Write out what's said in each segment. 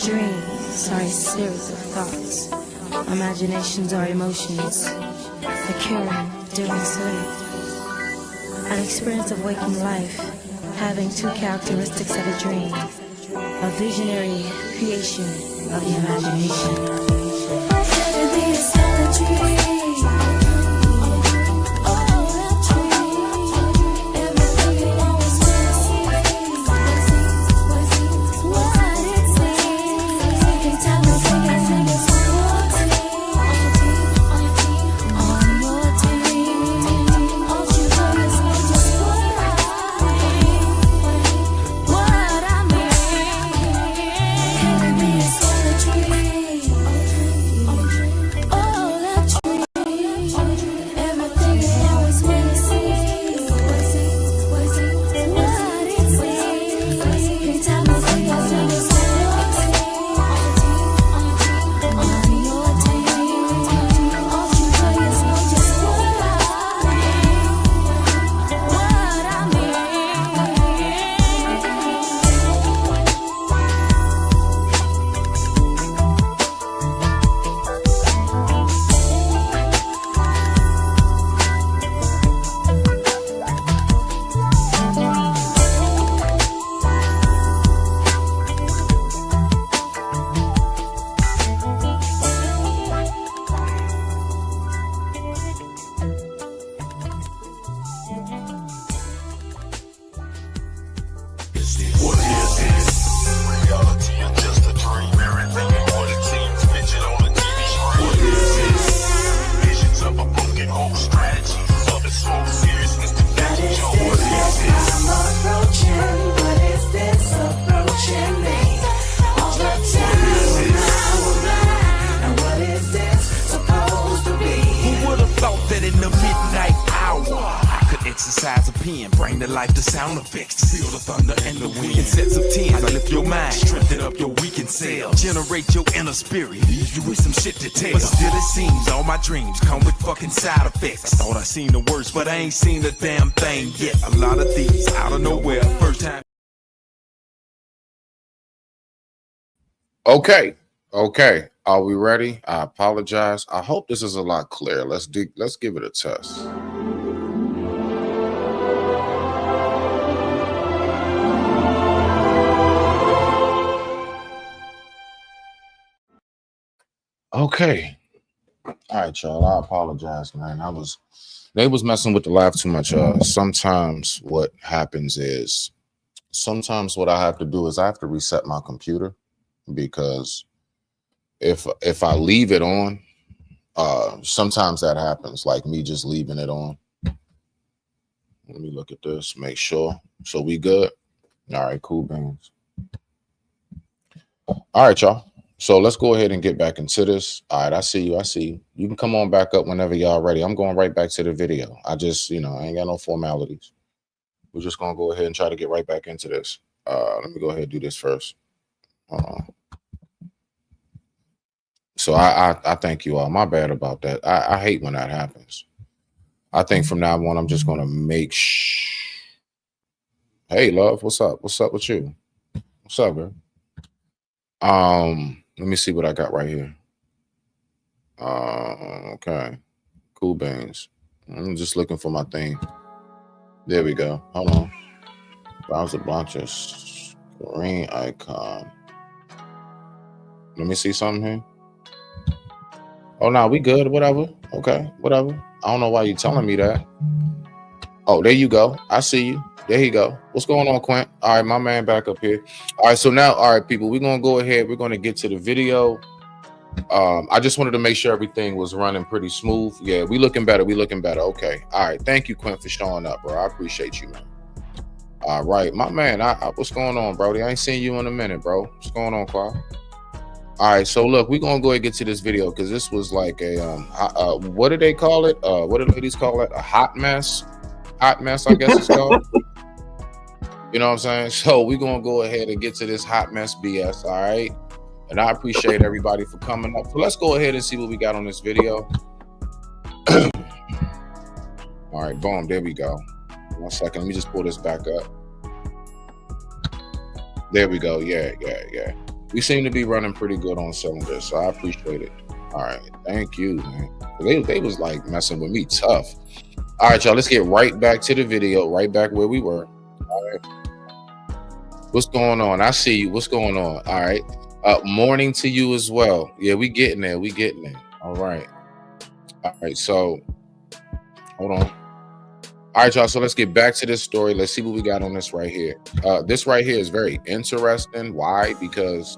Dreams are a series of thoughts. Imaginations are emotions occurring during sleep. An experience of waking life having two characteristics of a dream. A visionary creation of the imagination. Everything is a dream. Exercise a pen, bring to life the sound effects, feel the thunder and the wind. In sets of tens, I lift your mind, strengthen up your weakened cells, generate your inner spirit, leave you with some shit to tell. But still it seems all my dreams come with fucking side effects. I thought I seen the worst, but I ain't seen a damn thing yet. A lot of these out of nowhere, first time. Okay, are we ready? I apologize. I hope this is a lot clearer. Let's give it a test. Okay. All right, y'all. I apologize, man. They was messing with the live too much. Sometimes what happens is what I have to do is I have to reset my computer, because if I leave it on, sometimes that happens, like me just leaving it on. Let me look at this, make sure. So we good? All right, cool beans. All right, y'all. So let's go ahead and get back into this. All right, I see you. You can come on back up whenever y'all ready. I'm going right back to the video. I just, I ain't got no formalities. We're just going to go ahead and try to get right back into this. Let me go ahead and do this first. Hold on. So I thank you all. My bad about that. I hate when that happens. I think from now on, I'm just going to make Hey, love, what's up? What's up with you? What's up, girl? Let me see what I got right here. Okay. Cool beans. I'm just looking for my thing. There we go. Hold on. Browser launcher screen icon. Let me see something here. Oh, no, we good. Whatever. Okay, whatever. I don't know why you're telling me that. Oh, there you go. I see you. There you go. What's going on, Quint? All right, my man back up here. All right, so now, all right, people, we're going to go ahead. We're going to get to the video. I just wanted to make sure everything was running pretty smooth. Yeah, we looking better. Okay. All right. Thank you, Quint, for showing up, bro. I appreciate you, man. All right, my man. What's going on, Brody? I ain't seen you in a minute, bro. What's going on, Clark? All right, so look, we're going to go ahead and get to this video because this was like a, what do they call it? What do ladies call it? A hot mess? Hot mess, I guess it's called. You know what I'm saying? So we're going to go ahead and get to this hot mess BS, all right? And I appreciate everybody for coming up. So let's go ahead and see what we got on this video. All right, boom, there we go. 1 second, let me just pull this back up. There we go, yeah. We seem to be running pretty good on cylinders, so I appreciate it. All right, thank you, man. They was like messing with me tough. All right, y'all, let's get right back to the video, right back where we were. All right. What's going on? I see you. What's going on? All right. Morning to you as well. Yeah, we getting there. We getting there. All right. All right, so hold on. All right, y'all, so let's get back to this story. Let's see what we got on this right here. This right here is very interesting. Why? Because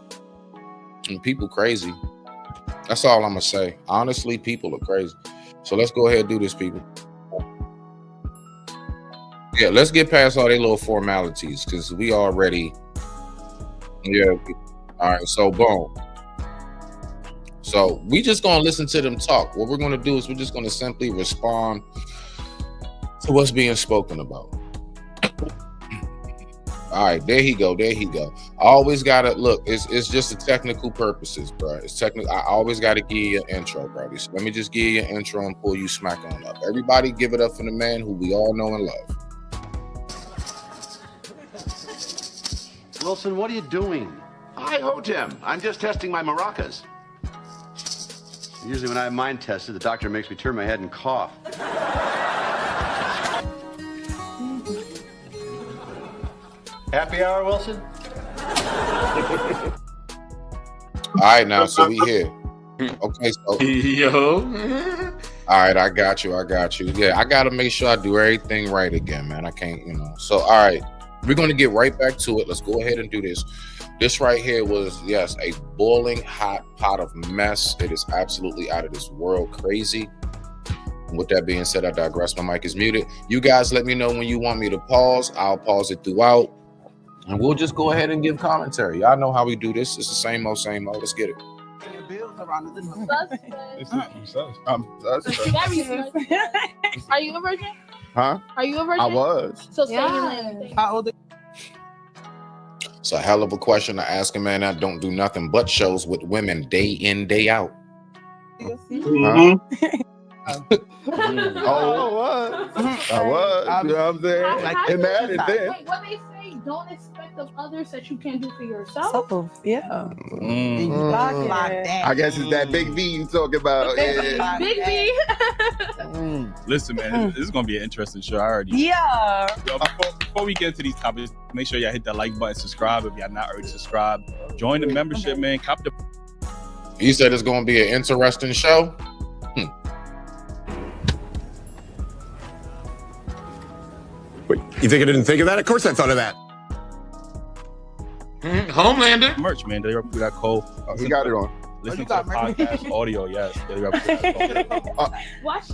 people crazy. That's all I'm gonna say. Honestly, people are crazy. So let's go ahead and do this, people. Yeah, let's get past all their little formalities because we already. Yeah. All right, so boom. So we just gonna listen to them talk. What we're gonna do is we're just gonna simply respond to what's being spoken about. All right, there he go. There he go. I always gotta look. It's just the technical purposes, bro. It's technical. I always gotta give you an intro, bro. So let me just give you an intro and pull you smack on up. Everybody, give it up for the man who we all know and love. Wilson, what are you doing? Hi, Hotem. I'm just testing my maracas. Usually when I have mine tested, the doctor makes me turn my head and cough. Happy hour, Wilson? All right, now, so we here. Okay, so. Yo. All right, I got you. Yeah, I got to make sure I do everything right again, man. I can't, So, all right, we're going to get right back to it. Let's go ahead and do this. This right here was, yes, a boiling hot pot of mess. It is absolutely out of this world crazy. And with that being said, I digress. My mic is muted. You guys let me know when you want me to pause. I'll pause it throughout. And we'll just go ahead and give commentary. Y'all know how we do this. It's the same old, same old. Let's get it. Are you a virgin? Huh? Are you a virgin? I was. So stay in your lane. How old are It's a hell of a question to ask a man that don't do nothing but shows with women day in, day out. Mm-hmm. I was. You know what I'm saying? Imagine this. Wait, what they say, don't expect of others that you can't do for yourself. Yeah. I guess it's that big V you talking about. Yeah. Big V. Listen, man, this is gonna be an interesting show. I already. Yeah. Yo, before we get into these topics, make sure y'all hit that like button, subscribe if y'all not already subscribed. Join the membership, man. Cop the. You said it's gonna be an interesting show. Wait, you think I didn't think of that? Of course I thought of that. Homelander merch, man. They got Cole. He got it on. Listen to the podcast audio, yes. Watch.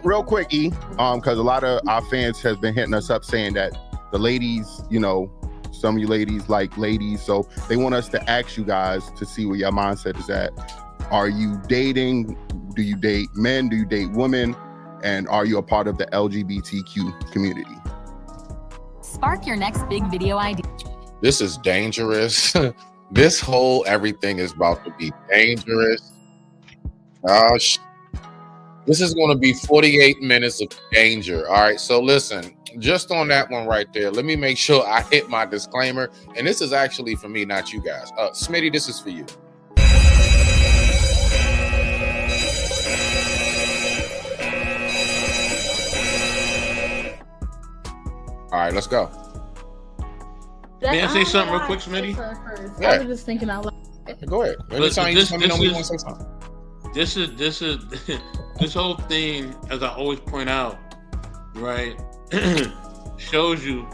Real quick, E, because a lot of our fans has been hitting us up saying that the ladies, some of you ladies like ladies, so they want us to ask you guys to see where your mindset is at. Are you dating? Do you date men? Do you date women? And are you a part of the LGBTQ community? Spark your next big video idea. This is dangerous. This whole everything is about to be dangerous. Gosh. This is going to be 48 minutes of danger. All right. So listen, just on that one right there, let me make sure I hit my disclaimer. And this is actually for me, not you guys. Smitty, this is for you. All right, let's go. May I say something real quick, Smitty? Yeah. I was just thinking out loud. Go ahead. Anytime you tell me you want to say something. This is this whole thing, as I always point out, right, shows you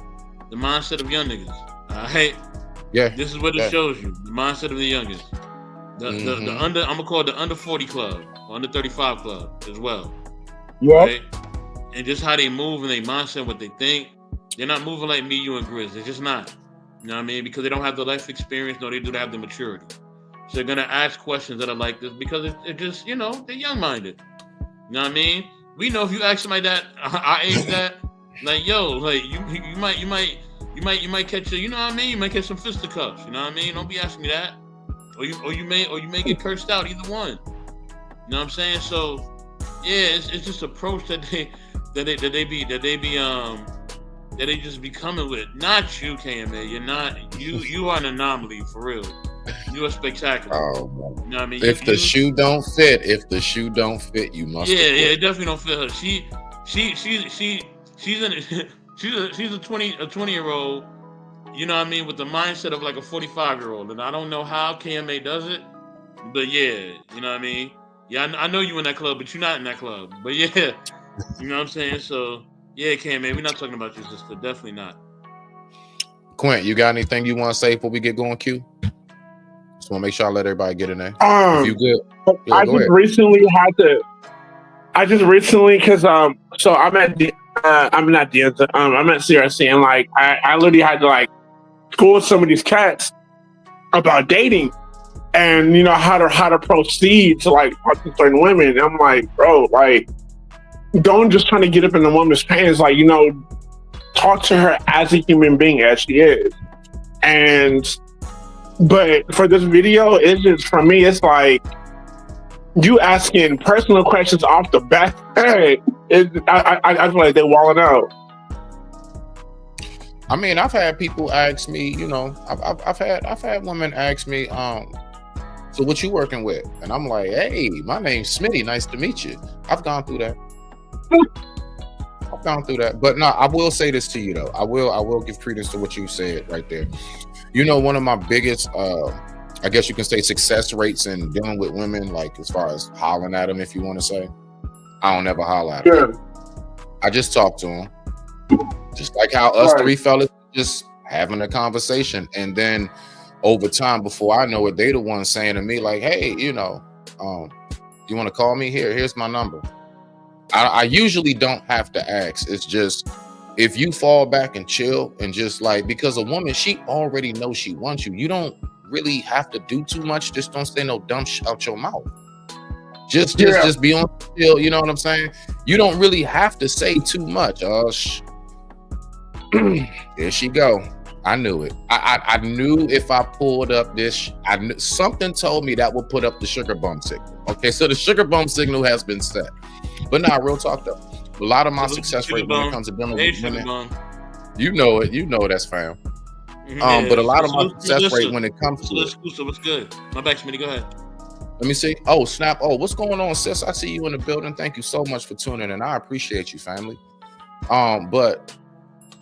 the mindset of young niggas. All right. Yeah. This is what it shows you: the mindset of the youngest. The under, I'm gonna call it the under 40 club, or under 35 club as well. Yeah. Right? And just how they move and they mindset, what they think. They're not moving like me, you, and Grizz. They're just not. You know what I mean? Because they don't have the life experience, nor they do have the maturity. So they're gonna ask questions that are like this because it just, they're young-minded. You know what I mean? We know if you ask somebody that our age that, like, yo, like you might catch a, you know what I mean? You might catch some fisticuffs. You know what I mean? Don't be asking me that. Or you may get cursed out. Either one. You know what I'm saying? So yeah, it's just approach that they just be coming with. Not you, KMA. You're not. You are an anomaly for real. You are spectacular. Oh, you know what I mean? If the shoe don't fit, you must. Yeah, it definitely don't fit her. She's a 20-year-old. You know what I mean, with the mindset of like a 45-year-old, and I don't know how KMA does it, but yeah, you know what I mean. Yeah, I know you in that club, but you're not in that club. But yeah, you know what I'm saying. So yeah, KMA, we're not talking about your sister. Definitely not. Quint, you got anything you want to say before we get going, Q? Just want to make sure I let everybody get in there. If you good, I just recently because so I'm at I'm not the I'm at CRC, and like I literally had to like school some of these cats about dating and you know how to proceed to like talk to certain women. And I'm like, bro, like don't just try to get up in the woman's pants, like, you know, talk to her as a human being as she is. But for this video, it's just, for me, it's like you asking personal questions off the bat. I feel like they're walling out. I mean, I've had people ask me, you know, I've had women ask me, so what you working with? And I'm like, hey, my name's Smitty. Nice to meet you. I've gone through that. But no, I will say this to you though. I will give credence to what you said right there. You know, one of my biggest, I guess you can say, success rates in dealing with women, like as far as hollering at them, if you want to say, I don't ever holler at them. I just talk to them, just like how us three fellas just having a conversation, and then over time, before I know it, they the ones saying to me like, "Hey, you know, you want to call me? Here's my number." I usually don't have to ask. It's just if you fall back and chill and just like, because a woman, she already knows she wants you. You don't really have to do too much. Just don't say no dumb shit out your mouth. Just be on chill. You know what I'm saying? You don't really have to say too much. There she go. I knew it. I knew if I pulled up this, something told me that would put up the sugar bump signal. Okay, so the sugar bump signal has been set. But now, real talk though, a lot of my success rate when it comes to dealing with women, you know that's fam. But a lot of my success rate when it comes to exclusive. What's good? My back, Smitty. Go ahead. Let me see. Oh, snap. Oh, what's going on, sis? I see you in the building. Thank you so much for tuning in. I appreciate you, family. But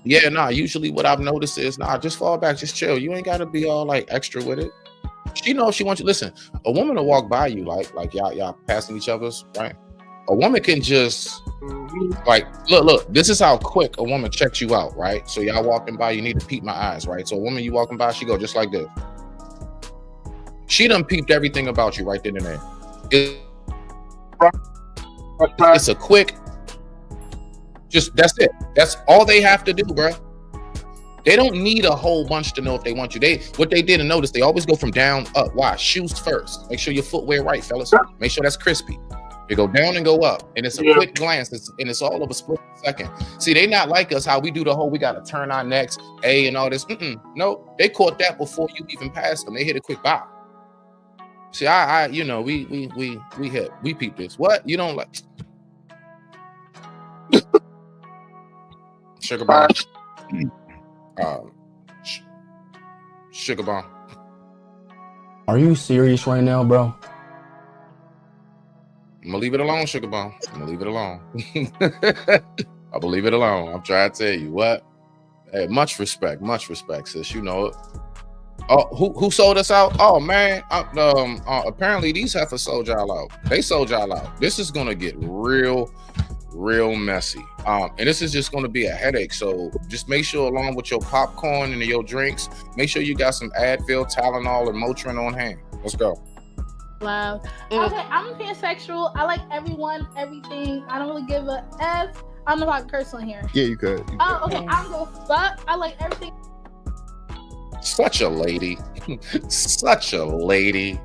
yeah, usually what I've noticed is, just fall back, just chill. You ain't got to be all like extra with it. She knows she wants you. Listen, a woman will walk by you like y'all passing each other's, right? A woman can just like, look, this is how quick a woman checks you out, right? So y'all walking by, you need to peep my eyes, right? So a woman, you walking by, she go just like this. She done peeped everything about you right then and there. It's a quick, that's it. That's all they have to do, bro. They don't need a whole bunch to know if they want you. What they didn't notice, they always go from down up. Why? Shoes first. Make sure your footwear right, fellas. Make sure that's crispy. They go down and go up, and it's a quick glance, and it's all of a split second. See, they not like us, how we do the whole, we got to turn our necks, and all this. No, they caught that before you even passed them. They hit a quick bow. See, I you know, we peep this. What? You don't like sugar bomb? Sugar bomb. Are you serious right now, bro? I'm gonna leave it alone, sugar bomb. I'm gonna leave it alone. I will leave it alone. I'm trying to tell you what. Hey, much respect, sis. You know it. Oh, who sold us out? Oh man, apparently these heifers sold y'all out. They sold y'all out. This is gonna get real messy. And this is just gonna be a headache. So just make sure, along with your popcorn and your drinks, make sure you got some Advil, Tylenol, and Motrin on hand. Let's go. Loud. Okay, I'm pansexual. I like everyone, everything. I don't really give a F. I don't know if I can curse on here. Yeah, you could. Oh, okay. I don't go fuck. I like everything. Such a lady. Such a lady.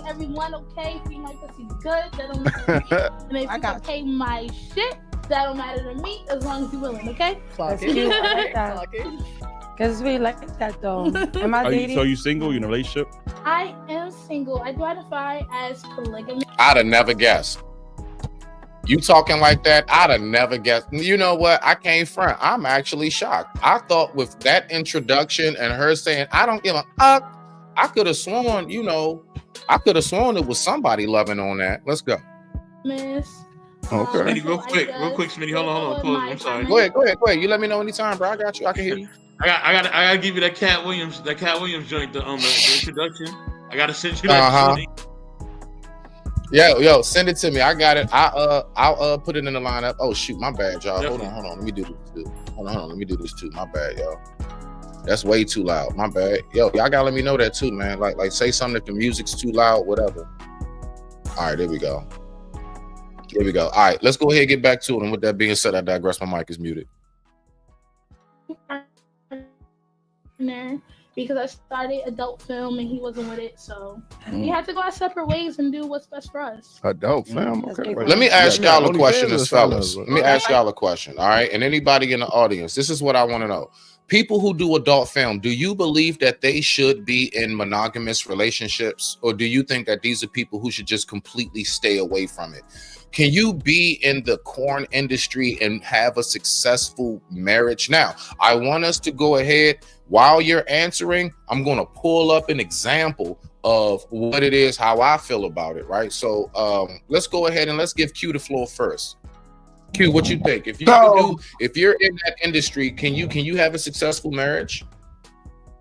Everyone okay? If you my pussy good, that don't matter to me. And if you can pay my shit, that don't matter to me as long as you're willing, okay? That's cute. I like that. Because we like that though. Am I dating? So you single? You in a relationship? I am single. I do identify as polygamy. I'd have never guessed. You talking like that, I'd have never guessed. You know what? I can't front. I'm actually shocked. I thought with that introduction and her saying, I don't give a fuck I could have sworn, you know, I could have sworn it was somebody loving on that. Let's go. Miss. Okay. Smitty, real quick, Smitty. Hold on. Pause. I'm sorry. Go ahead. You let me know anytime, bro. I got you. I can hear you. I gotta give you that Cat Williams joint, the introduction. I gotta send you that. Yo, send it to me. I got it. I'll put it in the lineup. Oh shoot, my bad, y'all. Definitely. Hold on. Let me do this too. Hold on. Let me do this too. My bad, y'all. That's way too loud. My bad. Yo, y'all gotta let me know that too, man. Like say something if the music's too loud, whatever. All right, there we go. All right, let's go ahead and get back to it. And with that being said, I digress. My mic is muted. Because I started adult film and he wasn't with it, so we had to go our separate ways and do what's best for us. Adult film. Okay. Let me ask y'all a question, as fellas. Let me ask y'all a question. All right, and anybody in the audience, this is what I want to know. People who do adult film, do you believe that they should be in monogamous relationships, or do you think that these are people who should just completely stay away from it? Can you be in the corn industry and have a successful marriage? Now, I want us to go ahead. While you're answering, I'm going to pull up an example of what it is, how I feel about it, right? So let's go ahead and let's give Q the floor first. Q, what you think? If you're in that industry, can you have a successful marriage?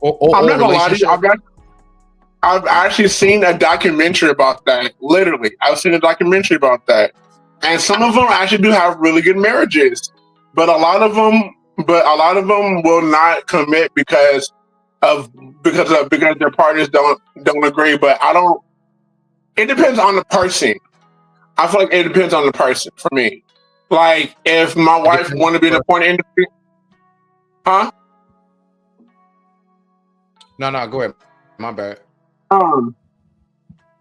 I'm not gonna lie to you. I've actually seen a documentary about that. Literally, I've seen a documentary about that, and some of them actually do have really good marriages, but a lot of them will not commit because their partners don't agree. But I don't. It depends on the person. I feel like it depends on the person for me. Like if my wife want to be in the porn industry, huh? No, go ahead. My bad.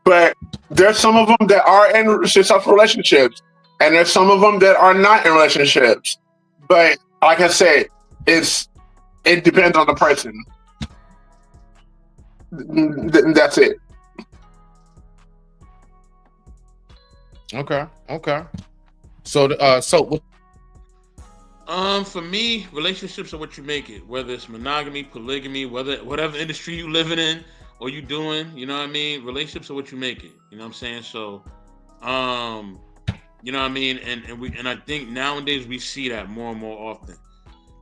But there's some of them that are in successful relationships, and there's some of them that are not in relationships. But like I said, it depends on the person. That's it. Okay. So for me, relationships are what you make it. Whether it's monogamy, polygamy, whatever industry you living in or you doing, you know what I mean. Relationships are what you make it. You know what I'm saying? So, you know what I mean. And I think nowadays we see that more and more often.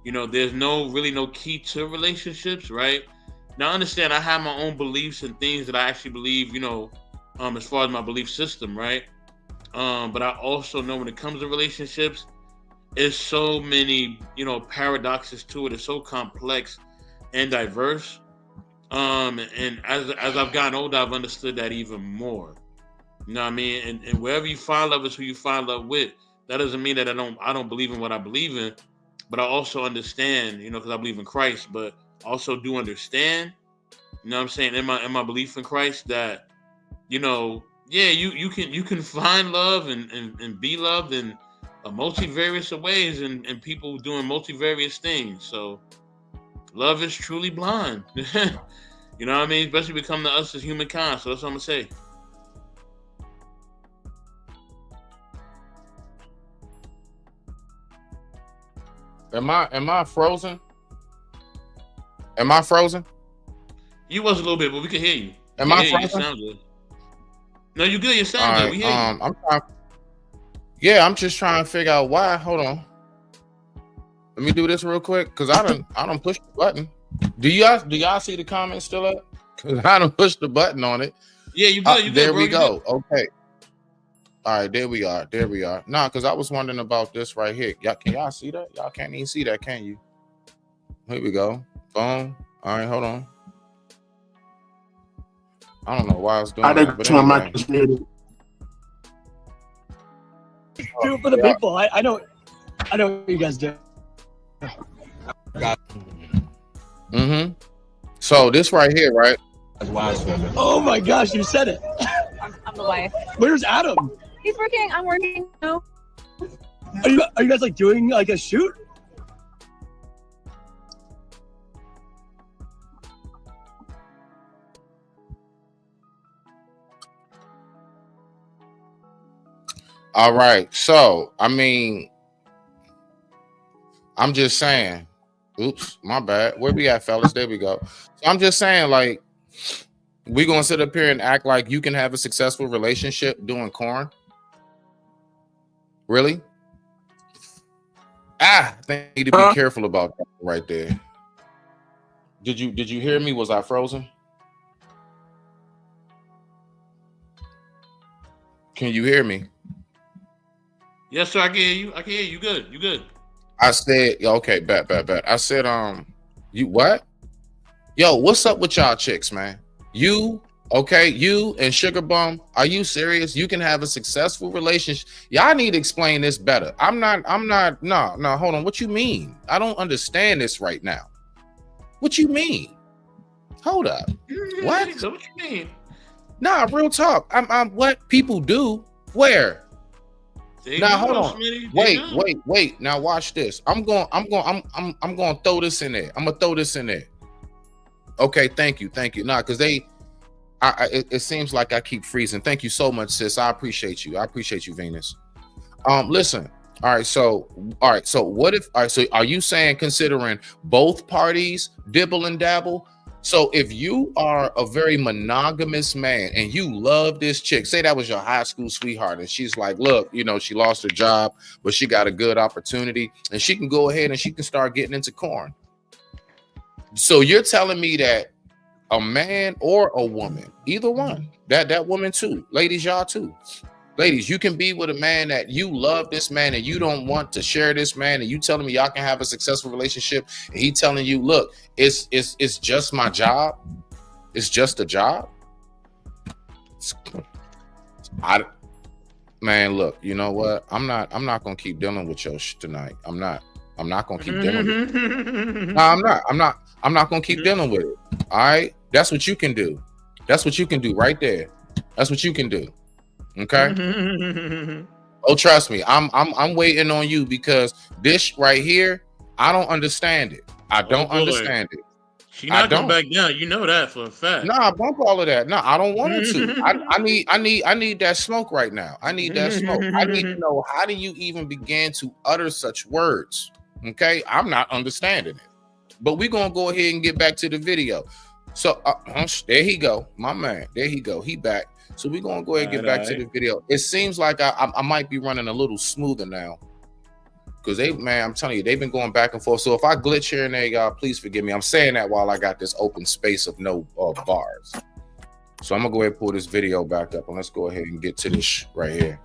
You know, there's really no key to relationships, right? Now, understand, I have my own beliefs and things that I actually believe. You know, as far as my belief system, right? But I also know when it comes to relationships, there's so many, you know, paradoxes to it. It's so complex and diverse. And as I've gotten older, I've understood that even more. You know what I mean? And wherever you find love is who you find love with. That doesn't mean that I don't believe in what I believe in, but I also understand, you know, because I believe in Christ, but also do understand, you know what I'm saying, in my belief in Christ that, you know, yeah, you can find love and be loved in multivarious ways and people doing multivarious things. So love is truly blind. You know what I mean? Especially become to us as humankind. So that's what I'm gonna say. Am I frozen? Am I frozen? You was a little bit, but we can hear you. Am I frozen? You sound good. No, you good. You sound good. We hear you. I'm just trying to figure out why. Hold on. Let me do this real quick because I don't push the button. Do y'all see the comments still up? Because I don't push the button on it. Yeah, you good. You good, there bro. We go. Okay. All right, there we are. Nah, because I was wondering about this right here. Can y'all see that? Y'all can't even see that, can you? Here we go. Boom. All right, hold on. I don't know why I was doing that, but anyway. My mic is muted. Do it for the people. I know what you guys do. Mm-hmm. So this right here, right? Oh my gosh, you said it. I'm the wife. Where's Adam? He's working. I'm working. No. Are you guys like doing like a shoot? All right. So, I mean, I'm just saying, oops, my bad. Where we at, fellas? There we go. So I'm just saying, like, We gonna sit up here and act like you can have a successful relationship doing corn? Really? I think you need to be careful about that right there. Did you hear me? Was I frozen? Can you hear me? Yes, sir. I can hear you. I can hear you. Good. You good? I said, okay, bet. I said, you what? Yo, what's up with y'all chicks, man? You and Sugar Bum, are you serious? You can have a successful relationship. Y'all need to explain this better. No, hold on. What you mean? I don't understand this right now. What you mean? Hold up. What? So what you mean? Nah, real talk. I'm what people do. Where? Now hold on. Wait. Now watch this. I'm going to throw this in there. I'm gonna throw this in there. Okay, thank you. Nah, because it seems like I keep freezing. Thank you so much, sis. I appreciate you, Venus. Listen. All right, so what if so are you saying considering both parties dibble and dabble? So if you are a very monogamous man and you love this chick, say that was your high school sweetheart, and she's like, look, she lost her job, but she got a good opportunity, and she can go ahead and she can start getting into corn. So you're telling me that a man or a woman, either one, that woman too, ladies, y'all too. Ladies, you can be with a man that you love this man and you don't want to share this man, and you telling me y'all can have a successful relationship, and he telling you, look, it's just my job. It's just a job. Man, look, you know what? I'm not gonna keep dealing with your shit tonight. I'm not gonna keep dealing with it. No, I'm not gonna keep dealing with it. All right. That's what you can do. That's what you can do right there. That's what you can do. Okay. Oh, trust me, I'm waiting on you, because this right here, I don't understand it. I don't understand it. She not going back down. You know that for a fact. Nah, bump all of that. Nah, I don't want her to. I need that smoke right now. I need that smoke. I need to know, how do you even begin to utter such words? Okay, I'm not understanding it. But we're gonna go ahead and get back to the video. So there he go, my man. There he go. He back. So we're gonna go ahead and get back to the video. It seems like I might be running a little smoother now, because I'm telling you, they've been going back and forth. So if I glitch here and there, y'all, please forgive me. I'm saying that while I got this open space of no bars. So I'm gonna go ahead and pull this video back up, and let's go ahead and get to this right here.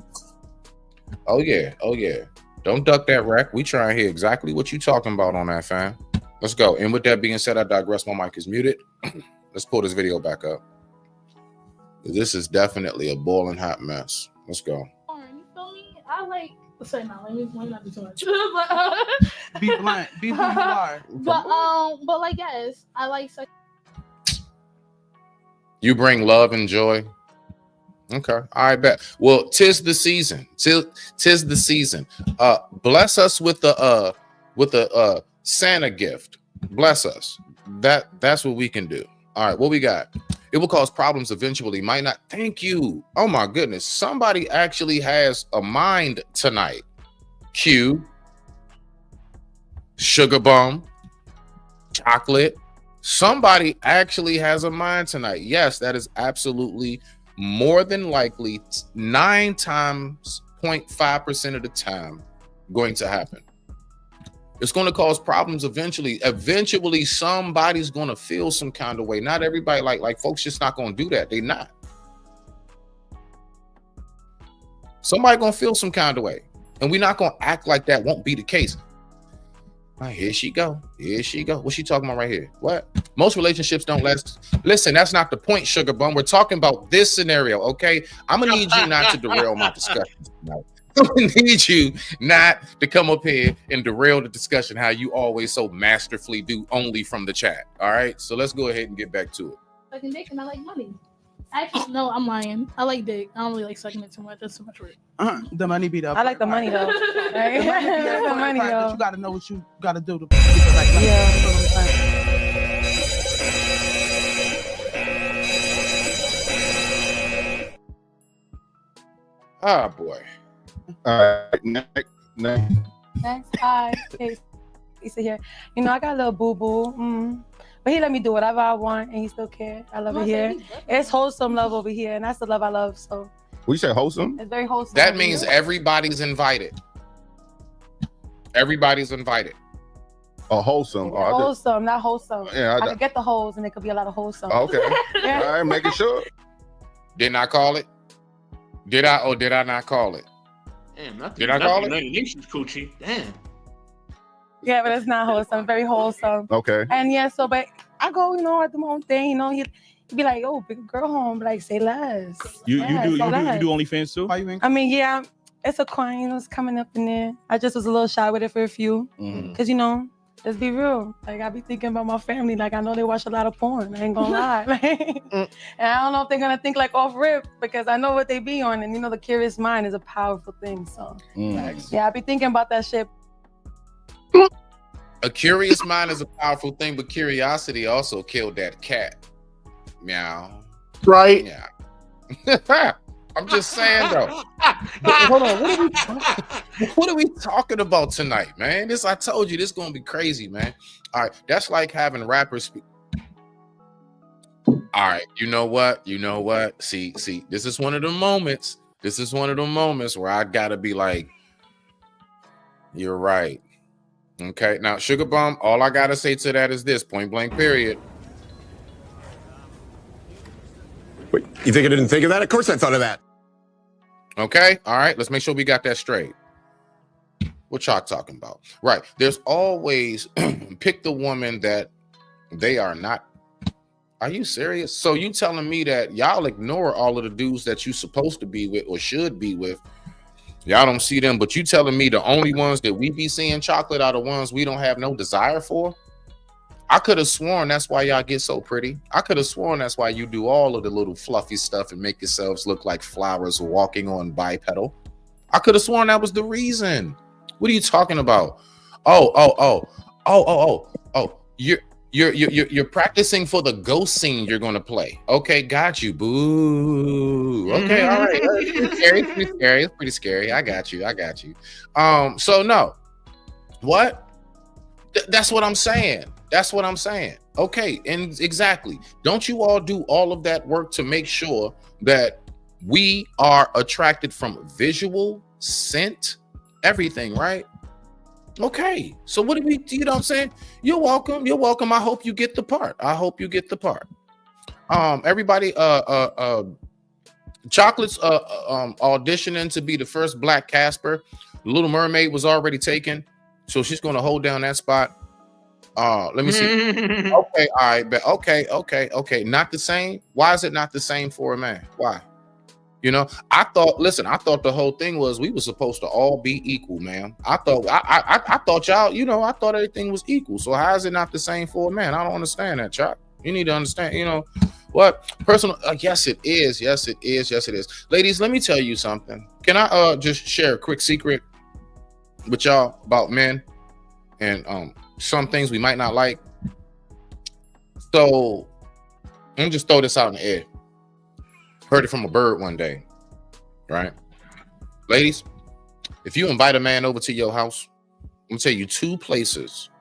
Oh yeah. Don't duck that wreck. We try and hear exactly what you talking about on that, fam. Let's go. And with that being said, I digress. My mic is muted. Let's pull this video back up. This is definitely a boiling hot mess. Let's go. You feel me? I like. Say no. Let me not do too much. Be blunt. Be who you are. But like, yes, I like sex. You bring love and joy. Okay, I bet. Well, tis the season. Tis the season. Bless us with the Santa gift. Bless us. That's what we can do. All right, what we got? It will cause problems eventually. Might not. Thank you. Oh my goodness. Somebody actually has a mind tonight. Q. Sugar Bum. Chocolate. Somebody actually has a mind tonight. Yes, that is absolutely more than likely 9 times 0.5% of the time going to happen. It's going to cause problems eventually. Eventually, somebody's going to feel some kind of way. Not everybody, like folks just not going to do that. They not. Somebody going to feel some kind of way. And we're not going to act like that won't be the case. All right, here she go. What's she talking about right here? What? Most relationships don't last. Listen, that's not the point, Sugar Bum. We're talking about this scenario, okay? I'm going to need you not to derail my discussion tonight. I'm gonna need you not to come up here and derail the discussion how you always so masterfully do, only from the chat. All right, so let's go ahead and get back to it. Sucking dick, and I like money. Actually, no, I'm lying. I like dick. I don't really like sucking it too much. That's too much work. The money be up. I like the money though. Right? The money though. You gotta know what you gotta do to get the right money. Ah, boy. All right, next. Hi. Hey, Lisa here. I got a little boo-boo. But he let me do whatever I want, and he still care. I love it here. It's wholesome love over here, and that's the love I love. So. We say wholesome. It's very wholesome. That means everybody's invited. Everybody's invited. Oh, wholesome. Yeah, wholesome, not wholesome. Yeah, I could get the holes, and it could be a lot of wholesome. Okay. Yeah. All right, making sure. Didn't I call it? Did I or did I not call it? Damn, Did I call it? Nation's coochie. Damn. Yeah, but it's not wholesome. Very wholesome. Okay. And yeah, so but I go, I do my own thing. He'd be like, "Oh, big girl home," but like, say less. You do OnlyFans too? I mean, yeah, it's a coin. It's coming up in there. I just was a little shy with it for a few, because let's be real. Like I be thinking about my family. Like I know they watch a lot of porn. I ain't gonna lie. And I don't know if they're gonna think like off rip because I know what they be on. And the curious mind is a powerful thing. So yeah, I be thinking about that shit. A curious mind is a powerful thing, but curiosity also killed that cat. Meow. Right. Yeah. I'm just saying though. Hold on. What are we talking about tonight, man? I told you this is gonna be crazy, man. All right, that's like having rappers speak. All right, you know what? See, this is one of the moments. This is one of the moments where I gotta be like, you're right. Okay, now Sugar Bomb, all I gotta say to that is this: point blank, period. Wait, you think I didn't think of that? Of course I thought of that. Okay, all right, let's make sure we got that straight. What y'all talking about? Right, there's always pick the woman that they are not. Are you serious? So you telling me that y'all ignore all of the dudes that you supposed to be with or should be with? Y'all don't see them, but you telling me the only ones that we be seeing chocolate are the ones we don't have no desire for? I could have sworn that's why y'all get so pretty. I could have sworn that's why you do all of the little fluffy stuff and make yourselves look like flowers walking on bipedal. I could have sworn that was the reason. What are you talking about? Oh. You're practicing for the ghost scene you're gonna play. Okay, got you. Boo. Okay, all right. It's pretty scary. I got you. So no. What? That's what I'm saying. Okay, and exactly. Don't you all do all of that work to make sure that we are attracted from visual, scent, everything, right? Okay, so what do we, you know what I'm saying? You're welcome. I hope you get the part. Everybody, Chocolate's auditioning to be the first Black Casper. The Little Mermaid was already taken, so she's gonna hold down that spot. Let me see. Okay, all right, but okay. Not the same. Why is it not the same for a man? Why? I thought the whole thing was we were supposed to all be equal, man. I thought y'all, I thought everything was equal. So how is it not the same for a man? I don't understand that, Chuck. You need to understand, what personal. Yes, it is. Yes, it is. Ladies, let me tell you something. Can I just share a quick secret with y'all about men and some things we might not like? So let me just throw this out in the air. Heard it from a bird one day, right? Ladies, if you invite a man over to your house, I'm gonna tell you two places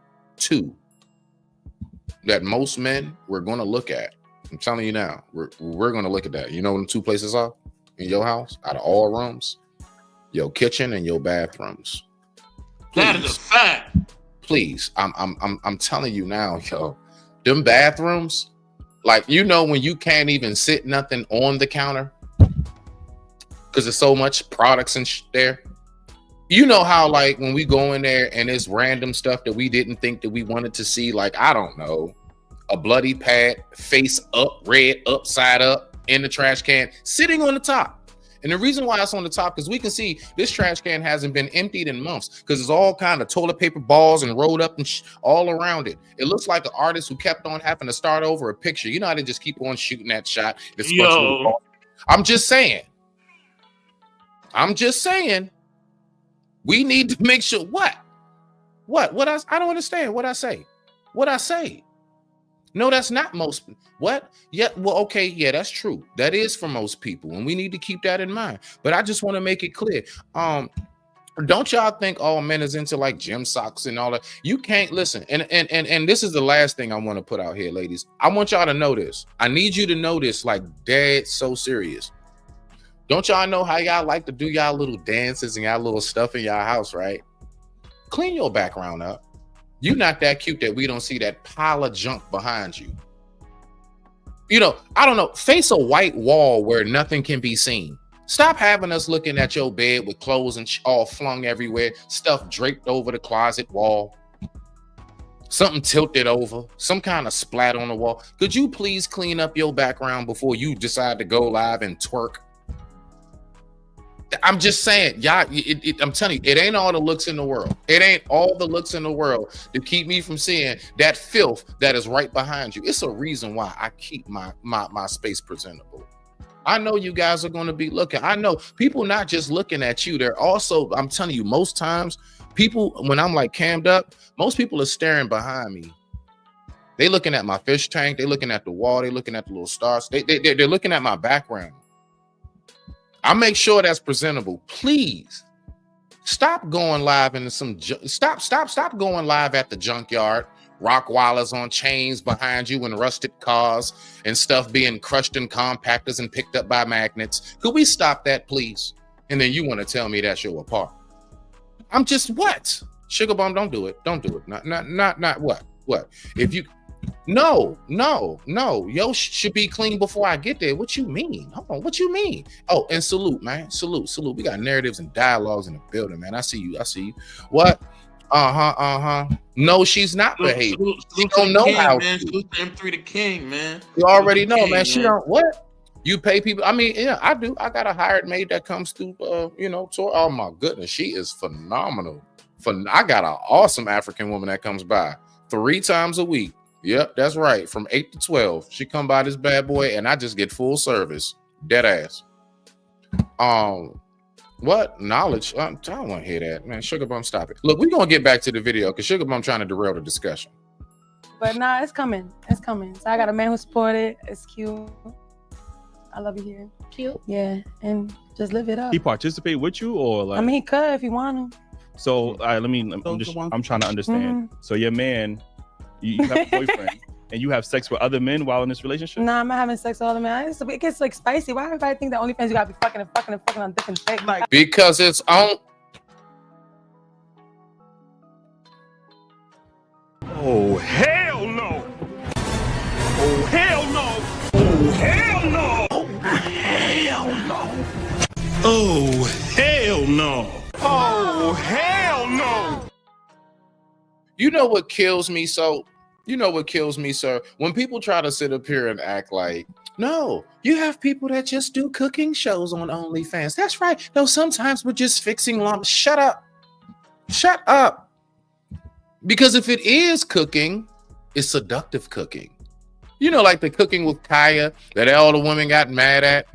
that most men we're gonna look at. I'm telling you now, we're gonna look at that. You know what the two places are in your house out of all rooms? Your kitchen and your bathrooms. Please, that is a fact. Please, I'm telling you now, yo, them bathrooms. Like, when you can't even sit nothing on the counter because there's so much products and there. You know how, like, when we go in there and it's random stuff that we didn't think that we wanted to see, like, I don't know, a bloody pad, face up, red, upside up in the trash can, sitting on the top. And the reason why it's on the top, because we can see this trash can hasn't been emptied in months because it's all kind of toilet paper balls and rolled up and all around it. It looks like an artist who kept on having to start over a picture. You know how they just keep on shooting that shot. I'm just saying. We need to make sure what? I don't understand what I say. No, that's not most. What? Yeah, well, okay, yeah, that's true. That is for most people, and we need to keep that in mind. But I just want to make it clear. Don't y'all think all men is into like gym socks and all that? You can't listen. And this is the last thing I want to put out here, ladies. I want y'all to know this. I need you to know this, like dead so serious. Don't y'all know how y'all like to do y'all little dances and y'all little stuff in y'all house, right? Clean your background up. You're not that cute that we don't see that pile of junk behind you. You know, I don't know. Face a white wall where nothing can be seen. Stop having us looking at your bed with clothes and all flung everywhere, stuff draped over the closet wall, something tilted over, some kind of splat on the wall. Could you please clean up your background before you decide to go live and twerk? I'm just saying, y'all, I'm telling you, it ain't all the looks in the world. It ain't all the looks in the world to keep me from seeing that filth that is right behind you. It's a reason why I keep my space presentable. I know you guys are going to be looking. I know people not just looking at you. They're also, I'm telling you, most times people, when I'm like cammed up, most people are staring behind me. They looking at my fish tank. They looking at the wall. They looking at the little stars. They're looking at my background. I make sure that's presentable. Please stop going live into some, stop going live at the junkyard. Rock wallers on chains behind you and rusted cars and stuff being crushed in compactors and picked up by magnets. Could we stop that, please? And then you want to tell me that's your apart. I'm just what? Sugar Bum, don't do it. Don't do it. Not what? What? If you no. Yo should be clean before I get there. What you mean? Hold on. What you mean? Oh, and salute, man. Salute. We got narratives and dialogues in the building, man. I see you. What? No, she's not behaving. She don't know how to. Salute to M3 the King, man. You already know, man. She don't what? You pay people. I mean, yeah, I do. I got a hired maid that comes through, tour. Oh my goodness, she is phenomenal. I got an awesome African woman that comes by 3 times a week. Yep, that's right. From 8 to 12. She come by this bad boy and I just get full service. Dead ass. What? Knowledge? I don't want to hear that, man. Sugar Bum, stop it. Look, we're going to get back to the video because Sugar Bum trying to derail the discussion. But nah, it's coming. It's coming. So I got a man who supported. It's cute. I love you here. Cute. Yeah, and just live it up. He participate with you or like? I mean, he could if he want to. So, all right, I'm trying to understand. Mm-hmm. So your man, you have a boyfriend and you have sex with other men while in this relationship? Nah, I'm not having sex with all the men. It gets like spicy. Why everybody think that OnlyFans you gotta be fucking on different things? Like, because it's on. Oh, hell no! Oh, hell no! Oh, hell no! Oh, hell no! Oh, hell no! Oh, hell no! You know what kills me? Sir? When people try to sit up here and act like, no, you have people that just do cooking shows on OnlyFans. That's right. No, sometimes we're just fixing lumps. Shut up. Because if it is cooking, it's seductive cooking. You know, like the cooking with Kaya that all the women got mad at.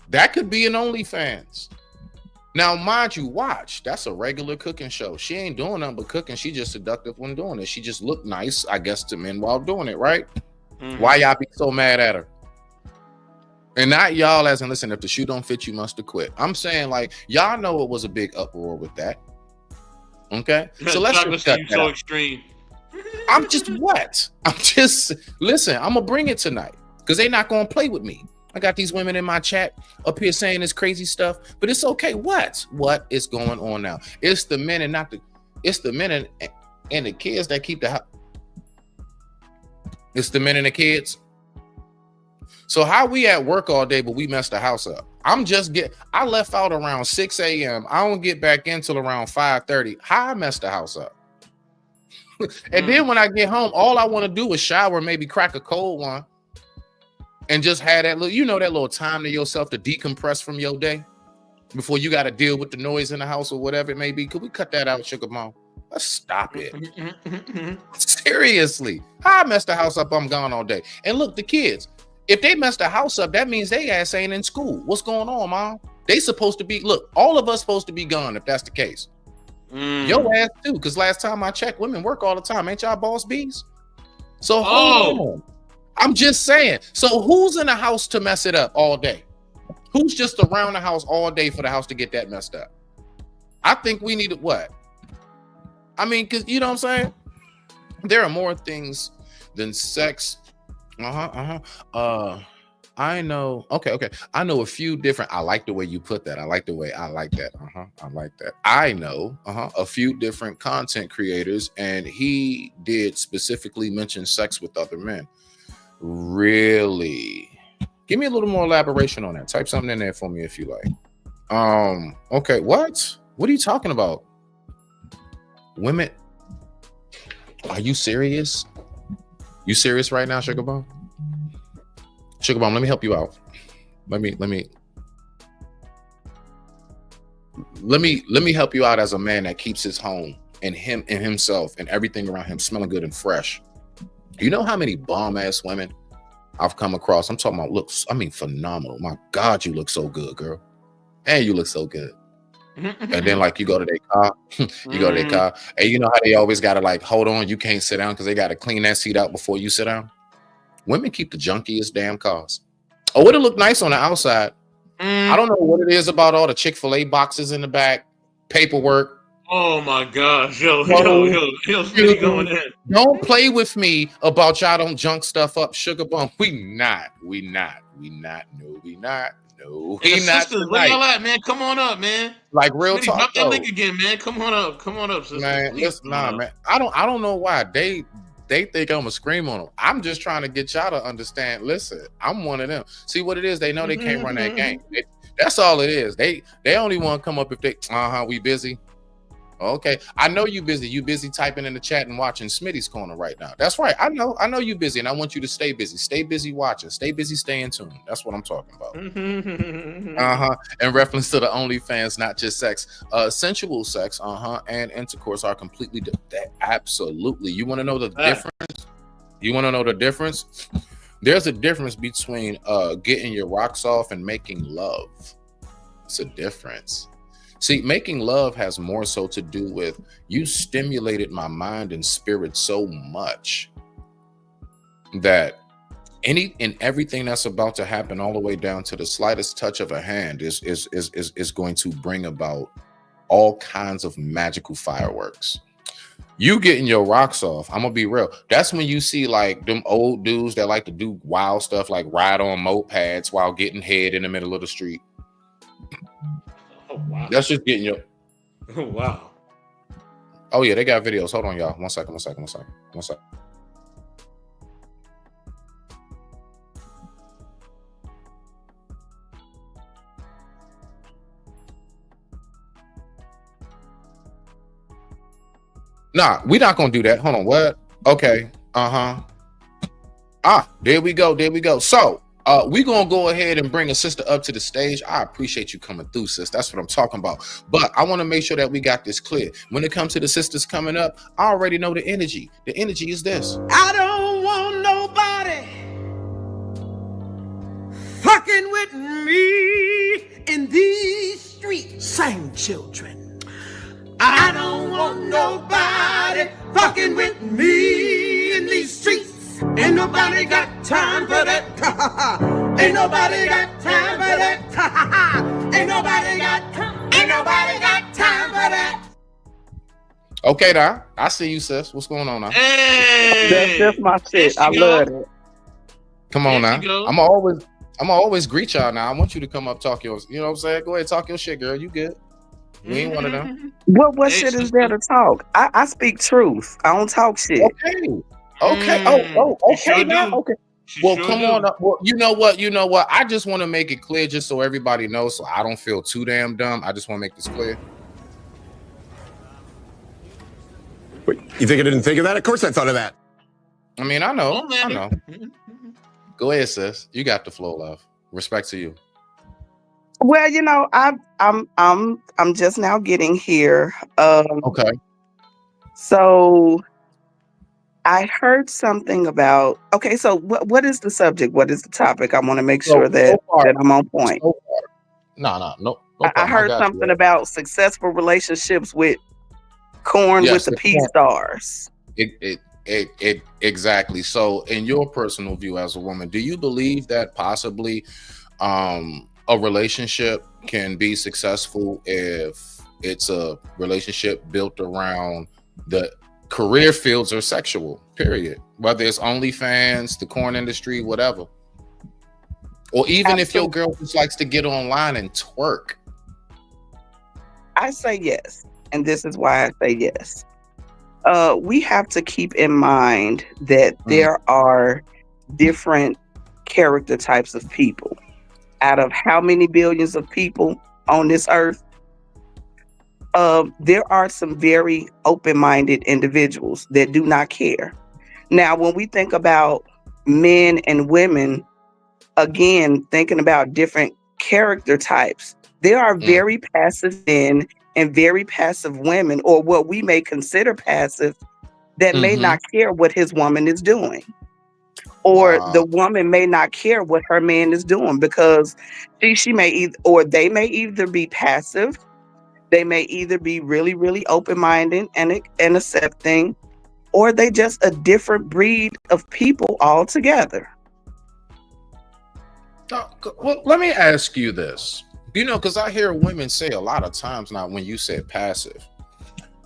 That could be an OnlyFans. Now, mind you, watch. That's a regular cooking show. She ain't doing nothing but cooking. She just seductive when doing it. She just looked nice, I guess, to men while doing it, right? Mm-hmm. Why y'all be so mad at her? And not y'all as in, listen, if the shoe don't fit, you must have quit. I'm saying, like, y'all know it was a big uproar with that. Okay? So let's just cut that out. Extreme. Listen, I'm going to bring it tonight because they not going to play with me. I got these women in my chat up here saying this crazy stuff, but it's okay. What is going on now? It's the men and it's the men and the kids that keep the house. It's the men and the kids. So how we at work all day, but we messed the house up. I left out around 6 a.m. I don't get back in till around 5:30. How I messed the house up. And then when I get home, all I want to do is shower, maybe crack a cold one. And just had that little time to yourself to decompress from your day before you got to deal with the noise in the house or whatever it may be. Could we cut that out, Sugar Mom? Let's stop it. Seriously. How I messed the house up, I'm gone all day. And look, the kids, if they messed the house up, that means they ass ain't in school. What's going on, Mom? They supposed to be, look, all of us supposed to be gone if that's the case. Your ass too, because last time I checked, women work all the time. Ain't y'all boss bees? So hold on. I'm just saying. So who's in the house to mess it up all day? Who's just around the house all day for the house to get that messed up? I think we need to what? I mean, because you know what I'm saying? There are more things than sex. I know. Okay. I know a few different. I like the way you put that. I like that. I like that. I know a few different content creators, and he did specifically mention sex with other men. Really? Give me a little more elaboration on that. Type something in there for me if you like. Okay. What are you talking about? Women? Are you serious? You serious right now, Sugar Bomb? Sugar Bomb, let me help you out. Let me help you out as a man that keeps his home and him and himself and everything around him smelling good and fresh. You know how many bomb ass women I've come across? I'm talking about looks. I mean, phenomenal. My God, you look so good, girl. And you look so good. And then like you go to their car, and you know how they always gotta like hold on, you can't sit down because they gotta clean that seat out before you sit down. Women keep the junkiest damn cars. Oh, it'll look nice on the outside. I don't know what it is about all the Chick-fil-A boxes in the back, paperwork. Oh my gosh, yo, Smitty going in. Don't play with me about y'all don't junk stuff up, Sugar Bump. We not. No, we not. Sisters, where y'all at, man? Come on up, man. Like real Smitty, talk, drop that link again, man. Come on up, sister. Man, man. I don't know why they think I'm gonna scream on them. I'm just trying to get y'all to understand. Listen, I'm one of them. See what it is? They know they can't run that game. That's all it is. They only want to come up if they we busy. Okay, I know you busy. You busy typing in the chat and watching Smitty's Corner right now. That's right. I know you busy, and I want you to stay busy. Stay busy watching. Stay busy staying tuned. That's what I'm talking about. In reference to the OnlyFans, not just sex, sensual sex, and intercourse are completely absolutely. You want to know the difference? You want to know the difference? There's a difference between getting your rocks off and making love. It's a difference. See, making love has more so to do with you stimulated my mind and spirit so much that any and everything that's about to happen, all the way down to the slightest touch of a hand, is going to bring about all kinds of magical fireworks. You getting your rocks off, I'm gonna be real. That's when you see like them old dudes that like to do wild stuff, like ride on mopeds while getting head in the middle of the street. Oh, wow. That's just getting your. Oh, wow. Oh, yeah, they got videos. Hold on, y'all. One second. Nah, we're not going to do that. Hold on. What? Okay. There we go. So, we're going to go ahead and bring a sister up to the stage. I appreciate you coming through, sis. That's what I'm talking about. But I want to make sure that we got this clear. When it comes to the sisters coming up, I already know the energy. The energy is this. I don't want nobody fucking with me in these streets. Sing, children. I don't want nobody fucking with me in these streets. Ain't nobody got time for that. Ain't nobody got time for that. Ain't nobody got time for that. Okay, now I see you, sis. What's going on now? Hey, that's my shit. I love it. Come on now. I'm always greet y'all now. I want you to come up, talk your. You know what I'm saying? Go ahead, talk your shit, girl. You good? We ain't one of them. What shit is there to talk? I speak truth. I don't talk shit. Okay. Okay. Now, okay. Well, come on up. Well, you know what? I just want to make it clear, just so everybody knows, so I don't feel too damn dumb. I just want to make this clear. Wait, you think I didn't think of that? Of course I thought of that. I mean, I know. Go ahead, sis. You got the flow, love. Respect to you. Well, I'm just now getting here. Okay. So I heard something about. Okay, so what is the subject? What is the topic? I want to make sure that I'm on point. No. I heard something about successful relationships with corn with the P stars. Exactly. So, in your personal view as a woman, do you believe that possibly a relationship can be successful if it's a relationship built around the career fields or sexual, period. Whether it's OnlyFans, the corn industry, whatever. Or even if your girl just likes to get online and twerk. I say yes. And this is why I say yes. We have to keep in mind that there are different character types of people. Out of how many billions of people on this earth, there are some very open-minded individuals that do not care. Now, when we think about men and women, again, thinking about different character types, there are very passive men and very passive women, or what we may consider passive, that may not care what his woman is doing. Or the woman may not care what her man is doing, because she may either, or they may either be passive, they may either be really, really open-minded and accepting, or they just a different breed of people altogether. Well, let me ask you this. Because I hear women say a lot of times now, when you said passive,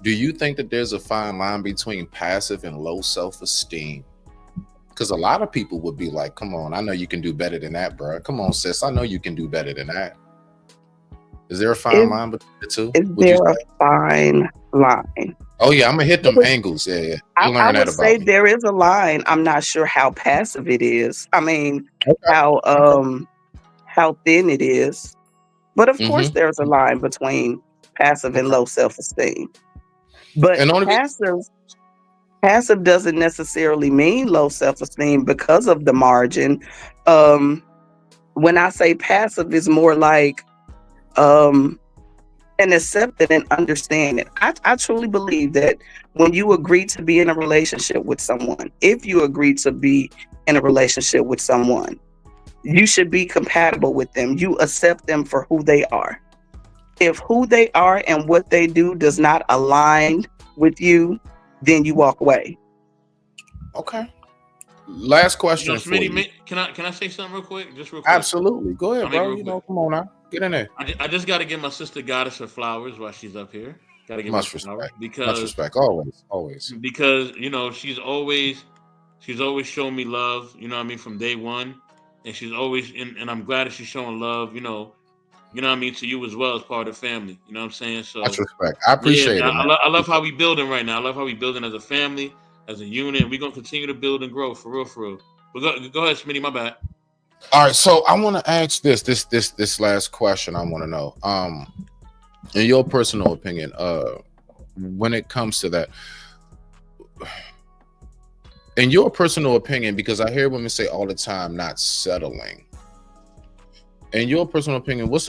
do you think that there's a fine line between passive and low self-esteem? Because a lot of people would be like, come on, I know you can do better than that, bro. Come on, sis, I know you can do better than that. Is there a fine line between the two? Is there a fine line? Oh, yeah, I'm going to hit them angles. Yeah. I would say there is a line. I'm not sure how passive it is. I mean, how thin it is. But of course, there's a line between passive and low self-esteem. But passive doesn't necessarily mean low self-esteem because of the margin. When I say passive, is more like an accepting and understanding. I truly believe that when you agree to be in a relationship with someone, if you agree to be in a relationship with someone, you should be compatible with them. You accept them for who they are. If who they are and what they do does not align with you, then you walk away. Okay. Last question for you. Can I say something real quick? Just real quick. Absolutely. Go ahead, bro. Come on now. Get in there. I just got to give my sister Goddess her flowers while she's up here. Got to give her flowers because much respect. Always. Because she's always shown me love. You know what I mean, from day one, and she's always and I'm glad that she's showing love. You know what I mean, to you as well as part of the family. You know what I'm saying? So much respect. I appreciate it. I love how we building right now. I love how we building as a family, as a unit. We're gonna continue to build and grow for real. But go ahead, Smitty. My bad. All right, so I want to ask this last question. I want to know, in your personal opinion, when it comes to that, in your personal opinion, because I hear women say all the time, not settling. In your personal opinion, what's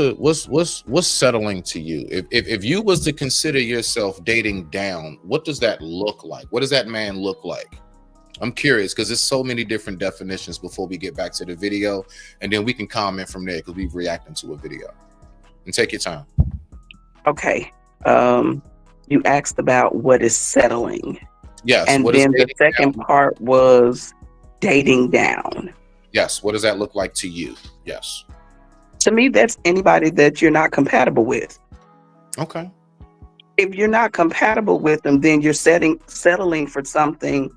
settling to you? If you was to consider yourself dating down, what does that look like? What does that man look like? I'm curious because there's so many different definitions before we get back to the video, and then we can comment from there because we're reacting to a video. And take your time. Okay. You asked about what is settling. Yes. And then the second part was dating down. Yes. What does that look like to you? Yes. To me, that's anybody that you're not compatible with. Okay. If you're not compatible with them, then you're settling for something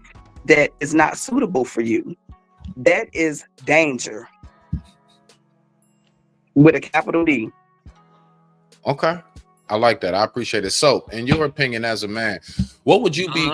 that is not suitable for you. That is danger. With a capital D. Okay. I like that. I appreciate it. So, in your opinion as a man, what would you be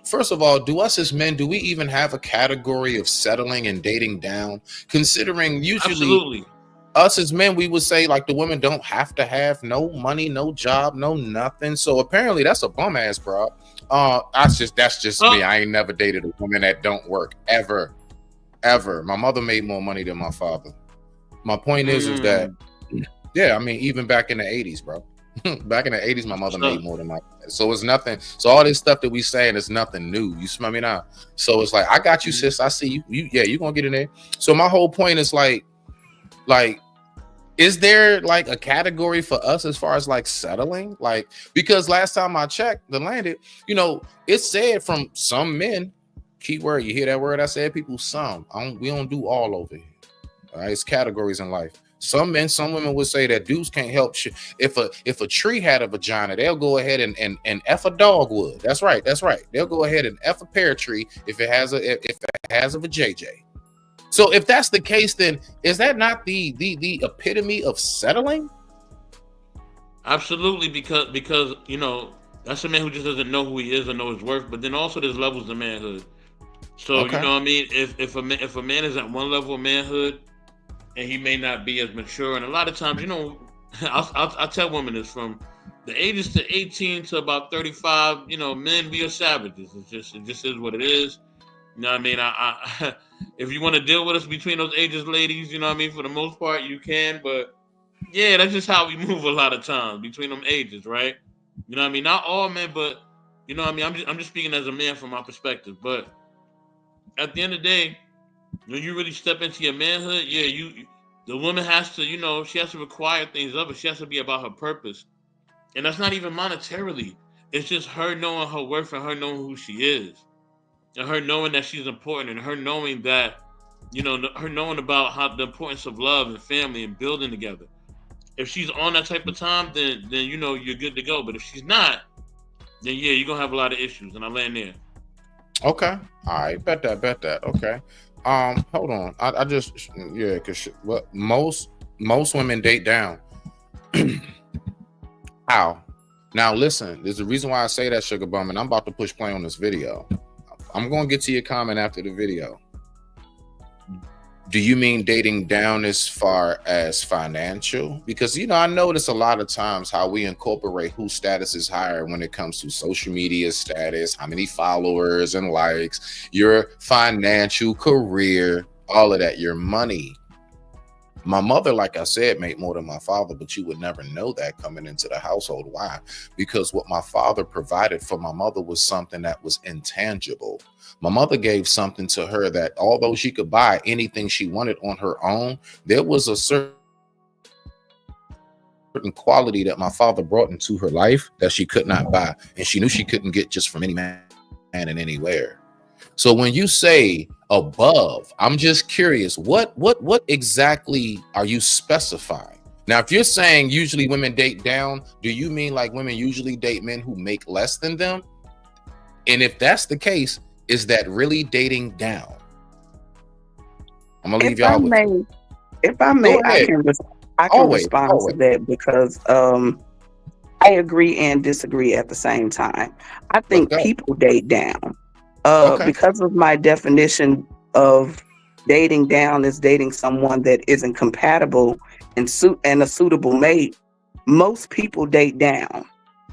first of all, do us as men, do we even have a category of settling and dating down? Considering usually us as men, we would say like the women don't have to have no money, no job, no nothing. So apparently that's a bum ass, bro. That's just me. I ain't never dated a woman that don't work ever. My mother made more money than my father. My point is that, yeah, I mean, even back in the 80s, bro. Back in the 80s, my mother made more than my dad. So it's nothing. So all this stuff that we saying is nothing new. You smell me now? So it's like, I got you, sis. I see you. You gonna get in there. So my whole point is like, is there like a category for us as far as like settling? Like, because last time I checked the landed, it said from some men, keyword, you hear that word I said, people, some. We don't do all over here. All right, it's categories in life. Some men, some women would say that dudes can't help shit. If a tree had a vagina, they'll go ahead and F a dogwood. That's right. They'll go ahead and F a pear tree if it has a vajayjay. So if that's the case, then is that not the epitome of settling? Absolutely, because you know that's a man who just doesn't know who he is or know his worth. But then also there's levels of manhood. So you know what I mean. If a man is at one level of manhood, and he may not be as mature, and a lot of times, you know, I'll tell women this from the ages to 18 to about 35. You know, men, we are savages. It just is what it is. You know what I mean? I if you want to deal with us between those ages, ladies, you know what I mean? For the most part, you can. But yeah, that's just how we move a lot of times between them ages, right? You know what I mean? Not all men, but you know what I mean? I'm just speaking as a man from my perspective. But at the end of the day, when you really step into your manhood, yeah, the woman has to, you know, she has to require things of it. She has to be about her purpose. And that's not even monetarily. It's just her knowing her worth and her knowing who she is. And her knowing that she's important, and her knowing that, you know, her knowing about how the importance of love and family and building together. If she's on that type of time, then you know you're good to go. But if she's not, then yeah, you're gonna have a lot of issues. And I land there. Okay. All right. Bet that. Okay. Hold on. I just because most women date down. How? Now listen, there's a reason why I say that, Sugar Bum, and I'm about to push play on this video. I'm going to get to your comment after the video. Do you mean dating down as far as financial? Because, you know, I notice a lot of times how we incorporate whose status is higher when it comes to social media status, how many followers and likes, your financial career, all of that, your money. My mother, like I said, made more than my father, but you would never know that coming into the household. Why? Because what my father provided for my mother was something that was intangible. My mother gave something to her that although she could buy anything she wanted on her own, there was a certain quality that my father brought into her life that she could not buy. And she knew she couldn't get just from any man and anywhere. So when you say above, I'm just curious, what exactly are you specifying? Now, if you're saying usually women date down, do you mean like women usually date men who make less than them? And if that's the case, is that really dating down? I'm gonna leave y'all with it. If I may, I can respond to that because I agree and disagree at the same time. I think people date down. Because of my definition of dating down is dating someone that isn't compatible and a suitable mate, most people date down.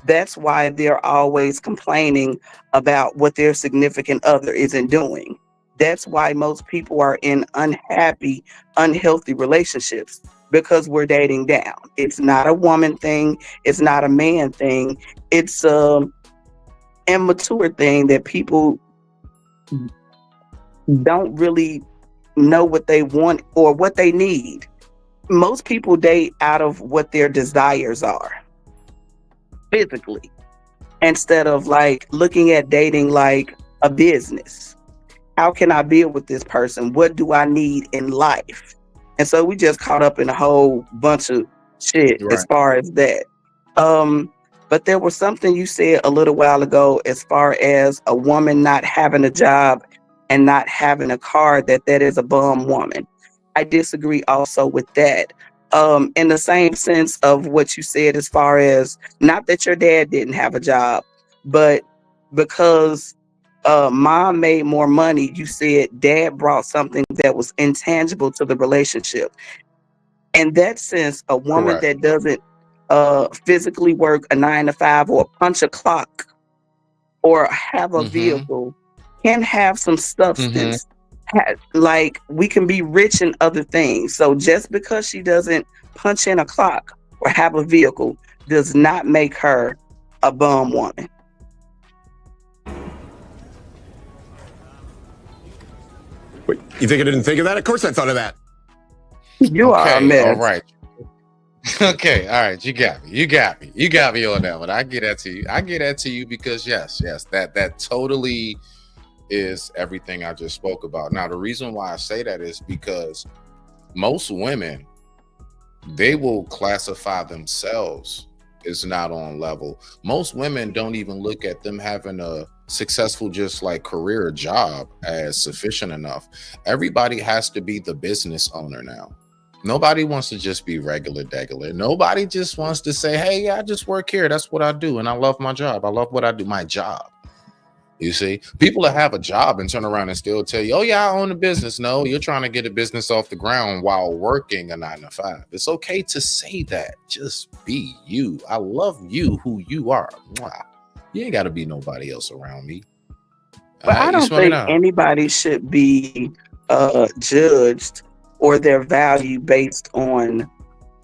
That's why they're always complaining about what their significant other isn't doing. That's why most people are in unhappy, unhealthy relationships, because we're dating down. It's not a woman thing. It's not a man thing. It's an immature thing that people don't really know what they want or what they need. Most people date out of what their desires are physically, instead of like looking at dating like a business. How can I build with this person? What do I need in life? And so we just caught up in a whole bunch of shit as far as that. But there was something you said a little while ago as far as a woman not having a job and not having a car, that is a bum woman. I disagree also with that. In the same sense of what you said as far as, not that your dad didn't have a job, but because mom made more money, you said dad brought something that was intangible to the relationship. In that sense, a woman that doesn't physically work a 9-to-5 or punch a clock or have a vehicle can have some substance. Like, we can be rich in other things. So just because she doesn't punch in a clock or have a vehicle does not make her a bum woman. Wait, you think I didn't think of that? Of course I thought of that. You are a mess. All right. Okay, all right, you got me on that one. I get that to you because yes, that totally is everything I just spoke about. Now, the reason why I say that is because most women they will classify themselves as not on level. Most women don't even look at them having a successful just like career job as sufficient enough. Everybody has to be the business owner now. Nobody wants to just be regular degular. Nobody just wants to say, hey, yeah, I just work here. That's what I do. And I love my job. I love what I do, my job. You see, people that have a job and turn around and still tell you, oh, yeah, I own a business. No, you're trying to get a business off the ground while working a 9-to-5. It's okay to say that. Just be you. I love you, who you are. Mwah. You ain't got to be nobody else around me. But I don't think anybody should be judged or their value based on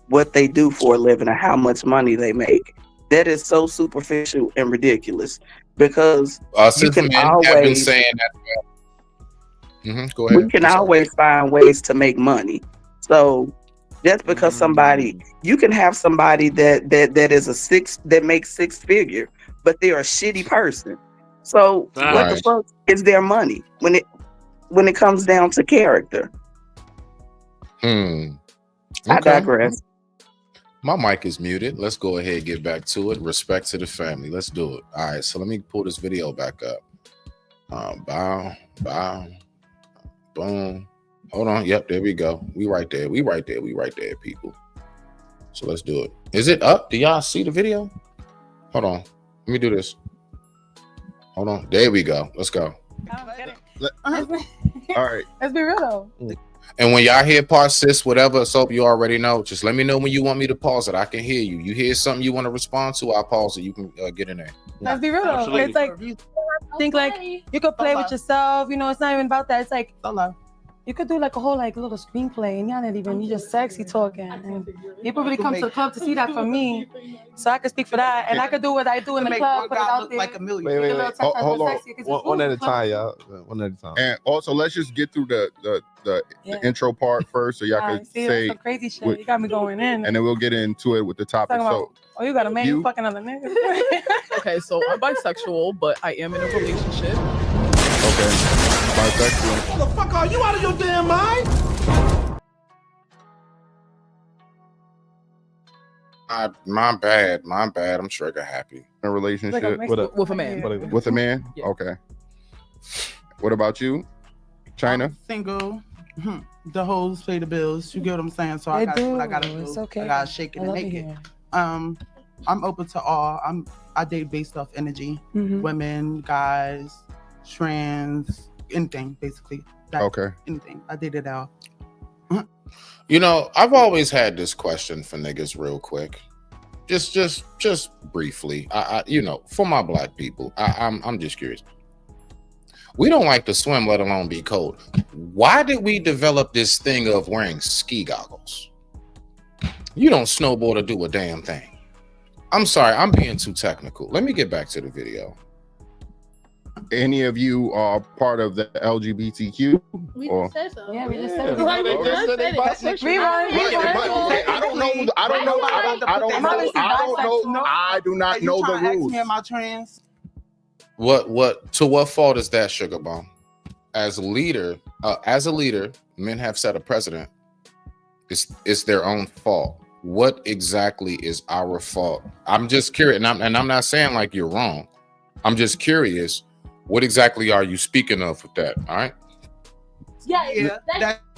what they do for a living or how much money they make. That is so superficial and ridiculous because you can always have been saying that. Go ahead. We can always find ways to make money. So just because somebody, you can have somebody that makes 6-figure, but they're a shitty person. So what the fuck is their money when it comes down to character? Okay. I digress. My mic is muted. Let's go ahead and get back to it. Respect to the family. Let's do it. All right. So let me pull this video back up. Bow, boom. Hold on. Yep. There we go. We right there, people. So let's do it. Is it up? Do y'all see the video? Hold on. Let me do this. Hold on. There we go. Let's go. All right. Let's be real though. And when y'all hear pause, sis, whatever, so you already know. Just let me know when you want me to pause it. I can hear you. You hear something you want to respond to, I'll pause it. You can get in there. Let's be real though. It's like, think like you could play with yourself. You know, it's not even about that. It's like, you could do like a whole like little screenplay and y'all not even, you just sexy talking. And people really come to the club to see that from me. So I can speak for that. And I could do what I do in the club, put it out there. Like a million. Wait. Hold on. One at a time, y'all. One at a time. And also, let's just get through the intro part first so y'all can say some crazy shit. You got me going in. And then we'll get into it with the topic. So, you got a man, you fucking other niggas. Okay, so I'm bisexual, but I am in a relationship. Okay. Bisexual. What the fuck are you out of your damn mind? My bad. I'm trigger happy. In a relationship with a man. With a man? Yeah. Okay. What about you, China? I'm single. The hoes pay the bills. You get what I'm saying? So I got what I gotta do. It's okay. I gotta shake it and make it. I'm open to all. I date based off energy. Women, guys, trans, anything basically. Okay. Anything. I did it all. You know, I've always had this question for niggas real quick. Just briefly. I you know, for my black people, I'm just curious. We don't like to swim, let alone be cold. Why did we develop this thing of wearing ski goggles? You don't snowboard or do a damn thing. I'm sorry, I'm being too technical. Let me get back to the video. Any of you are part of the LGBTQ? We just said so. Yeah, we just said I do not know the rules. Me my trans. What to what fault is that, Sugar Bomb? As a leader, men have set a precedent. It's their own fault. What exactly is our fault? I'm just curious, and I'm not saying like you're wrong. I'm just curious. What exactly are you speaking of with that? All right. Yeah,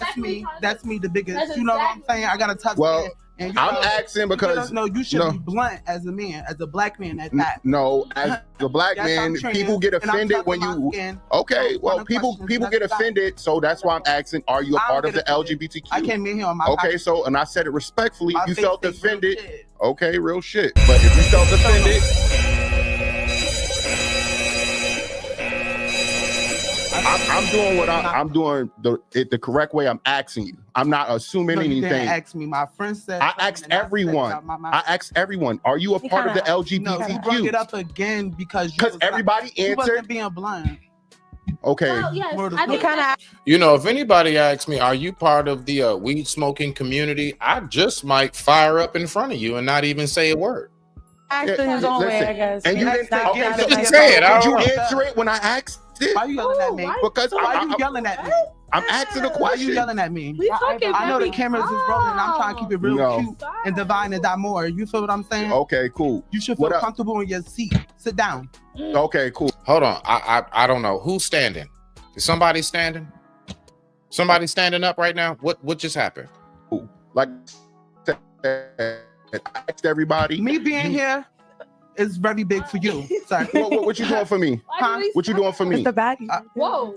that's me. That's me, the biggest. You know what I'm saying? I gotta touch. Well, I'm asking because you should be blunt as a man, as a black man at that. No, as a black man, people get offended when you. Okay, well, people get offended, so that's why I'm asking: are you a part of the LGBTQ? I came in here on my. Okay, so and I said it respectfully. You felt offended. Okay, real shit. But if you felt offended. I'm doing what I'm doing the correct way. I'm asking you. I'm not assuming anything. You didn't ask me. My friend said. I asked everyone. I asked everyone. Are you a part of the LGBTQ? No, you brought it up again because everybody answered. You wasn't being blind. Okay. Well, yes, you know, if anybody asks me, are you part of the weed smoking community? I just might fire up in front of you and not even say a word. Acting his own way, I guess. And you didn't say it. Did you answer it when I asked it? Why are you yelling at me? Because why are you yelling at me? I'm asking a Why question. you yelling at me? We talking I know the really cameras is rolling. And I'm trying to keep it real No. cute and divine and die more. You feel what I'm saying? Okay, cool. You should feel comfortable in your seat. Sit down. Okay, cool. Hold on. I don't know who's standing. Is somebody standing? Somebody standing up right now? What just happened? Like I asked everybody. Me being here is very big for you. Sorry. What you doing for me? Huh? What you doing for me? It's the baddie. Whoa.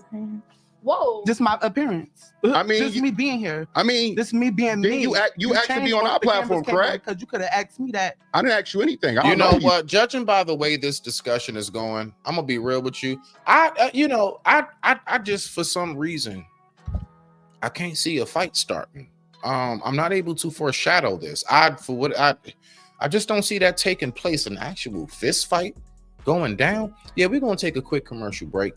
Whoa. Just my appearance. I mean, just me being here. I mean, this me being then me. you asked to be on our platform, correct? Because you could have asked me that. I didn't ask you anything. You know what? Judging by the way this discussion is going, I'm gonna be real with you. I just for some reason I can't see a fight starting. I'm not able to foreshadow this. I just don't see that taking place. An actual fist fight going down. Yeah, we're gonna take a quick commercial break.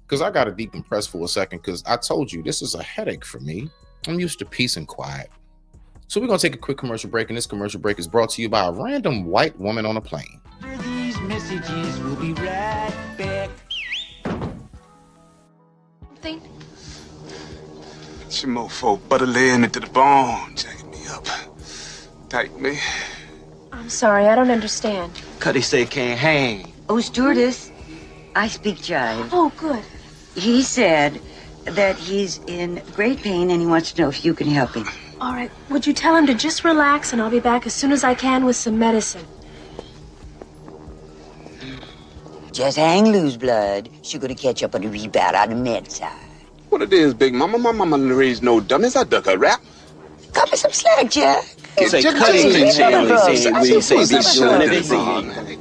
Because I got to decompress for a second, because I told you this is a headache for me. I'm used to peace and quiet. So we're going to take a quick commercial break, and this commercial break is brought to you by a random white woman on a plane. After these messages, we'll be right back. Think. It's your mofo butter laying into the bone, jacking me up. Tight me. I'm sorry, I don't understand. Cuddy say can't hang. Oh, stewardess, I speak jive. Oh, good. He said that he's in great pain and he wants to know if you can help him. All right, would you tell him to just relax and I'll be back as soon as I can with some medicine? Just hang loose, blood. She's gonna catch up on the rebound on the med side. What it is, Big Mama? My mama raised no dummies. I duck a rap. Cut me some slack, Jack. Say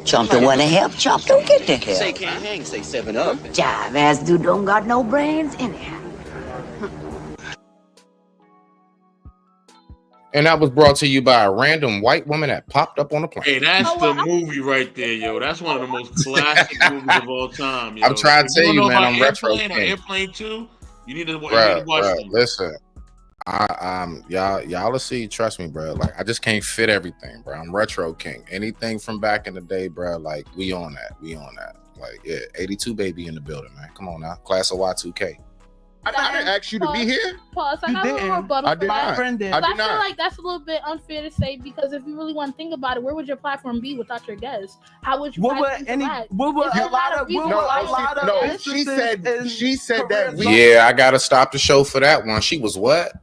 Chump don't want to help. Chump don't get the help. Say can't hang. Say 7 Up. Jive ass dude don't got no brains anyhow. And that was brought to you by a random white woman that popped up on a plane. Hey, that's the movie right there, yo. That's one of the most classic movies of all time, yo. I'm trying to tell you, man, I'm retro. Airplane 2, you need to watch Bruh, them. listen. Y'all will see, trust me, bro. Like, I just can't fit everything, bro. I'm retro king. Anything from back in the day, bro, like, we on that. Like, yeah, 82 baby in the building, man. Come on now. Class of Y2K. I didn't ask you to be here. Pause. I got a little rebuttal. I did not. I feel like that's a little bit unfair to say, because if you really want to think about it, where would your platform be without your guests? How would you? She said that. Yeah, I gotta stop the show for that one. She was what?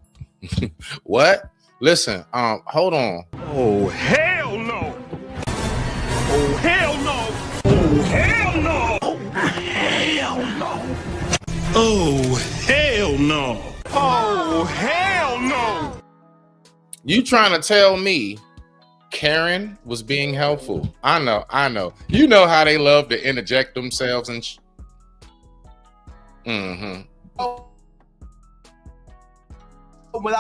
What? Listen, hold on. Oh, hell no. Oh, hell no. Oh, hell no. Oh, hell no. Oh, hell no. Oh, hell no. You trying to tell me Karen was being helpful? I know. You know how they love to interject themselves and We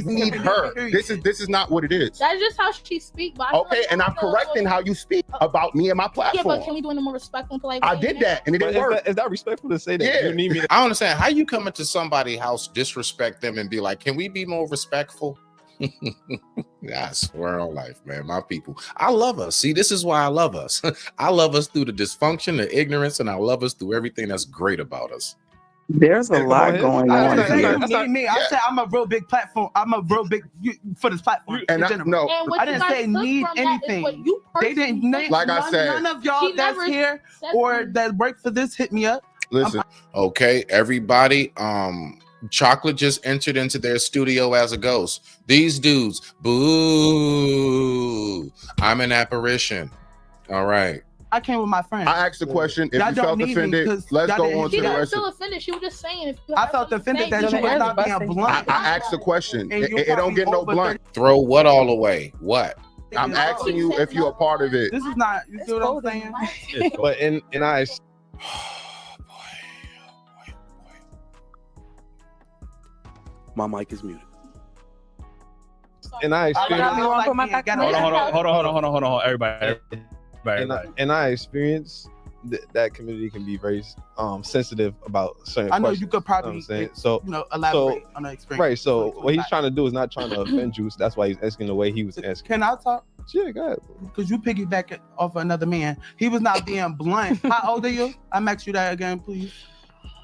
need her. This is not what it is. That's just how she speaks. Okay, and I'm correcting how you speak about me and my platform. Yeah, but can we do it in a more respectful and polite way? I did that, and it didn't work. Is that respectful to say that you need me to? I don't understand how you come into somebody's house, disrespect them, and be like, "Can we be more respectful?" I swear on life, man, my people. I love us. See, this is why I love us. I love us through the dysfunction, the ignorance, and I love us through everything that's great about us. There's a lot going on here. I said I'm a real big platform. I'm a real big for this platform. And in general. no, I didn't say need anything. They didn't name. Like I said, none of y'all that's here or that work for this hit me up. Listen, okay, everybody. Chocolate just entered into their studio as a ghost. These dudes, boo! I'm an apparition. All right. I came with my friend. I asked the question. If you felt offended, let's go on to the rest. Still offended. She was just saying. If you I felt offended that you was not being blunt. I asked the question. It don't get no blunt. Throw what all away? What? I'm asking you if you're a part of it. This is not. You see what I'm saying? But and I. My mic is muted. And I experienced. Hold on, everybody. And I experienced that community can be very sensitive about certain I know questions. you could probably elaborate on the experience. Right. So what he's trying to do is not trying to offend you. So that's why he's asking the way he was asking. Can I talk? Yeah, go ahead. Because you piggyback it off another man. He was not being blunt. How old are you? I'm asking you that again, please.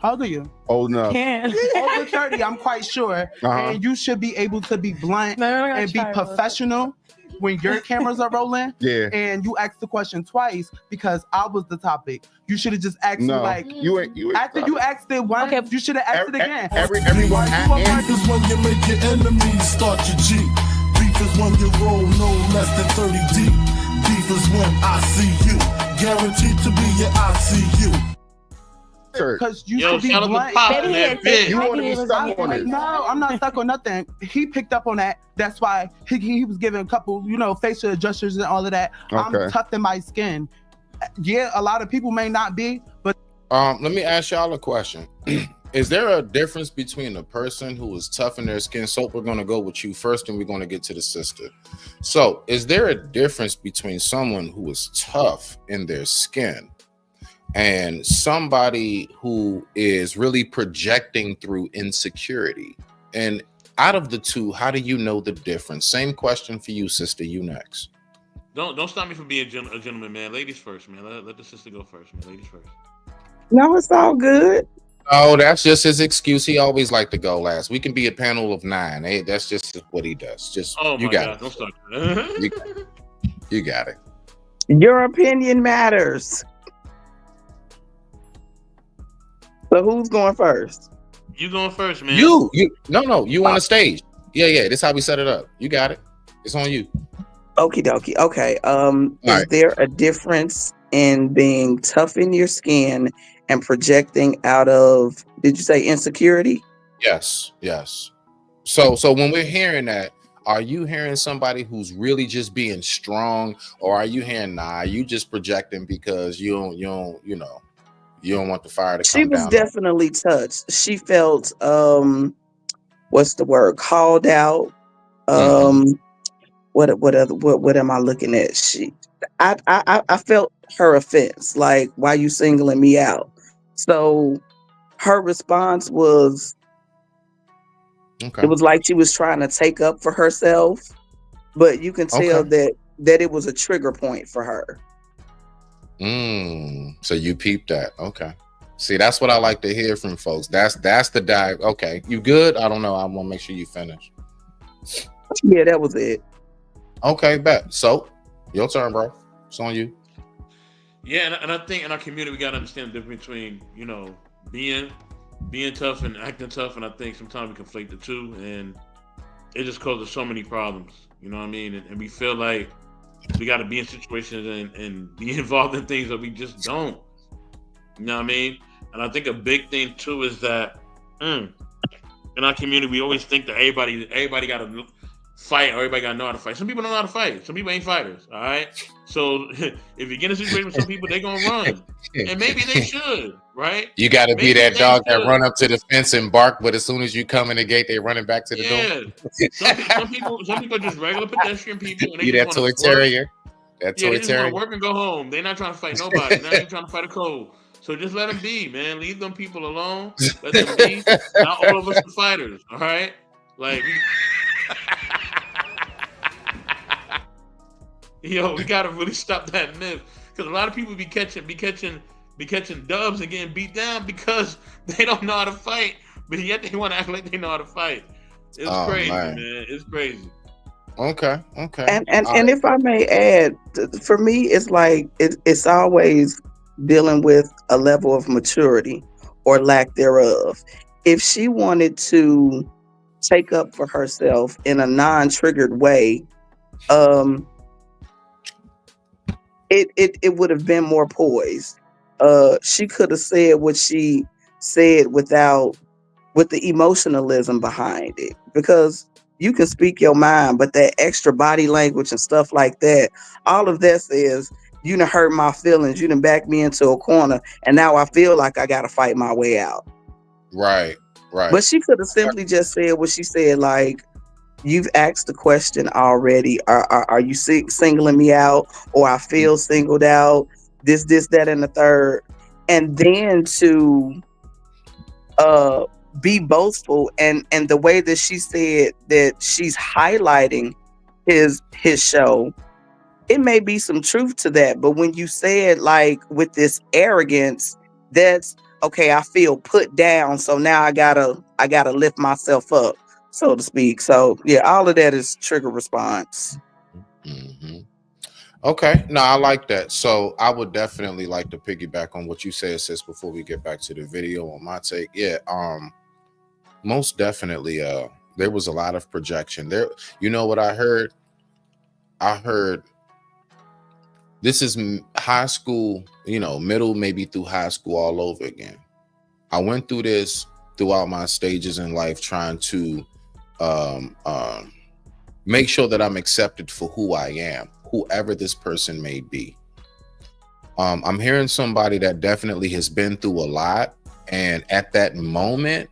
How old are you? Old enough. Over 30, I'm quite sure. And you should be able to be blunt and be professional when your cameras are rolling. Yeah. And you asked the question twice because I was the topic. You should have just asked me like you ain't after you asked it once, you should have asked it again. Everyone Beef is when you make your enemies start your G. Beef is when you roll no less than 30 deep. Beef is when I see you. Guaranteed to be your ICU. Because you Yo, should be shout out to blunt. Pop and that bitch. You want to be stuck on it. No, I'm not stuck on nothing. He picked up on that. That's why he was giving a couple, facial gestures and all of that. I'm tough in my skin. Yeah, a lot of people may not be, but let me ask y'all a question. Is there a difference between a person who is tough in their skin? So we're going to go with you first, and we're going to get to the sister. So is there a difference between someone who is tough in their skin and somebody who is really projecting through insecurity? And out of the two, how do you know the difference? Same question for you, sister. You next. Don't stop me from being a gentleman, man. Ladies first, man. Let the sister go first, man. Ladies first. No, it's all good. Oh, that's just his excuse. He always like to go last. We can be a panel of 9. Hey, that's just what he does. Just you got it. Don't start. You got it. Your opinion matters. So who's going first? You going first, man. You on the stage. Yeah. This is how we set it up. You got it. It's on you. Okie dokie. Okay. Is there a difference in being tough in your skin and projecting out of, did you say insecurity? Yes. So when we're hearing that, are you hearing somebody who's really just being strong, or are you hearing, nah, you just projecting because you don't want the fire to come down? She was definitely touched. She felt what's the word? Called out. What am I looking at? I felt her offense. Like, why you singling me out? So her response was, it was like she was trying to take up for herself, but you can tell that it was a trigger point for her. So you peeped that. Okay. See, that's what I like to hear from folks. That's the dive. Okay. You good? I don't know. I want to make sure you finish. Yeah, that was it. Okay, bet. So your turn, bro. It's on you. Yeah, and I think in our community we gotta understand the difference between, being tough and acting tough, and I think sometimes we conflate the two, and it just causes so many problems. You know what I mean? And we feel like we gotta be in situations and be involved in things that we just don't. You know what I mean? And I think a big thing too is that in our community we always think that everybody gotta fight, or everybody gotta know how to fight. Some people don't know how to fight. Some people ain't fighters. All right. So if you get in a situation with some people, they're gonna run, and maybe they should, right? You got to be that dog that run up to the fence and bark, but as soon as you come in the gate, they running back to the door. Some people are just regular pedestrian people. And they You just that wanna toy terrier. They just want to work and go home. They're not trying to fight nobody. They're not even trying to fight a cold. So just let them be, man. Leave them people alone. Let them be. Not all of us are fighters. All right. Like. Yo, we gotta really stop that myth, because a lot of people be catching dubs and getting beat down because they don't know how to fight, but yet they want to act like they know how to fight. It's crazy, man. It's crazy. Okay. And if I may add, for me, it's like it's always dealing with a level of maturity or lack thereof. If she wanted to take up for herself in a non-triggered way, it would have been more poised. She could have said what she said with the emotionalism behind it, because you can speak your mind, but that extra body language and stuff like that, all of that says, you done hurt my feelings, you done backed me into a corner, and now I feel like I gotta fight my way out. Right. But she could have simply just said what she said, like, you've asked the question already. Are you singling me out, or I feel singled out? This, that, and the third. And then to be boastful, and the way that she said that she's highlighting his show, it may be some truth to that. But when you say it like with this arrogance, that's okay, I feel put down, so now I gotta lift myself up, so to speak. So yeah, all of that is trigger response. Mm-hmm. Okay, no, I like that. So I would definitely like to piggyback on what you said, sis, before we get back to the video on my take. Yeah, most definitely there was a lot of projection there. You know what I heard? I heard this is high school, you know, middle, maybe through high school all over again. I went through this throughout my stages in life, trying to make sure that I'm accepted for who I am, whoever this person may be. I'm hearing somebody that definitely has been through a lot, and at that moment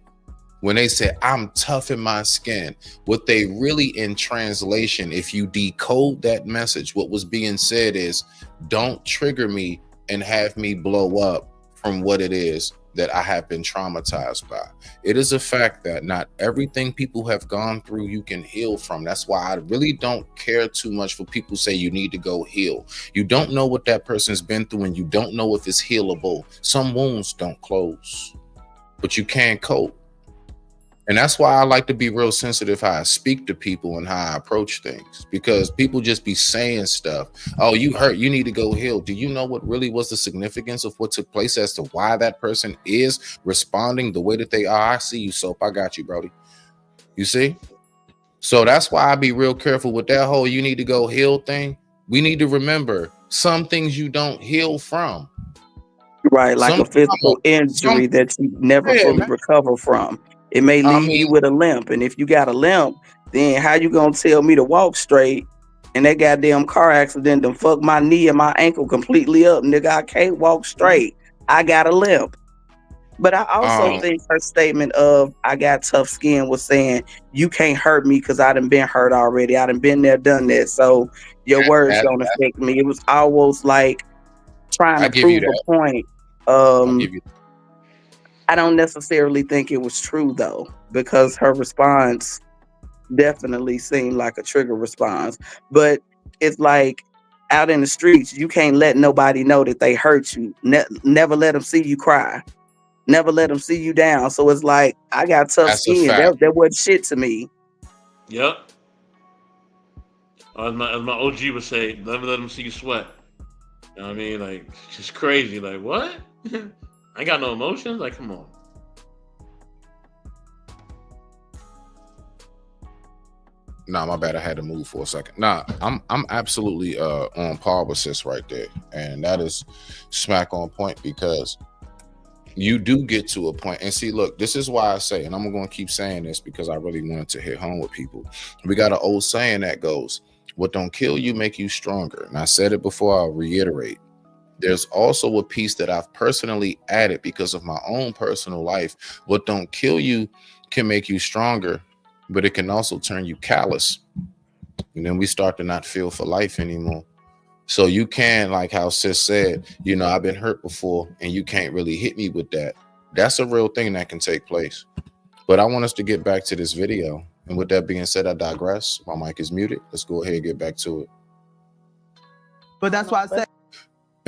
when they say I'm tough in my skin, what they really, in translation, if you decode that message, what was being said is, don't trigger me and have me blow up from what it is that I have been traumatized by. It is a fact that not everything people have gone through you can heal from. That's why I really don't care too much for people say you need to go heal. You don't know what that person's been through, and you don't know if it's healable. Some wounds don't close, but you can cope. And that's why I like to be real sensitive how I speak to people and how I approach things, because people just be saying stuff. Oh, you hurt, you need to go heal. Do you know what really was the significance of what took place as to why that person is responding the way that they are? I see you, Soap. I got you, Brody. You see? So that's why I be real careful with that whole you need to go heal thing. We need to remember some things you don't heal from. Right, like a physical injury that you never fully recover from. It may leave you with a limp, and if you got a limp, then how you gonna tell me to walk straight? And that goddamn car accident done fucked my knee and my ankle completely up, nigga. I can't walk straight. I got a limp. But I also think her statement of I got tough skin was saying you can't hurt me because I done been hurt already. I done been there, done that. So your words don't affect me. It was almost like trying to prove a point. I don't necessarily think it was true though, because her response definitely seemed like a trigger response. But it's like out in the streets, you can't let nobody know that they hurt you. Never let them see you cry. Never let them see you down. So it's like, I got tough skin. That wasn't shit to me. Yep. As my OG would say, never let them see you sweat. You know what I mean? Like, it's just crazy. Like, what? I ain't got no emotions. Like, come on. Nah, my bad. I had to move for a second. Nah, I'm absolutely on par with sis right there, and that is smack on point, because you do get to a point. And see, look, this is why I say, and I'm going to keep saying this because I really wanted to hit home with people. We got an old saying that goes, "What don't kill you make you stronger." And I said it before. I'll reiterate. There's also a piece that I've personally added because of my own personal life. What don't kill you can make you stronger, but it can also turn you callous. And then we start to not feel for life anymore. So you can, like how sis said, you know, I've been hurt before and you can't really hit me with that. That's a real thing that can take place. But I want us to get back to this video. And with that being said, I digress. My mic is muted. Let's go ahead and get back to it. But that's why I said.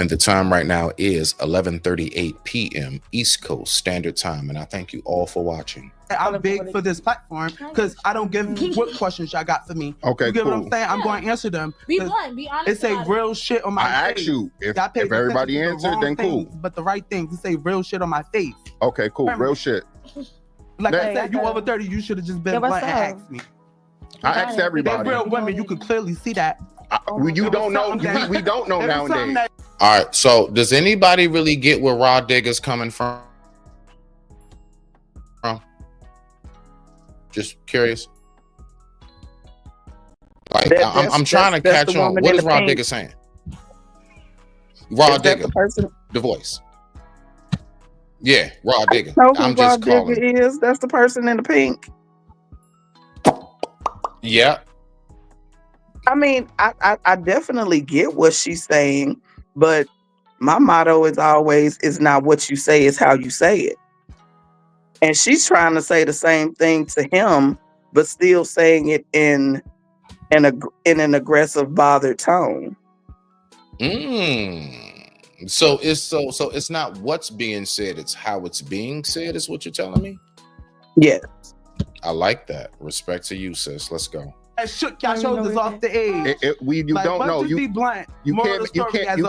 And the time right now is 11:38 p.m. East Coast Standard Time. And I thank you all for watching. I'm big for this platform because I don't give what questions y'all got for me. Okay, you get cool. what I'm saying? I'm going to answer them. Be blunt, be honest. It say real shit on my face. I asked you if everybody answered, then cool. But the right things, it say real shit on my face. Okay, cool. Real shit. Like I said, you over 30, you should have just been blunt and asked me. I asked everybody. They're real women. You can clearly see that. You don't know. We don't know nowadays. All right. So does anybody really get where Raw Digger's coming from? Just curious. Like I'm trying to catch on. What is Raw Digger saying? Raw Digger, the voice. Yeah, Raw Digger. I'm just calling. Digger is. That's the person in the pink. Yeah. I mean, I definitely get what she's saying, but my motto is always, it's not what you say, it's how you say it. And she's trying to say the same thing to him, but still saying it in an aggressive, bothered tone. So it's not what's being said, it's how it's being said, is what you're telling me? Yes. I like that. Respect to you, sis. Let's go. And shook your shoulders off the edge. You don't know. You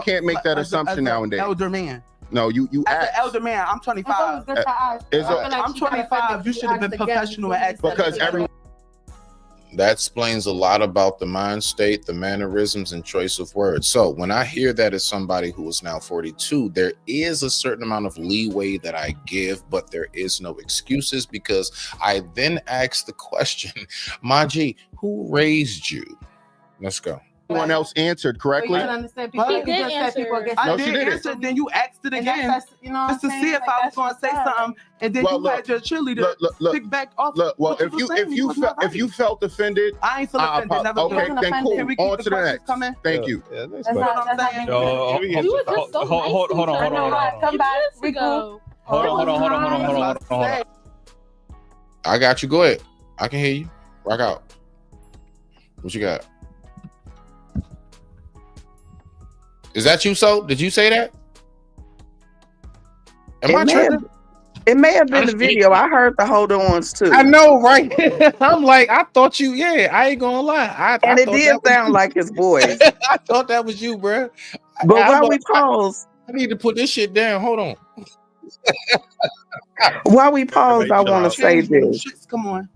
can't make that assumption nowadays. Elder man. No, you as ask. an elder man. I'm 25. I'm 25. You should have been professional and asked. Because everyone. That explains a lot about the mind state, the mannerisms, and choice of words. So when I hear that as somebody who is now 42, there is a certain amount of leeway that I give, but there is no excuses, because I then ask the question, Maji, who raised you? Let's go. Everyone else answered correctly. I did answer. Then you asked it again, just to see if I was going to say something, and then you had your cheerleader pick back off. Well, if you felt offended, I ain't feel offended. Never. Okay, then cool. On to the next. Thank you. Hold on. Come back. We go. Hold on. I got you. Go ahead. I can hear you. Rock out. What you got? Is that you, So? Did you say that? It may have been the video. I heard the hold ons too. I know, right? I'm like, I thought you, I ain't gonna lie. And it did sound like his voice. I thought that was you, bro. But while we pause, I need to put this shit down. Hold on. While we pause, I want to say this. Come on.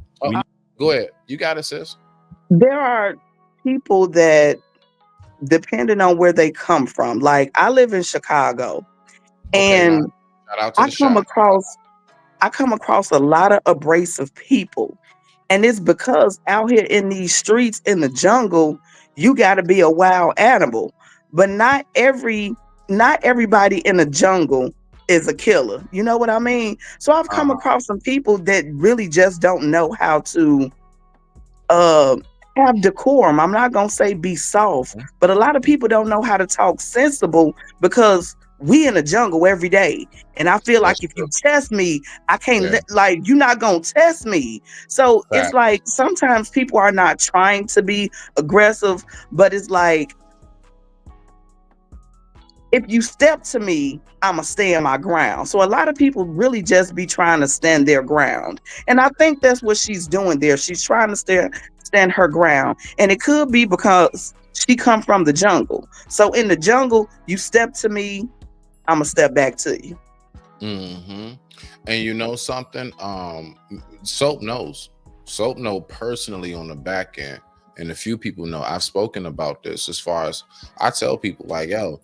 Go ahead. You got it, sis. There are people that, depending on where they come from, like I live in Chicago, and I come across a lot of abrasive people, and it's because out here in these streets in the jungle, you got to be a wild animal. But not everybody in the jungle is a killer. You know what I mean? So I've come across some people that really just don't know how to have decorum. I'm not gonna say be soft, but a lot of people don't know how to talk sensible, because we in the jungle every day, and I feel like if you test me, I can't you're not gonna test me. So it's like sometimes people are not trying to be aggressive, but it's like, if you step to me, I'ma stand my ground. So a lot of people really just be trying to stand their ground, and I think that's what she's doing there. She's trying to stand her ground, and it could be because she come from the jungle. So in the jungle, you step to me, I'm gonna step back to you. And you know something, Soap knows personally on the back end, and a few people know. I've spoken about this, as far as I tell people, like, yo,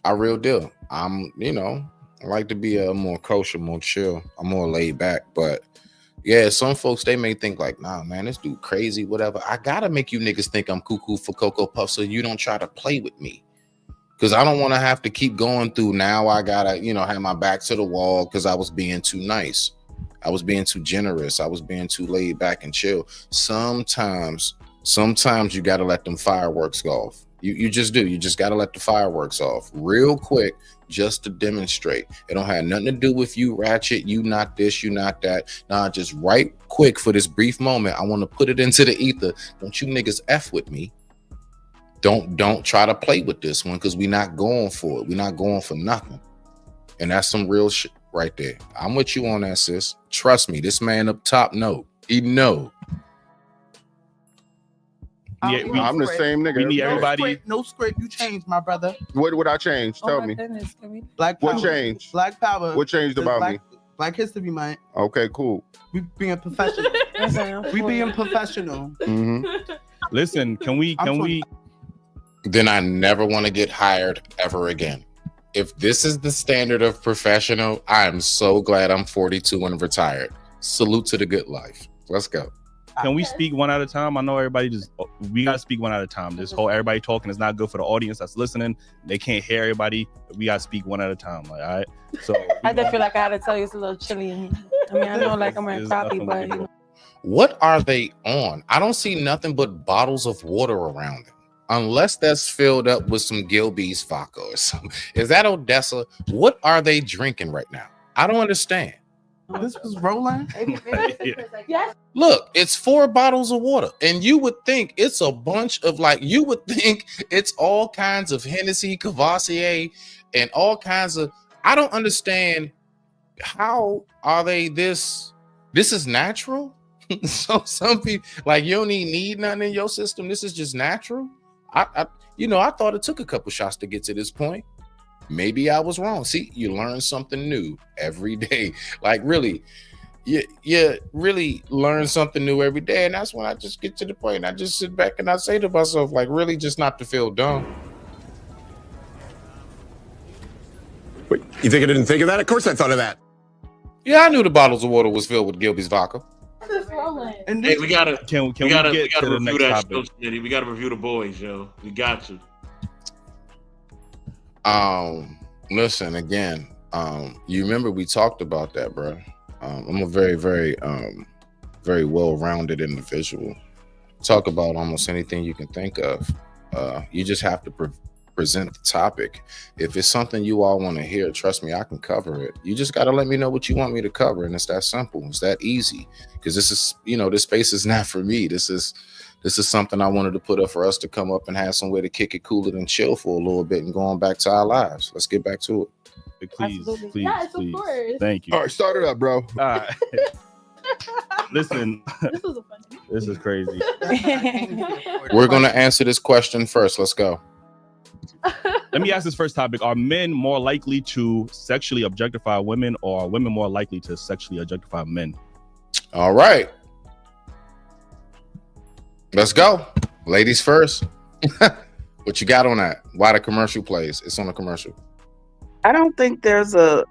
I real deal. I'm, I like to be a more kosher, more chill. I'm more laid back, but yeah, some folks, they may think like, nah, man, this dude crazy, whatever. I gotta make you niggas think I'm cuckoo for Cocoa Puff, so you don't try to play with me. Because I don't want to have to keep going through, now I gotta, have my back to the wall because I was being too nice. I was being too generous. I was being too laid back and chill. Sometimes you gotta let them fireworks go off. You just do. You just gotta let the fireworks off real quick, just to demonstrate. It don't have nothing to do with you ratchet, you not this, you not that. Nah, just right quick for this brief moment, I want to put it into the ether. Don't you niggas F with me. Don't try to play with this one, because we not going for it. We not going for nothing. And that's some real shit right there. I'm with you on that, sis. Trust me, this man up top know. He know. Yeah, I'm the same nigga. We need everybody. No script. You changed, my brother. What would I change? Tell me. Black power. What changed? Black power. What changed about me? Black History Month. Okay, cool. We being professional. We being professional. Listen, can we? Then I never want to get hired ever again. If this is the standard of professional, I am so glad I'm 42 and retired. Salute to the good life. Let's go. Can we speak one at a time? I know we gotta speak one at a time. This whole everybody talking is not good for the audience that's listening. They can't hear everybody. We gotta speak one at a time. Like, all right. So I just feel like I had to tell you it's a little chilly in here. I mean, I know like I'm at crappie, but What are they on? I don't see nothing but bottles of water around them. Unless that's filled up with some Gilby's vodka or something. Is that Odessa? What are they drinking right now? I don't understand. This was rolling. Yes. Look, it's 4 bottles of water, and you would think it's a bunch of it's all kinds of Hennessy, Cavassier, and all kinds of. I don't understand how are they this is natural. So some people like you don't even need nothing in your system. This is just natural. I thought it took a couple shots to get to this point. Maybe I was wrong. See, you learn something new every day. Like really, you really learn something new every day. And that's when I just get to the point. And I just sit back and I say to myself, like, really just not to feel dumb. Wait, you think I didn't think of that? Of course I thought of that. Yeah, I knew the bottles of water was filled with Gilby's vodka. And hey, we gotta can we review that show, Smitty. We gotta review the boys, yo. We got to. Listen again. You remember we talked about that, bro. I'm a very, very, very well-rounded individual. Talk about almost anything you can think of. You just have to present the topic. If it's something you all want to hear, trust me, I can cover it. You just got to let me know what you want me to cover, and it's that simple. It's that easy. Because this is, this space is not for me. This is something I wanted to put up for us to come up and have some way to kick it, cool it, and chill for a little bit, and going back to our lives. Let's get back to it. Please, Yes, please. of course. Thank you. All right, start it up, bro. All right. Listen, this is crazy. We're going to answer this question first. Let's go. Let me ask this first topic. Are men more likely to sexually objectify women, or are women more likely to sexually objectify men? All right. Let's go. Ladies first. What you got on that? Why the commercial plays? It's on the commercial. I don't think there's a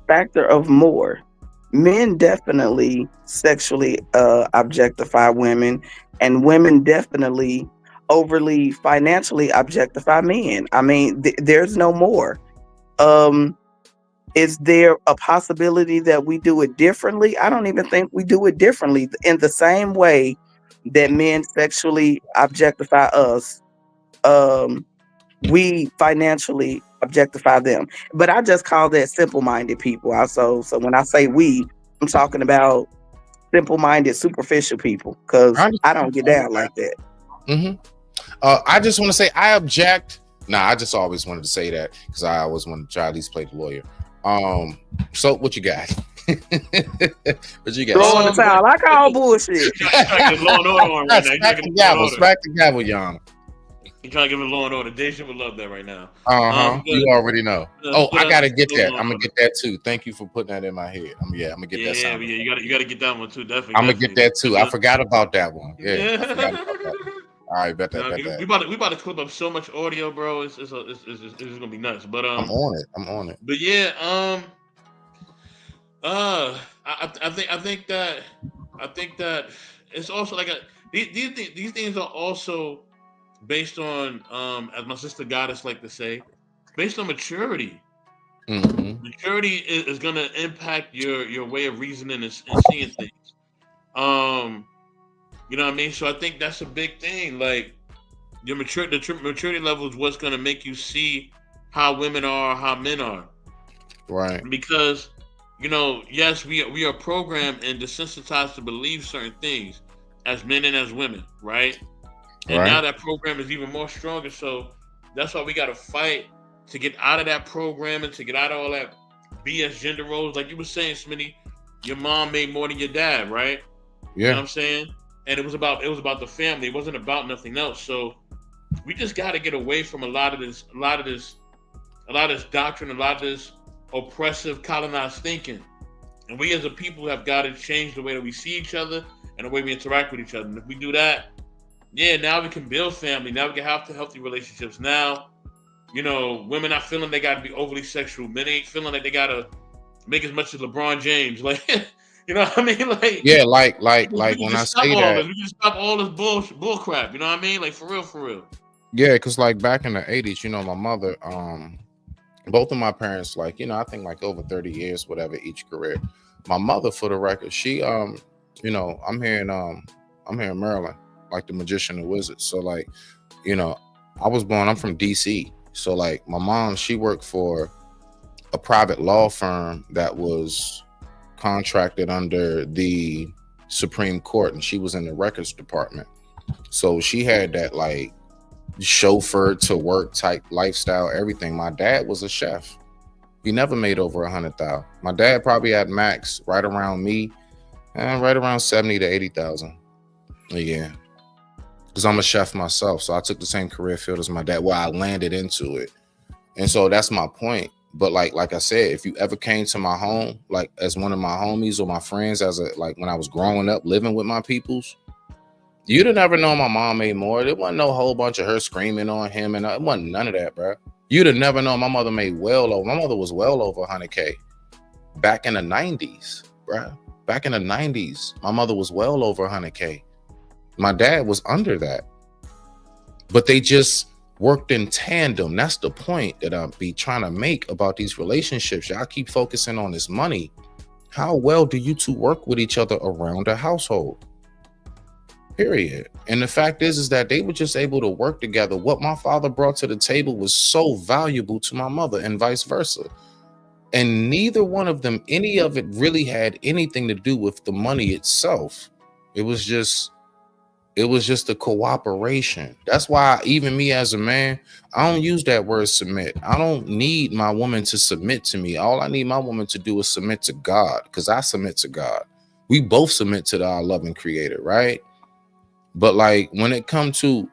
factor of more. Men definitely sexually objectify women, and women definitely overly financially objectify men. I mean, there's no more. Is there a possibility that we do it differently? I don't even think we do it differently. In the same way that men sexually objectify us, we financially objectify them. But I just call that simple-minded people. Also, so when I say we, I'm talking about simple-minded, superficial people, because I don't get down like that. Mm-hmm. I just want to say I object. I just always wanted to say that because I always wanted to try at least play the lawyer. So what you got? What you got? Throw in the towel. I call bullshit. Smack the gavel, Yana. You trying to give it Law and Order? Daisha would love that right now. You already know. I gotta get that. I'm gonna get that too. Thank you for putting that in my head. I'm gonna get that. Yeah, you gotta get that one too. Definitely. I'm gonna get that too. I forgot about that one. Yeah. I forgot about that. All right, bet that. We about to clip up so much audio, bro. It's gonna be nuts. But I'm on it. But yeah, I think that it's also like these things are also based on, as my sister Goddess like to say, based on maturity. Mm-hmm. Maturity is going to impact your way of reasoning and seeing things. You know what I mean? So I think that's a big thing. Like the maturity level is what's going to make you see how women are, how men are. Right. Because, yes, we are programmed and desensitized to believe certain things as men and as women, right? And now that program is even more stronger. So that's why we got to fight to get out of that program and to get out of all that BS gender roles. Like you were saying, Smitty, your mom made more than your dad, right? Yeah. You know what I'm saying? And it was about the family. It wasn't about nothing else. So we just got to get away from a lot of this doctrine, a lot of this oppressive, colonized thinking. And we as a people have got to change the way that we see each other and the way we interact with each other. And if we do that, now we can build family. Now we can have healthy relationships. Now, women not feeling they got to be overly sexual. Men ain't feeling like they got to make as much as LeBron James. Like, you know what I mean? Like, yeah, like when I say that, we can stop all this bull crap. You know what I mean? Like for real. Yeah, because like back in the 80s, my mother, both of my parents, like, I think like over 30 years, whatever, each career. My mother, for the record, she, I'm here in Maryland, like the magician and wizard. So like, I'm from DC. So like my mom, she worked for a private law firm that was contracted under the Supreme Court, and she was in the records department. So she had that like chauffeur to work type lifestyle, everything. My dad was a chef. He never made over 100,000. My dad probably had max right around me, and right around 70 to 80,000 a year. Because I'm a chef myself, so I took the same career field as my dad. Well, I landed into it, and so that's my point. But like I said, if you ever came to my home, like as one of my homies or my friends, when I was growing up living with my peoples, you'd have never known my mom made more. There wasn't no whole bunch of her screaming on him, and it wasn't none of that, bro. You'd have never known my mother made my mother was well over 100K back in the 90s, bro. Back in the 90s, my mother was well over 100K. My dad was under that, but they just worked in tandem. That's the point that I'll be trying to make about these relationships. Y'all keep focusing on this money. How well do you two work with each other around a household? Period. And the fact is that they were just able to work together. What my father brought to the table was so valuable to my mother and vice versa. And neither one of them, any of it really had anything to do with the money itself. It was just a cooperation. That's why even me as a man, I don't use that word submit. I don't need my woman to submit to me. All I need my woman to do is submit to God, because I submit to God. We both submit to our loving creator, right? But like when it comes to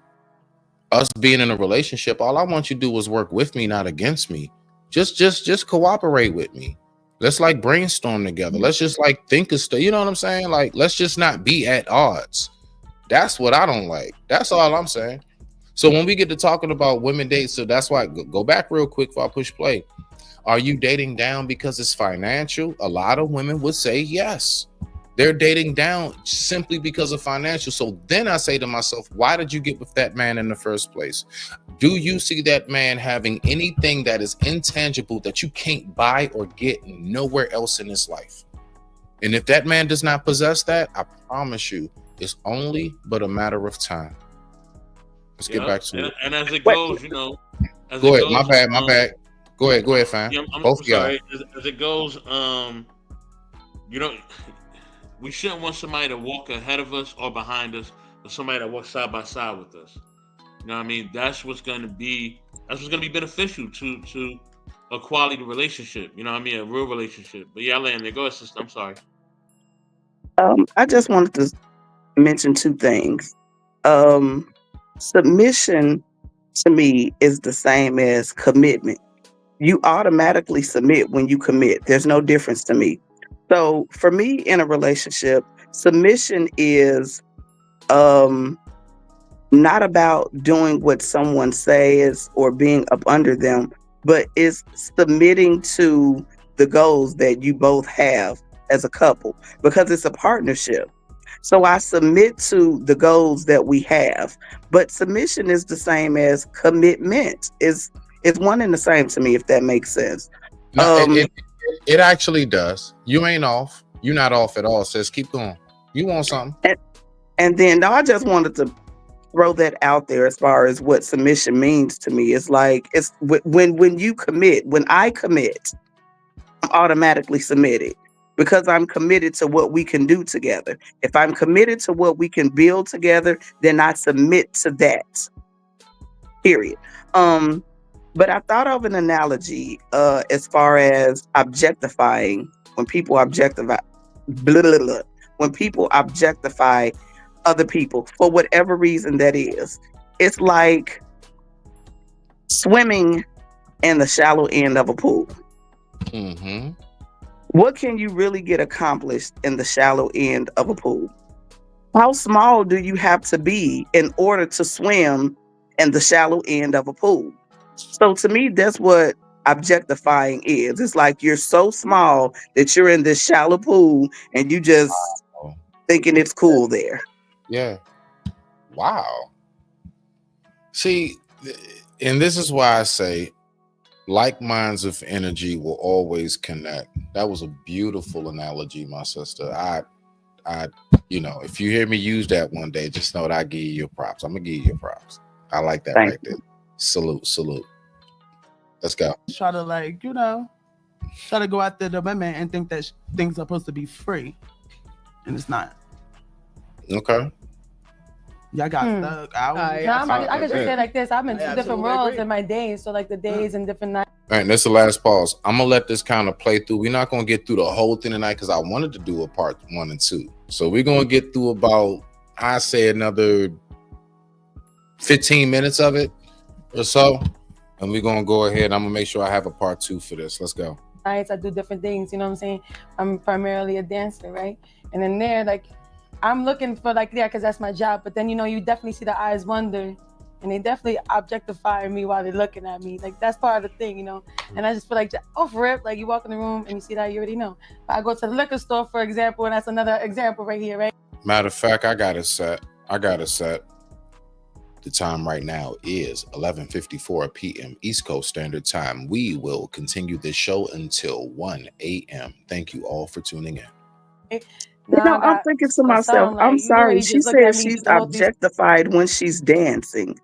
us being in a relationship, all I want you to do is work with me, not against me. Just cooperate with me. Let's like brainstorm together. Let's just like think of stuff. You know what I'm saying? Like, let's just not be at odds. That's what I don't like. That's all I'm saying. So when we get to talking about women dates, so that's why go back real quick before I push play. Are you dating down because it's financial? A lot of women would say yes. They're dating down simply because of financial. So then I say to myself, why did you get with that man in the first place? Do you see that man having anything that is intangible that you can't buy or get nowhere else in this life? And if that man does not possess that, I promise you, it's only but a matter of time. Let's get back to it. And as it goes, you know, go ahead. My bad. Go ahead, fam. Yeah, Both I'm sorry. As it goes, you know, we shouldn't want somebody to walk ahead of us or behind us, or somebody that walks side by side with us. You know what I mean? That's what's going to be beneficial to a quality relationship. You know what I mean? A real relationship. But yeah, I'll land there. Go ahead, sister. I'm sorry. I just wanted to mention two things. Submission to me is the same as commitment. You automatically submit when you commit. There's no difference to me. So for me in a relationship, submission is not about doing what someone says or being up under them, but it's submitting to the goals that you both have as a couple, because it's a partnership. So I submit to the goals that we have, but submission is the same as commitment. It's one and the same to me, if that makes sense. No, it actually does. You ain't off. You're not off at all, sis. Keep going. You want something. And then I just wanted to throw that out there as far as what submission means to me. It's like, it's when you commit, when I commit, I'm automatically submitted because I'm committed to what we can do together. If I'm committed to what we can build together, then I submit to that. Period. But I thought of an analogy as far as objectifying. When people objectify, when people objectify other people for whatever reason that is, it's like swimming in the shallow end of a pool. Mm-hmm. What can you really get accomplished in the shallow end of a pool? How small do you have to be in order to swim in the shallow end of a pool? So to me, that's what objectifying is. It's like you're so small that you're in this shallow pool and you just thinking it's cool there. Yeah. Wow. See, and this is why I say like minds of energy will always connect. That was a beautiful analogy, my sister. I if you hear me use that one day, just know that I give you your props. I'm gonna give you your props. I like that right there. Salute. Let's go. Try to try to go after the women and think that things are supposed to be free, and it's not. Okay. Y'all got stuck. I could just say like this. I'm in two different worlds in my days. So like the days and different nights. All right, that's the last pause. I'm gonna let this kind of play through. We're not gonna get through the whole thing tonight because I wanted to do a part 1 and 2. So we're gonna get through about, I say, another 15 minutes of it or so, and we're gonna go ahead. I'm gonna make sure I have a part 2 for this. Let's go. Nights I do different things. You know what I'm saying? I'm primarily a dancer, right? And then there, like, I'm looking for like because that's my job. But then you definitely see the eyes wonder. And they definitely objectify me while they're looking at me. Like, that's part of the thing, And I just feel like, off rip, like you walk in the room and you see that, you already know. But I go to the liquor store, for example, and that's another example right here, right? Matter of fact, I got it set. The time right now is 11:54 p.m. East Coast Standard Time. We will continue this show until 1 a.m. Thank you all for tuning in. I'm thinking to myself, I'm sorry. She says she's objectified when she's dancing.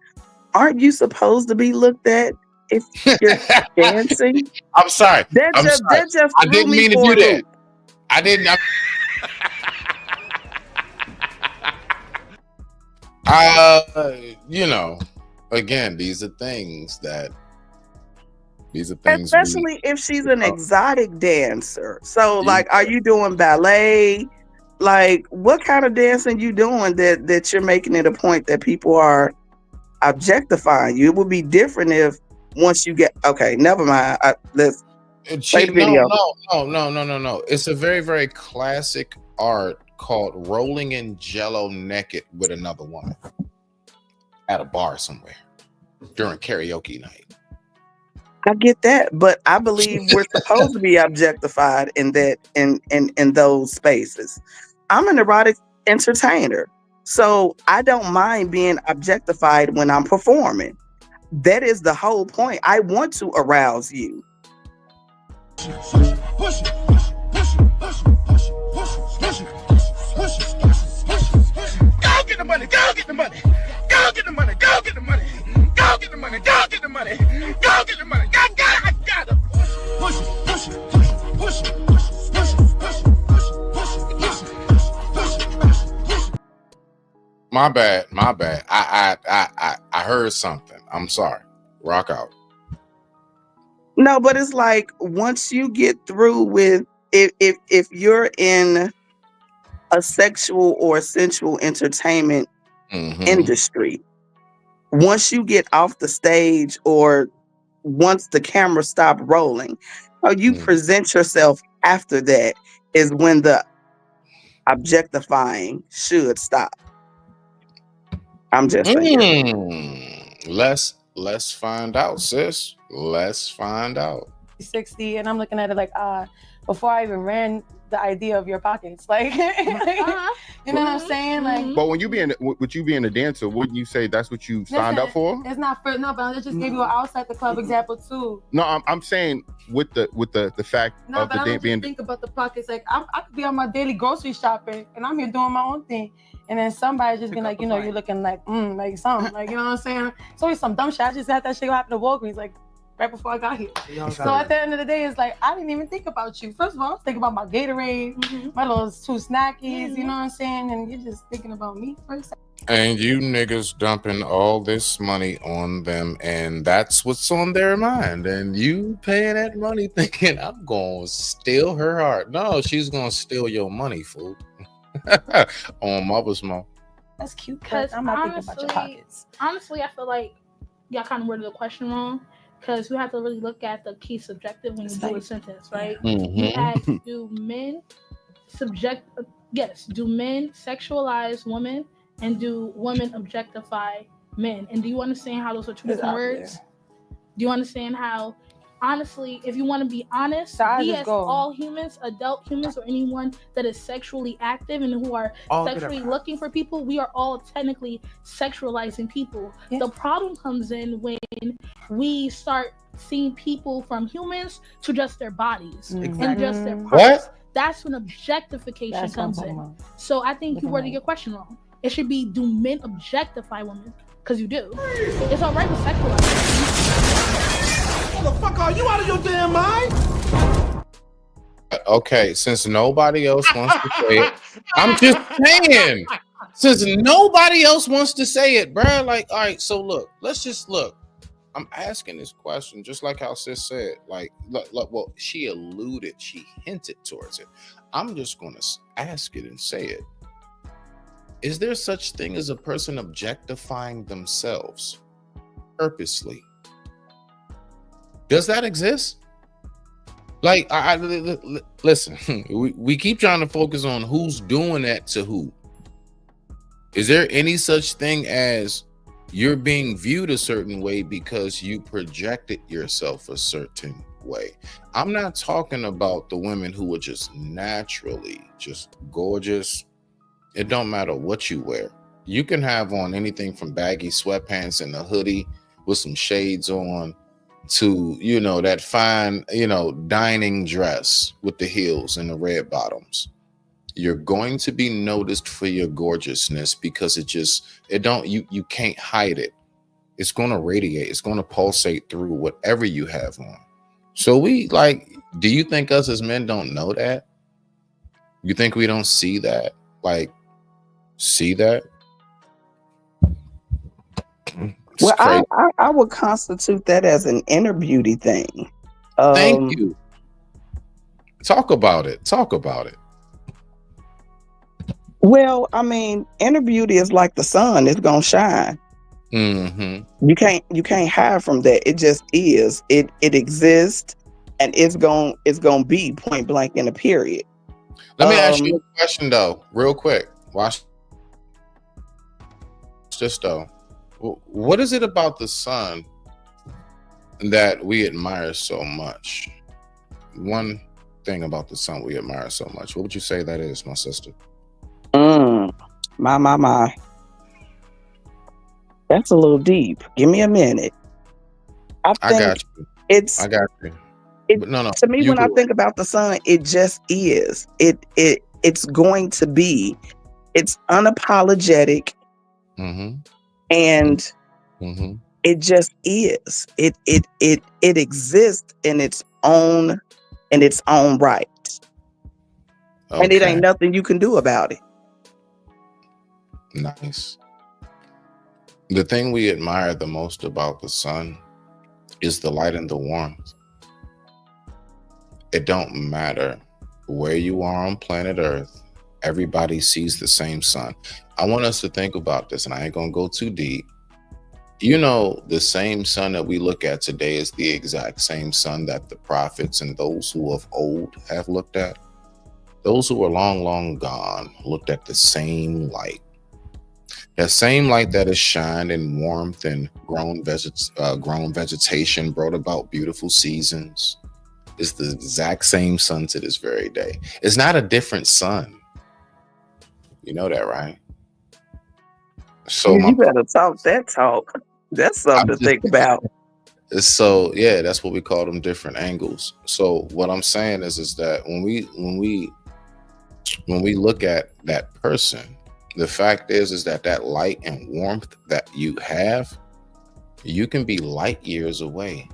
Aren't you supposed to be looked at if you're dancing? I'm sorry. That just I didn't mean to do that. I didn't. Again, these are things. Especially if she's an exotic dancer. So, like, are you doing ballet? Like, what kind of dancing you doing that you're making it a point that people are objectifying you? It would be different if once you get never mind. Let's play the video. No. It's a very, very classic art called rolling in jello naked with another woman at a bar somewhere during karaoke night. I get that, but I believe we're supposed to be objectified in those spaces. I'm an erotic entertainer, so I don't mind being objectified when I'm performing. That is the whole point. I want to arouse you. Go get the money, go get the money, go get the money, go get the money, go get the money, go get the money, go get the money, I got it. Push it, push it, push it, push it, push it, push it, push it, push it, push it, push it, push it, push it. My bad. I heard something. I'm sorry. Rock out. No, but it's like once you get through with if you're in a sexual or sensual entertainment industry, once you get off the stage or once the camera stops rolling, how you present yourself after that is when the objectifying should stop. I'm just saying. Let's find out, sis. Let's find out. 60, and I'm looking at it like, before I even ran the idea of your pockets, like, you know what I'm saying? Like, but when you being a dancer, wouldn't you say that's what you signed up for? It's not for but I just gave you an outside the club example too. No, I'm saying with the fact of the dance being. Think about the pockets. Like, I could be on my daily grocery shopping, and I'm here doing my own thing. And then somebody just been like, you're looking like, like something, like, you know what I'm saying? It's always some dumb shit. I just had that shit happen to Walgreens, like, right before I got here. So at the end of the day, it's like, I didn't even think about you. First of all, I was thinking about my Gatorade, my little 2 snackies, you know what I'm saying? And you're just thinking about me first. And you niggas dumping all this money on them, and that's what's on their mind. And you paying that money thinking, I'm going to steal her heart. No, she's going to steal your money, fool. On Mother's Mo. That's cute, because I'm not thinking about your pockets. Honestly, I feel like y'all kind of worded the question wrong, because we have to really look at the key subjective when you do a sentence, right? You ask, do men sexualize women, and do women objectify men? And do you understand how those are two different words? Do you understand how, honestly, if you want to be honest, we as all humans, adult humans, or anyone that is sexually active and who are sexually looking for people, we are all technically sexualizing people. Yes. The problem comes in when we start seeing people from humans to just their bodies and just their parts. What? That's when objectification comes in. So I think you worded your question wrong. It should be, do men objectify women? Because you do. It's all right to sexualize. Motherfucker, are you out of your damn mind? Okay, since nobody else wants to say it, I'm just saying. Since nobody else wants to say it, bro. Like, all right, so look, let's just look. I'm asking this question just like how sis said. Like, look, well, she alluded, she hinted towards it. I'm just going to ask it and say it. Is there such thing as a person objectifying themselves purposely? Does that exist? Like, I listen, we keep trying to focus on who's doing that to who. Is there any such thing as you're being viewed a certain way because you projected yourself a certain way? I'm not talking about the women who are just naturally just gorgeous. It don't matter what you wear. You can have on anything from baggy sweatpants and a hoodie with some shades on to, you know, that fine, you know, dining dress with the heels and the red bottoms. You're going to be noticed for your gorgeousness because you can't hide it. It's going to radiate. It's going to pulsate through whatever you have on. So do you think us as men don't know that? You think we don't see that? Like, see that? Well, I would constitute that as an inner beauty thing. Thank you. Talk about it. Well, I mean, inner beauty is like the sun; it's gonna shine. Mm-hmm. You can't hide from that. It just is. It exists, and it's gonna be point blank in a period. Let me ask you a question though, real quick. Watch this though. What is it about the sun that we admire so much? One thing about the sun we admire so much. What would you say that is, my sister? My. That's a little deep. Give me a minute. I got you. I got you. No. To me, when I think about the sun, it just is. It's going to be. It's unapologetic. Mm-hmm. And it just is. It exists in its own right. Okay. And it ain't nothing you can do about it. Nice. The thing we admire the most about the sun is the light and the warmth. It don't matter where you are on planet Earth. Everybody sees the same sun. I want us to think about this, and I ain't gonna go too deep. You know, the same sun that we look at today is the exact same sun that the prophets and those who of old have looked at. Those who are long, long gone looked at the same light. That same light that has shined in warmth and grown vegetation, brought about beautiful seasons, is the exact same sun to this very day. It's not a different sun. You know that, right? So you better talk that talk. That's something to think about. So yeah, that's what we call them, different angles. So what I'm saying is that when we look at that person, the fact is that light and warmth that you have, you can be light years away,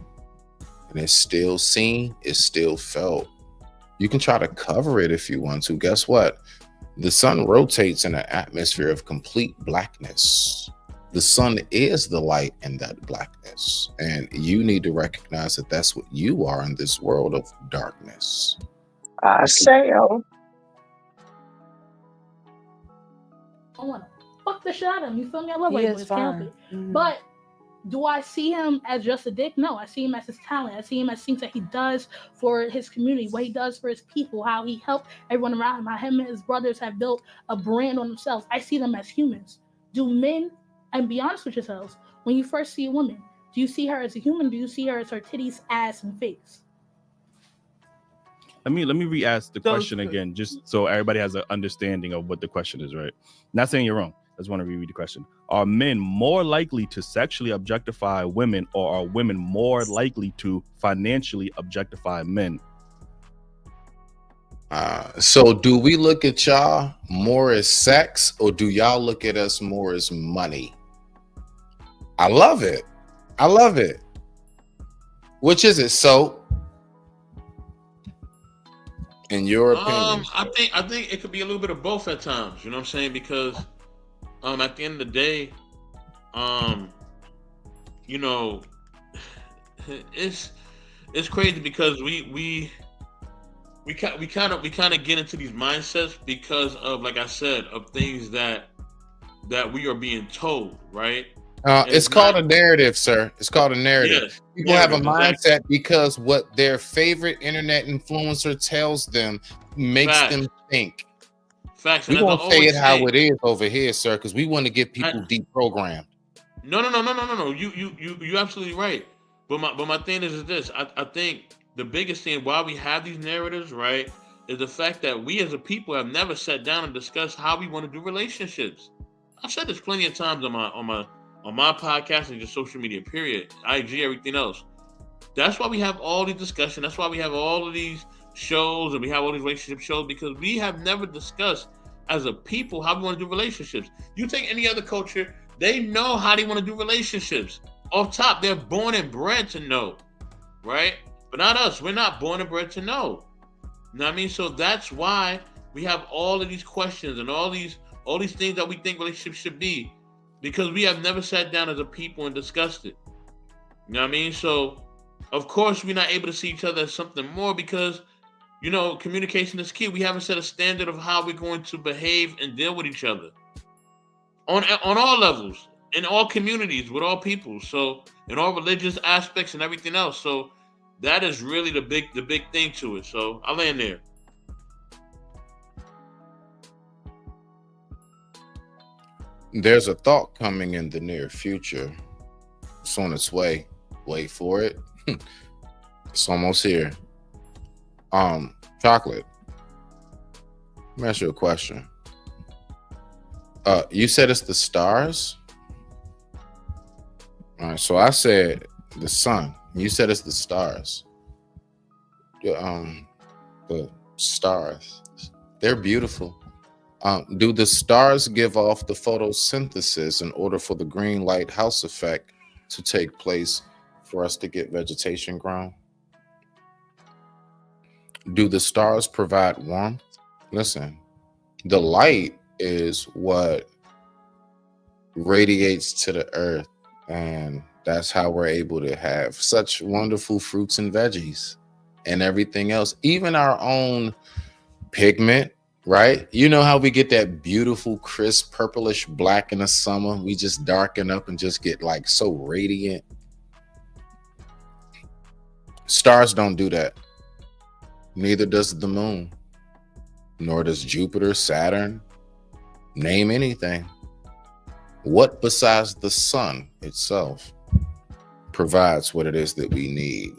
and it's still seen, it's still felt. You can try to cover it if you want to. Guess what? The sun rotates in an atmosphere of complete blackness. The sun is the light in that blackness. And you need to recognize that that's what you are in this world of darkness. I shall. I want to fuck the shit out of him. You feel me? I love white boys. But do I see him as just a dick? No, I see him as his talent. I see him as things that he does for his community, what he does for his people, how he helped everyone around him, how him and his brothers have built a brand on themselves. I see them as humans. Do men, and be honest with yourselves, when you first see a woman, do you see her as a human? Do you see her as her titties, ass, and face? Let me re-ask the question again, just so everybody has an understanding of what the question is, right? Not saying you're wrong. I just want to reread the question. Are men more likely to sexually objectify women, or are women more likely to financially objectify men? So do we look at y'all more as sex, or do y'all look at us more as money? I love it. Which is it? So, in your opinion? I think it could be a little bit of both at times. You know what I'm saying? Because at the end of the day, you know, it's crazy because we kind of get into these mindsets because of, like I said, of things that we are being told, right? It's called a narrative, sir. It's called a narrative. Yes, People have a narrative, mindset because what their favorite internet influencer tells them makes them think. Facts. We And as I won't say always it how say, it is over here, sir, because we want to get people deprogrammed. No. You absolutely right. But my thing is this. I think the biggest thing why we have these narratives, right, is the fact that we as a people have never sat down and discussed how we want to do relationships. I've said this plenty of times on my podcast and just social media, period. IG, everything else. That's why we have all these discussions. That's why we have all of these shows and we have all these relationship shows, because we have never discussed as a people how we want to do relationships. You take any other culture, they know how they want to do relationships. Off top, they're born and bred to know, right? But not us. We're not born and bred to know. You know what I mean? So that's why we have all of these questions and all these things that we think relationships should be, because we have never sat down as a people and discussed it. You know what I mean? So, of course, we're not able to see each other as something more because, you know, communication is key. We haven't set a standard of how we're going to behave and deal with each other on all levels, in all communities, with all people. So, in all religious aspects and everything else. So, that is really the big thing to it. So, I'll land there. There's a thought coming in the near future. It's on its way. Wait for it. It's almost here. Chocolate. Let me ask you a question. You said it's the stars? All right, so I said the sun. You said it's the stars. The stars. They're beautiful. Do the stars give off the photosynthesis in order for the green lighthouse effect to take place for us to get vegetation grown? Do the stars provide warmth? Listen, the light is what radiates to the earth, and that's how we're able to have such wonderful fruits and veggies and everything else, even our own pigment. Right? You know how we get that beautiful, crisp, purplish black in the summer? We just darken up and just get like so radiant. Stars don't do that. Neither does the moon, nor does Jupiter, Saturn, name anything. What besides the sun itself provides what it is that we need?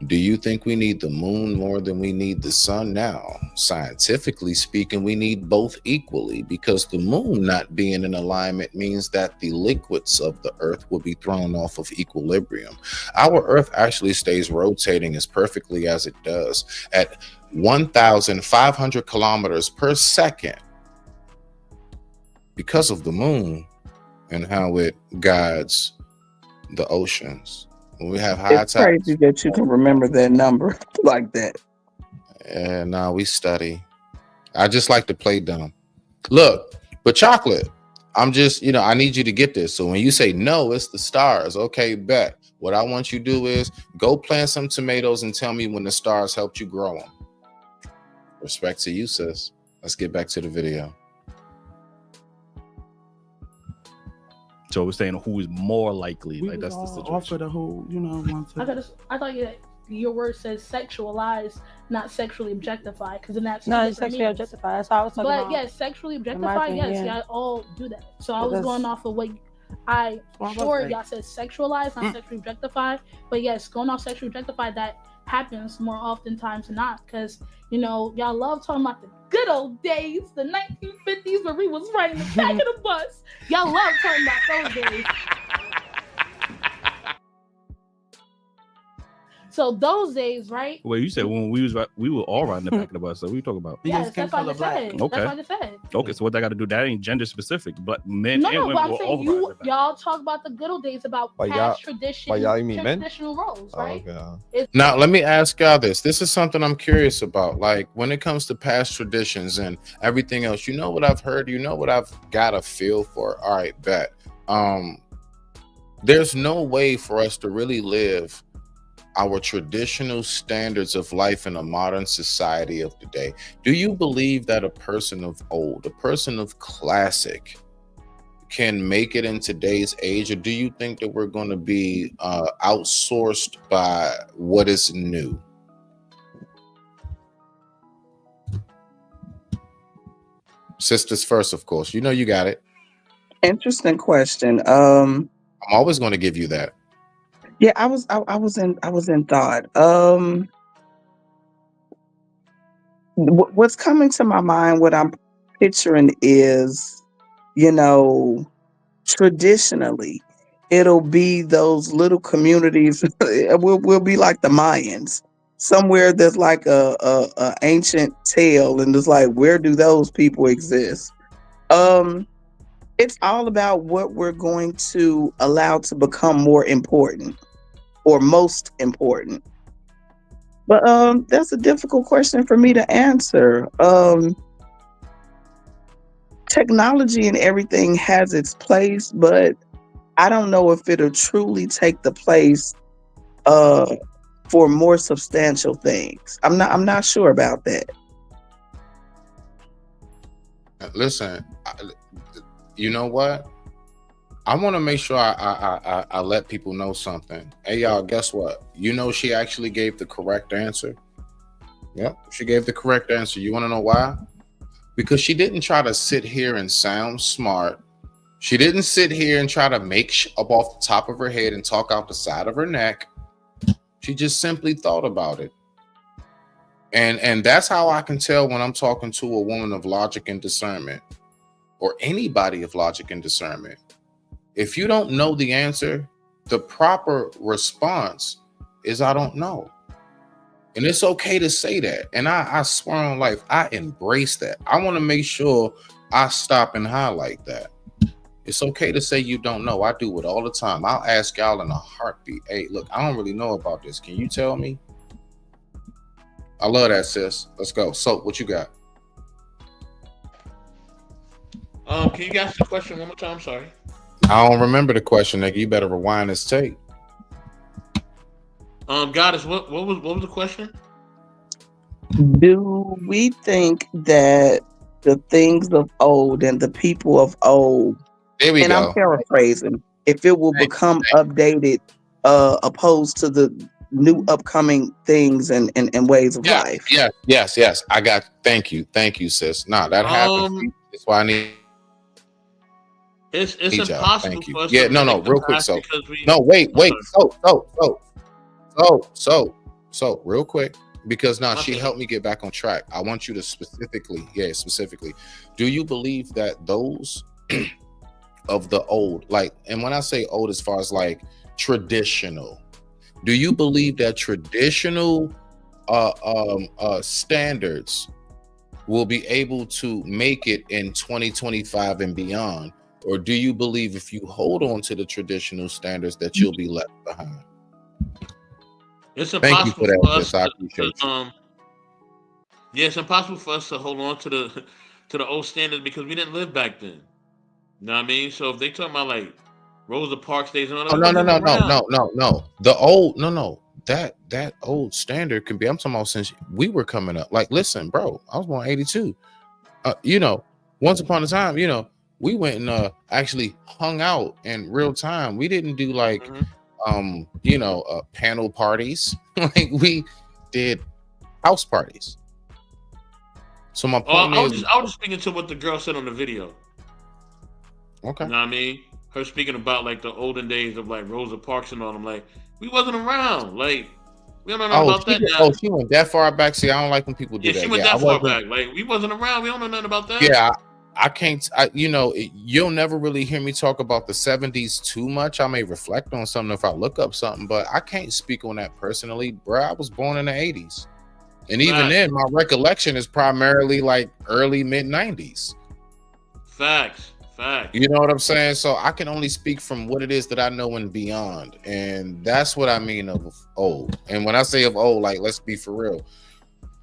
Do you think we need the moon more than we need the sun? Now, scientifically speaking, we need both equally, because the moon not being in alignment means that the liquids of the earth will be thrown off of equilibrium. Our earth actually stays rotating as perfectly as it does at 1,500 kilometers per second because of the moon and how it guides the oceans. When we have high It's crazy that you can remember that number like that. And now we study. I just like to play dumb. Look, but Chocolate, I'm just, I need you to get this. So when you say no, it's the stars. Okay, bet. What I want you to do is go plant some tomatoes and tell me when the stars helped you grow them. Respect to you, sis. Let's get back to the video. So we're saying who is more likely. We like that's the all situation. offer the whole, I thought your word says sexualize, not sexually objectify, because then that's no, it's sexually objectify. That's how I was talking about. But yes, sexually objectify, yes, y'all all do that. So I was going off of what y'all said sexualize, not sexually objectify. But yes, going off sexually objectify, that happens more oftentimes than not, because y'all love talking about the good old days, the 1950s where we was riding the back of the bus. Y'all love talking about those days. So those days, right? Wait, you said when we were all riding the back of the bus. So what are you talking about? Yes, that's what I just said. Okay. That's what I just said. Okay, so what that got to do? That ain't gender specific, but men No, and no, women but I'm were all saying riding. y'all talk about the good old days about By past y'all- tradition, by y'all, you mean men? traditional roles, right? Now, let me ask y'all this. This is something I'm curious about. Like, when it comes to past traditions and everything else, you know what I've heard? You know what I've got a feel for? All right, bet. There's no way for us to really live our traditional standards of life in a modern society of today. Do you believe that a person of old, a person of classic, can make it in today's age, or do you think that we're going to be outsourced by what is new? Sisters first, of course. You know you got it. Interesting question. I'm always going to give you that. Yeah, I was in thought. What's coming to my mind, what I'm picturing is, traditionally, it'll be those little communities. We'll be like the Mayans. Somewhere there's like a ancient tale, and it's like, where do those people exist? It's all about what we're going to allow to become more important or most important. But that's a difficult question for me to answer. Technology and everything has its place, but I don't know if it'll truly take the place for more substantial things. I'm not sure about that. Listen, you know what? I want to make sure I let people know something. Hey, y'all, guess what? You know she actually gave the correct answer. Yep, she gave the correct answer. You want to know why? Because she didn't try to sit here and sound smart. She didn't sit here and try to make up off the top of her head and talk out the side of her neck. She just simply thought about it. And that's how I can tell when I'm talking to a woman of logic and discernment, or anybody of logic and discernment. If you don't know the answer, the proper response is I don't know. And it's okay to say that. And I swear on life, I embrace that. I want to make sure I stop and highlight that. It's okay to say you don't know. I do it all the time. I'll ask y'all in a heartbeat. Hey, look, I don't really know about this. Can you tell me? I love that, sis. Let's go. So, what you got? Can you ask the question one more time? Sorry. I don't remember the question, nigga. You better rewind this tape. Goddess, what was the question? Do we think that the things of old and the people of old, there we and go. I'm paraphrasing, if it will become updated, opposed to the new upcoming things and ways of life? Yes. Thank you, sis. Nah, that happens. That's why I need. It's impossible for us. Yeah, to no, real quick. So, we, no, wait. So, real quick, because now she helped me get back on track. I want you to specifically, do you believe that those of the old, like, and when I say old, as far as like traditional, do you believe that traditional standards will be able to make it in 2025 and beyond? Or do you believe if you hold on to the traditional standards that you'll be left behind? It's Thank you impossible for that, for us sis. I appreciate you. Yeah, it's impossible for us to hold on to the old standards because we didn't live back then. You know what I mean? So if they talking about like Rosa Parks days and all that, Oh, no. The old, that old standard can be, I'm talking about since we were coming up. Like, listen, bro, I was born 82. Once upon a time, we went and actually hung out in real time. We didn't do like, panel parties. Like, we did house parties. So my point I was just speaking to what the girl said on the video. Okay. You know what I mean? Her speaking about like the olden days of like Rosa Parks and all them. Like, we wasn't around. Like, we don't know nothing about that now. Oh, she went that far back. See, I don't like when people do that. She went that far back. Like, we wasn't around. We don't know nothing about that. Yeah, I can't, you'll never really hear me talk about the 70s too much. I may reflect on something if I look up something, but I can't speak on that personally, bro. I was born in the 80s. And even then, my recollection is primarily like early mid 90s. Facts. You know what I'm saying? So I can only speak from what it is that I know and beyond. And that's what I mean of old. And when I say of old, like, let's be for real.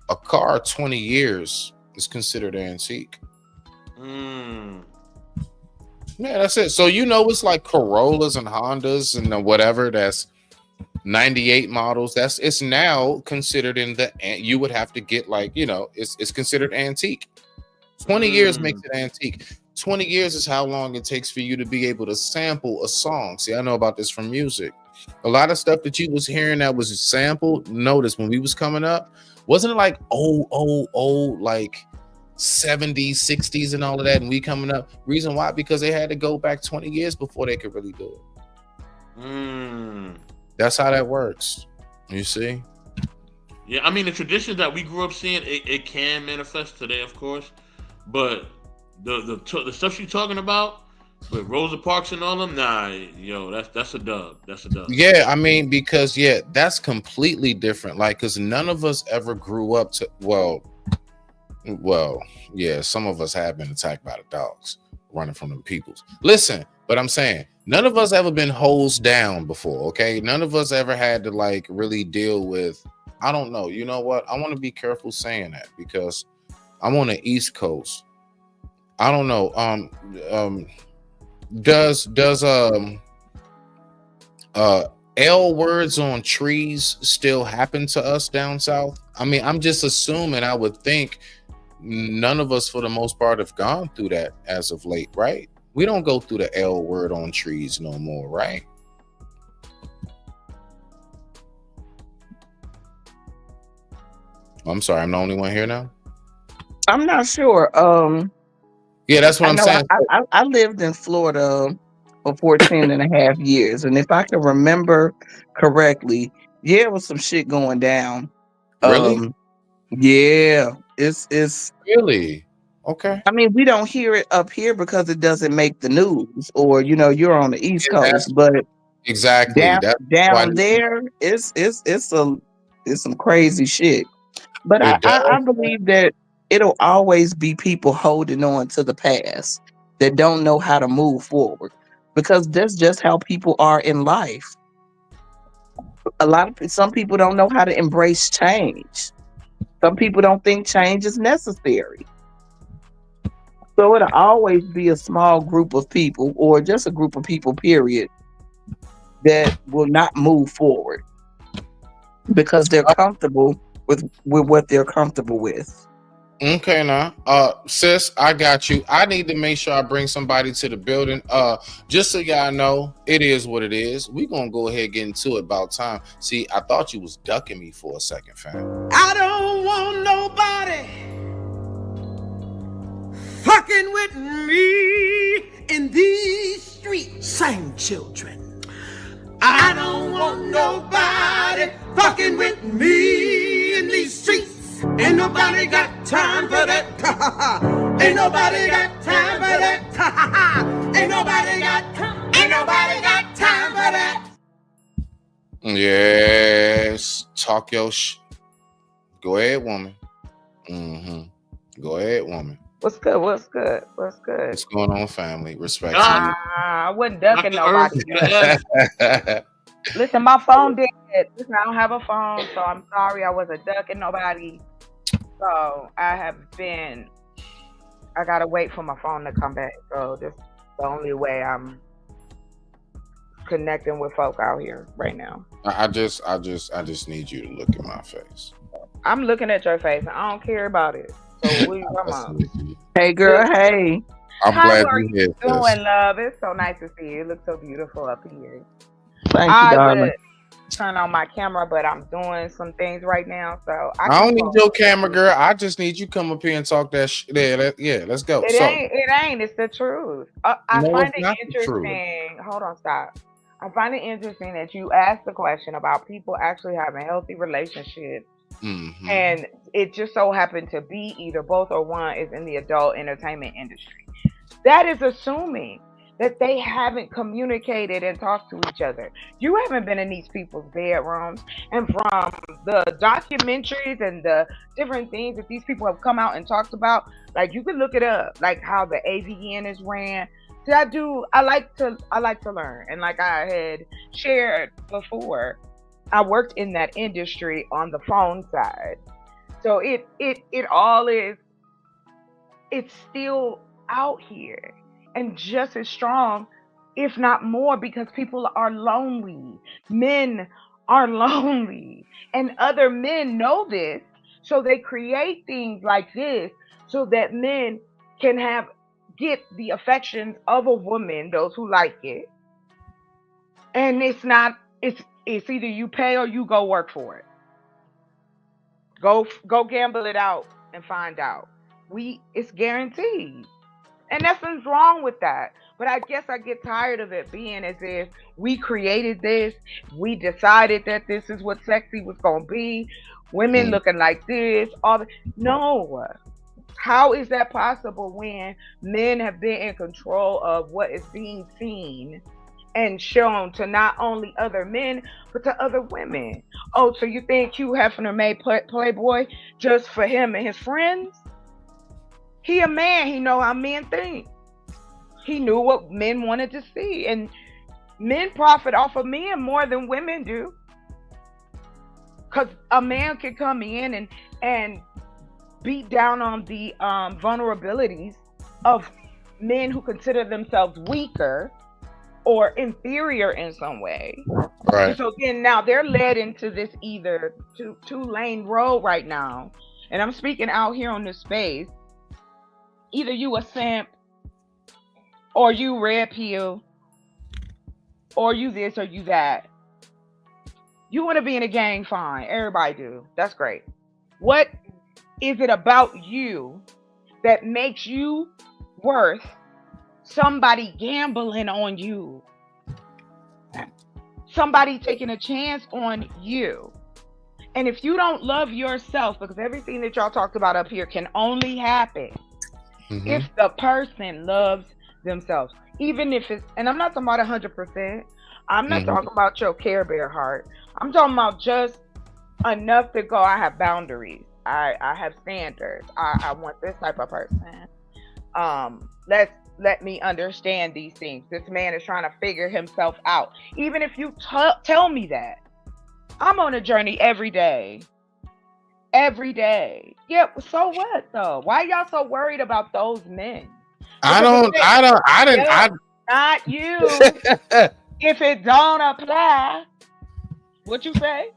A car 20 years is considered antique. Yeah, that's it. So it's like Corollas and Hondas and whatever that's 98 models. It's now considered you would have to get it's considered antique. 20 years makes it antique. 20 years is how long it takes for you to be able to sample a song. See, I know about this from music. A lot of stuff that you was hearing that was sampled, notice when we was coming up, wasn't it like old, like 70s, 60s and all of that, and we coming up? Reason why? Because they had to go back 20 years before they could really do it. That's how that works. You see? Yeah, I mean, the traditions that we grew up seeing, it can manifest today, of course, but the stuff you're talking about with Rosa Parks and all them, that's a dub. That's a dub. Yeah, I mean, because that's completely different. Like, because none of us ever grew up to some of us have been attacked by the dogs running from the peoples. Listen, but I'm saying none of us ever been hosed down before. Okay, none of us ever had to like really deal with. I don't know. You know what? I want to be careful saying that because I'm on the East Coast. I don't know. Does L words on trees still happen to us down south? I mean, I'm just assuming. I would think none of us, for the most part, have gone through that as of late, right? We don't go through the L word on trees no more, right? I'm sorry, I'm the only one here now. I'm not sure. Yeah, that's what I'm saying. I lived in Florida for 14 and a half years. And if I can remember correctly, it was some shit going down. Really? Yeah. It's really okay. I mean, we don't hear it up here because it doesn't make the news, or you're on the East Coast, but exactly down there, it's some crazy shit. But I believe that it'll always be people holding on to the past that don't know how to move forward, because that's just how people are in life. Some people don't know how to embrace change. Some people don't think change is necessary. So it'll always be a small group of people, or just a group of people, period, that will not move forward because they're comfortable with what they're comfortable with. Okay, now, sis, I got you. I need to make sure I bring somebody to the building. Just so y'all know, it is what it is. We gonna go ahead and get into it about time. See, I thought you was ducking me for a second, fam. I don't want nobody fucking with me in these streets. Sing, children. I don't want nobody fucking with me in these streets. Ain't nobody got time for that. Ain't nobody got time for that. Ain't nobody got time for that. Yes, talk your Go ahead, woman. Go ahead, woman. What's good? What's good? What's good? What's going on, family? Respect. I wasn't ducking nobody. Listen, my phone dead. Listen, I don't have a phone, so I'm sorry I wasn't ducking nobody. So I gotta wait for my phone to come back. So this is the only way I'm connecting with folk out here right now. I just need you to look at my face. I'm looking at your face. I don't care about it. So what you talking about? Hey girl, hey. I'm glad you're here. Doing, love. It's so nice to see you. It looks so beautiful up here. Thank you, darling. Turn on my camera, but I'm doing some things right now, so I don't need your camera, girl. I just need you come up here and talk that shit. Yeah, let's go. It ain't. It's the truth. I find it interesting. Hold on, stop. I find it interesting that you asked the question about people actually having healthy relationships, and it just so happened to be either both or one is in the adult entertainment industry. that is assuming that they haven't communicated and talked to each other. You haven't been in these people's bedrooms. And from the documentaries and the different things that these people have come out and talked about, like you can look it up, like how the AVN is ran. See, I like to learn. And like I had shared before, I worked in that industry on the phone side. So it all is, it's still out here and just as strong, if not more, because people are lonely. Men are lonely. And other men know this. So they create things like this so that men can get the affections of a woman, those who like it. And it's either you pay or you go work for it. Go gamble it out and find out. It's guaranteed. And nothing's wrong with that. But I guess I get tired of it being as if we created this. We decided that this is what sexy was going to be. Women looking like this. No. How is that possible when men have been in control of what is being seen and shown to not only other men, but to other women? Oh, so you think Hugh Hefner made Playboy just for him and his friends? He a man. He know how men think. He knew what men wanted to see. And men profit off of men more than women do. Because a man can come in and beat down on the vulnerabilities of men who consider themselves weaker or inferior in some way. Right. And so again, now they're led into this either two-lane road right now. And I'm speaking out here on this space. Either you a simp, or you red pill, or you this or you that. You want to be in a gang, fine. Everybody do. That's great. What is it about you that makes you worth somebody gambling on you? Somebody taking a chance on you. And if you don't love yourself, because everything that y'all talked about up here can only happen if the person loves themselves. Even if it's, and I'm not talking about 100%. I'm not talking about your Care Bear heart. I'm talking about just enough to go, I have boundaries. I have standards. I want this type of person. Let me understand these things. This man is trying to figure himself out. Even if you tell me that, I'm on a journey every day. Every day. Yeah, so what though? Why y'all so worried about those men? I didn't. Not you. If it don't apply, what you say?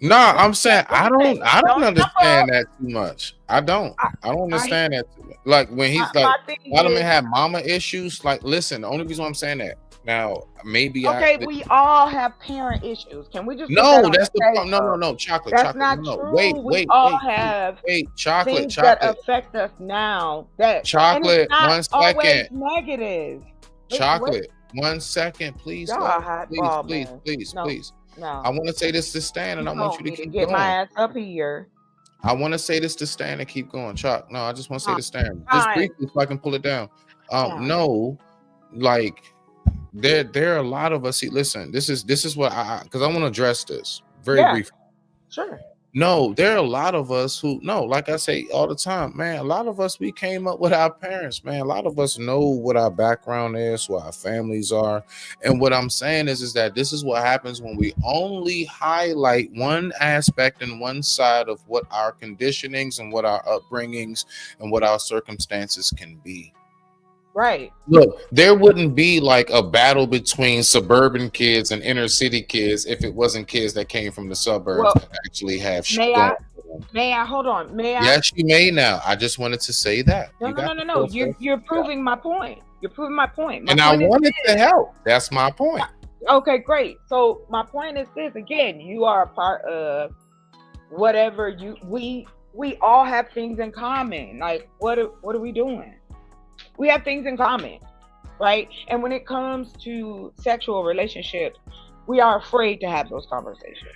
No, I'm saying I don't understand that too much. I don't understand that too much. Like when he's like, a lot of men have mama issues. Like, listen, the only reason why I'm saying that now, maybe we all have parent issues. Can we just that's the point. No, chocolate. That's chocolate. not no. true. Wait, have chocolate, things chocolate that affect us now. That chocolate. 1 second. Negative. Chocolate. 1 second, please. Please. No. I want to say this to Stan, and I want you to keep get going. my ass up here. I want to say this to Stan and keep going. Chuck, no, I just want to say to Stan, just briefly, so I can pull it down. No, like there are a lot of us. See, listen, this is what because I want to address this very briefly. Sure. No, there are a lot of us who like I say all the time, man. A lot of us, we came up with our parents, man. A lot of us know what our background is, what our families are, and what I'm saying is that this is what happens when we only highlight one aspect and one side of what our conditionings and what our upbringings and what our circumstances can be. Right. Look, there wouldn't be like a battle between suburban kids and inner city kids if it wasn't kids that came from the suburbs that actually have shit going on. May I? Hold on. May I? Yes, you may now. I just wanted to say that. No. You're proving my point. You're proving my point. And I wanted to help. That's my point. Okay, great. So my point is this. Again, you are a part of whatever we all have things in common. Like, what are we doing? We have things in common, right? And when it comes to sexual relationships, we are afraid to have those conversations.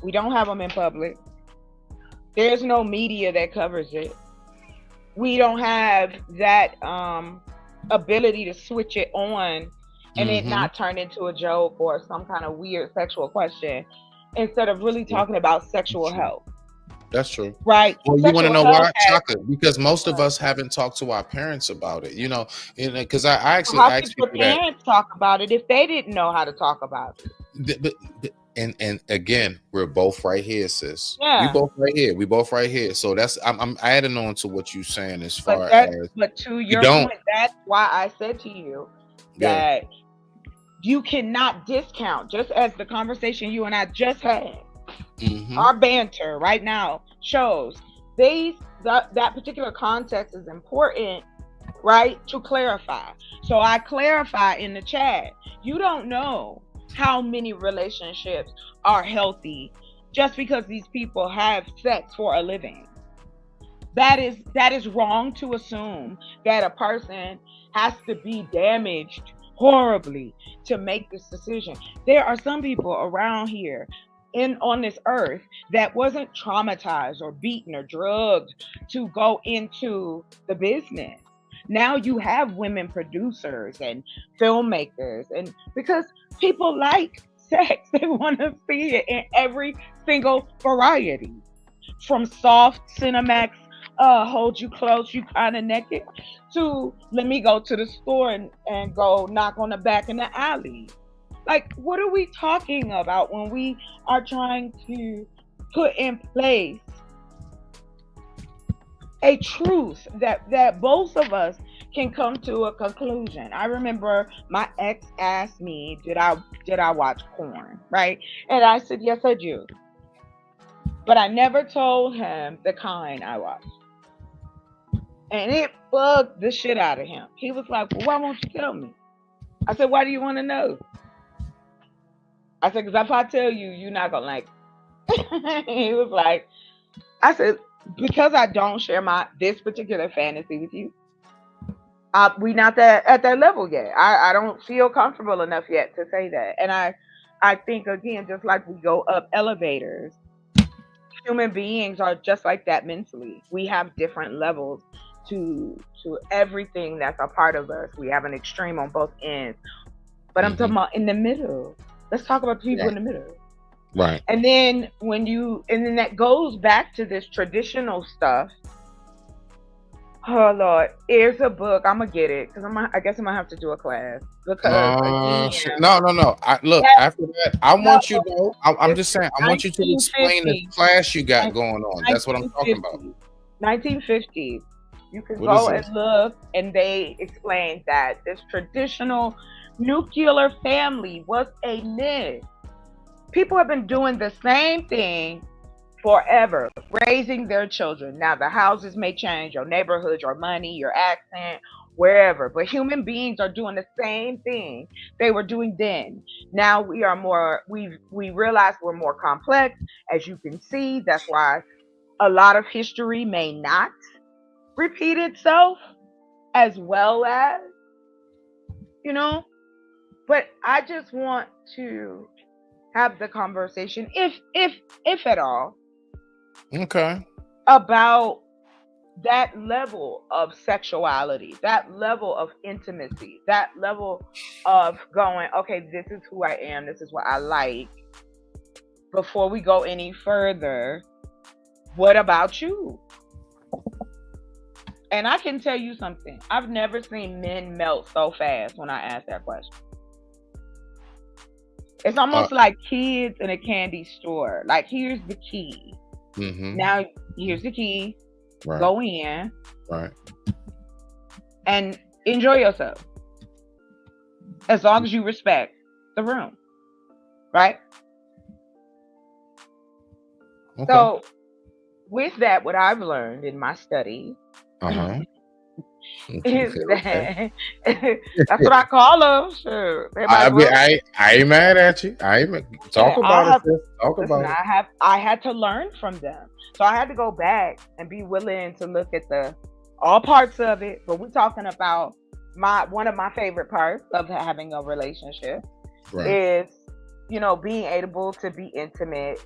We don't have them in public. There's no media that covers it. We don't have that ability to switch it on and it not turn into a joke or some kind of weird sexual question instead of really talking about sexual health. That's true. Right. Well, you want to Sexual know why, health has- Chocolate? Because most of us haven't talked to our parents about it, you know, because I actually How asked could your people that. parents talk about it if they didn't know how to talk about it? And again, we're both right here, sis. Yeah. We both right here. So that's I'm adding on to what you're saying as far But as to you your don't. point, that's why I said to you that you cannot discount, just as the conversation you and I just had, our banter right now shows that particular context is important, right? To clarify. So I clarify in the chat, you don't know how many relationships are healthy just because these people have sex for a living. That is wrong to assume that a person has to be damaged horribly to make this decision. There are some people around here on this earth that wasn't traumatized or beaten or drugged to go into the business. Now you have women producers and filmmakers, and because people like sex, they want to see it in every single variety, from soft Cinemax hold you close, you kind of naked, to let me go to the store and go knock on the back in the alley. Like, what are we talking about when we are trying to put in place a truth that both of us can come to a conclusion? I remember my ex asked me, did I watch porn, right? And I said, yes, I do. But I never told him the kind I watched. And it bugged the shit out of him. He was like, well, why won't you tell me? I said, why do you want to know? I said, because if I tell you, you're not going to like it. He was like, I said, because I don't share this particular fantasy with you, we not at that level yet. I don't feel comfortable enough yet to say that. And I think, again, just like we go up elevators, human beings are just like that mentally. We have different levels to everything that's a part of us. We have an extreme on both ends. But I'm talking about in the middle. Let's talk about people in the middle. Right. And then that goes back to this traditional stuff. Oh Lord, here's a book. I'm gonna get it because I guess I'm gonna have to do a class because no. After that, I want you to. I'm just saying. I want you to explain the class you got going on. That's what I'm talking about. 1950s. You can What go is and look, and they explain that this traditional nuclear family was a myth. People have been doing the same thing forever, raising their children. Now the houses may change, your neighborhood, your money, your accent, wherever, but human beings are doing the same thing they were doing then. Now we realize we're more complex, as you can see. That's why a lot of history may not repeat itself as well as, but I just want to have the conversation, if at all, about that level of sexuality, that level of intimacy, that level of going, okay, this is who I am, this is what I like. Before we go any further, what about you? And I can tell you something. I've never seen men melt so fast when I ask that question. It's almost like kids in a candy store. Like, here's the key. Now, here's the key. Right. Go in. Right. And enjoy yourself. As long as you respect the room. Right? Okay. So, with that, what I've learned in my studies is that that's what I call them. Sure. I ain't mad at you. Talk about it. Talk about it. I had to learn from them. So I had to go back and be willing to look at all parts of it. But we're talking about one of my favorite parts of having a relationship is, being able to be intimate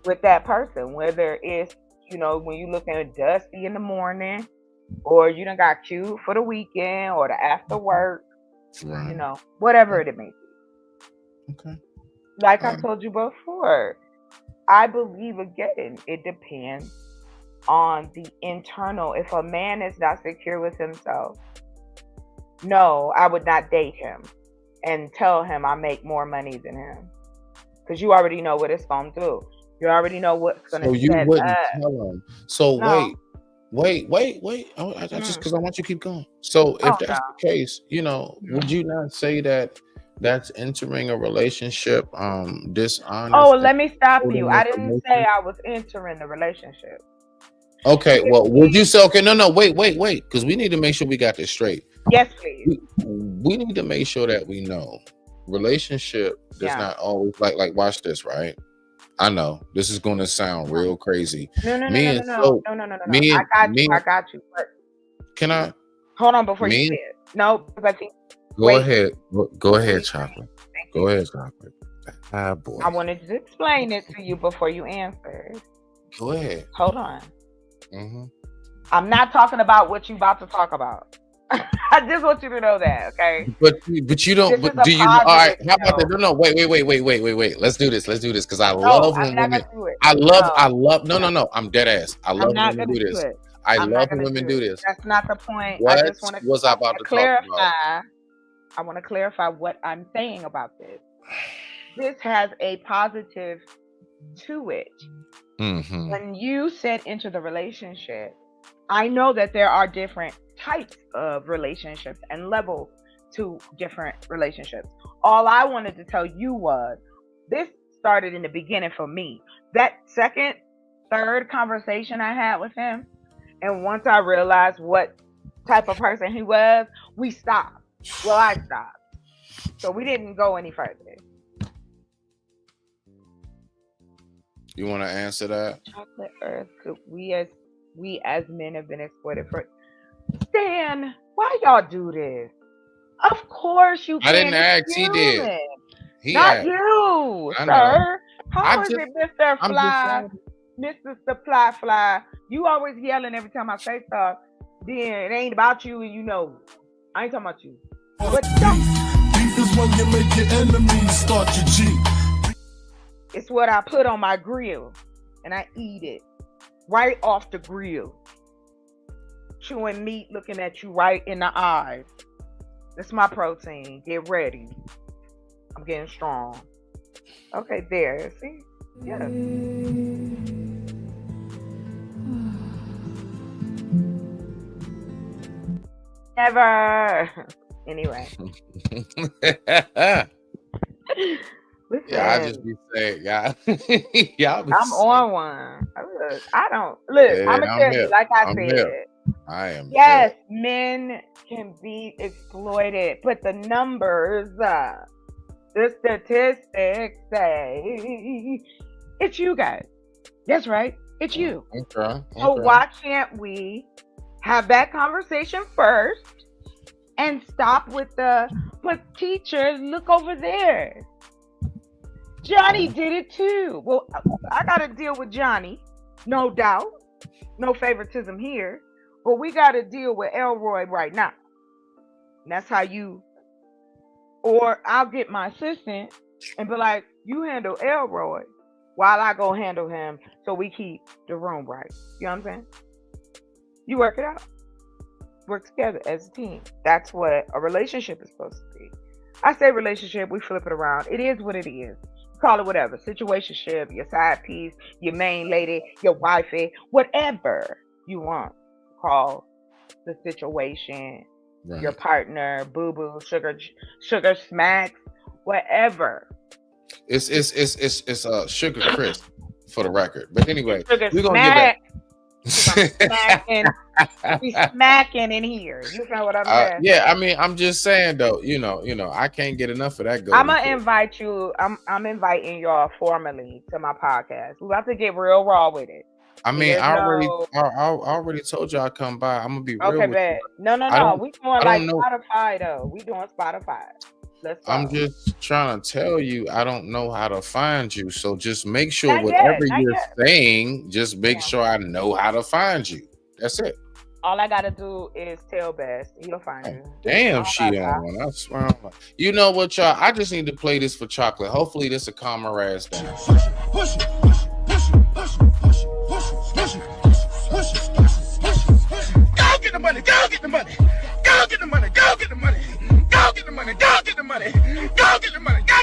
with that person, whether it's, when you look at Dusty in the morning or you done got cute for the weekend or the after work, Right. you know, whatever it may be. Okay. Like I told you before, I believe again, it depends on the internal. If a man is not secure with himself, no, I would not date him and tell him I make more money than him. Because you already know what it's going to do. You already know what's going to So you set wouldn't up. tell him. So No. wait. I just because I want you to keep going. So if that's the case, you know, would you not say that that's entering a relationship dishonest? Oh, let me stop you. holding I didn't information? say I was entering the relationship. Okay, well, would you say okay? No, wait, because we need to make sure we got this straight. Yes, please. We need to make sure that we know relationship does not always like watch this, right? I know this is going to sound real crazy. No. Me and so I got you. But can I hold on before you say it? No, because I think. Go ahead, Chocolate. Go ahead, Chocolate. Ah, boy. I wanted to explain it to you before you answered. Go ahead. Hold on. Mm-hmm. I'm not talking about what you about to talk about. I just want you to know that, okay? But you don't. But do you? All right. How about that? No. Wait. Let's do this. Because I love when women. I love. No. I'm dead ass. I love when women do this. I love when women do this. That's not the point. What I just want to. Was I about to talk about? I want to clarify what I'm saying about this. This has a positive to it. Mm-hmm. When you set into the relationship, I know that there are different types of relationships and levels to different relationships. All I wanted to tell you was this started in the beginning for me. That second, third conversation I had with him, and once I realized what type of person he was, we stopped. Well, I stopped. So we didn't go any further. You want to answer that? Chocolate Earth, we as men have been exploited for. Stan, why y'all do this? Of course you can. I didn't ask. He did. Not you, sir. How is it, Mr. Fly? Mr. Supply Fly? You always yelling every time I say stuff. Then it ain't about you, and you know. I ain't talking about you. But beef is when you make your enemies start your G. It's what I put on my grill, and I eat it right off the grill. Chewing meat, looking at you right in the eyes. That's my protein. Get ready. I'm getting strong. Okay, there. See? Yeah. Never. Anyway. Yeah, I just be saying, y'all. I'm on one. I don't look. Yeah, I'm gonna tell you, like I said. I am. Yes, men can be exploited, but the numbers, the statistics say it's you guys. That's right. It's you. Okay. So why can't we have that conversation first and stop with the but teachers look over there? Johnny did it too. Well, I got to deal with Johnny, no doubt. No favoritism here. But we got to deal with Elroy right now. And that's how you, or I'll get my assistant and be like, you handle Elroy while I go handle him so we keep the room right. You know what I'm saying? You work it out. Work together as a team. That's what a relationship is supposed to be. I say relationship, we flip it around. It is what it is. Call it whatever. Situationship, your side piece, your main lady, your wifey, whatever you want. Call the situation, your partner, boo-boo, sugar smacks, whatever. It's Sugar Crisp for the record. But anyway, we're gonna get back. Be smacking in here. You know what I'm saying? Yeah, I mean, I'm just saying though, you know, I can't get enough of that. I'm gonna invite you. I'm inviting y'all formally to my podcast. We're about to get real raw with it. I mean, I already told you I'll come by. I'm gonna be real. Okay, bet. No. We doing like know. Spotify though. We doing Spotify. Let's go. I'm just trying to tell you, I don't know how to find you. So just make sure whatever you're saying, just make sure I know how to find you. That's it. All I gotta do is tell Best. He'll find you. Damn, she on one. I swear. You know what, y'all? I just need to play this for Chocolate. Hopefully, this a calm her ass down. Push it, push it, push it, push it, push it, push it, push it, push it. Go get the money, go get the money, go get the money, go get the money, go get the money, go get the money, go get the money. I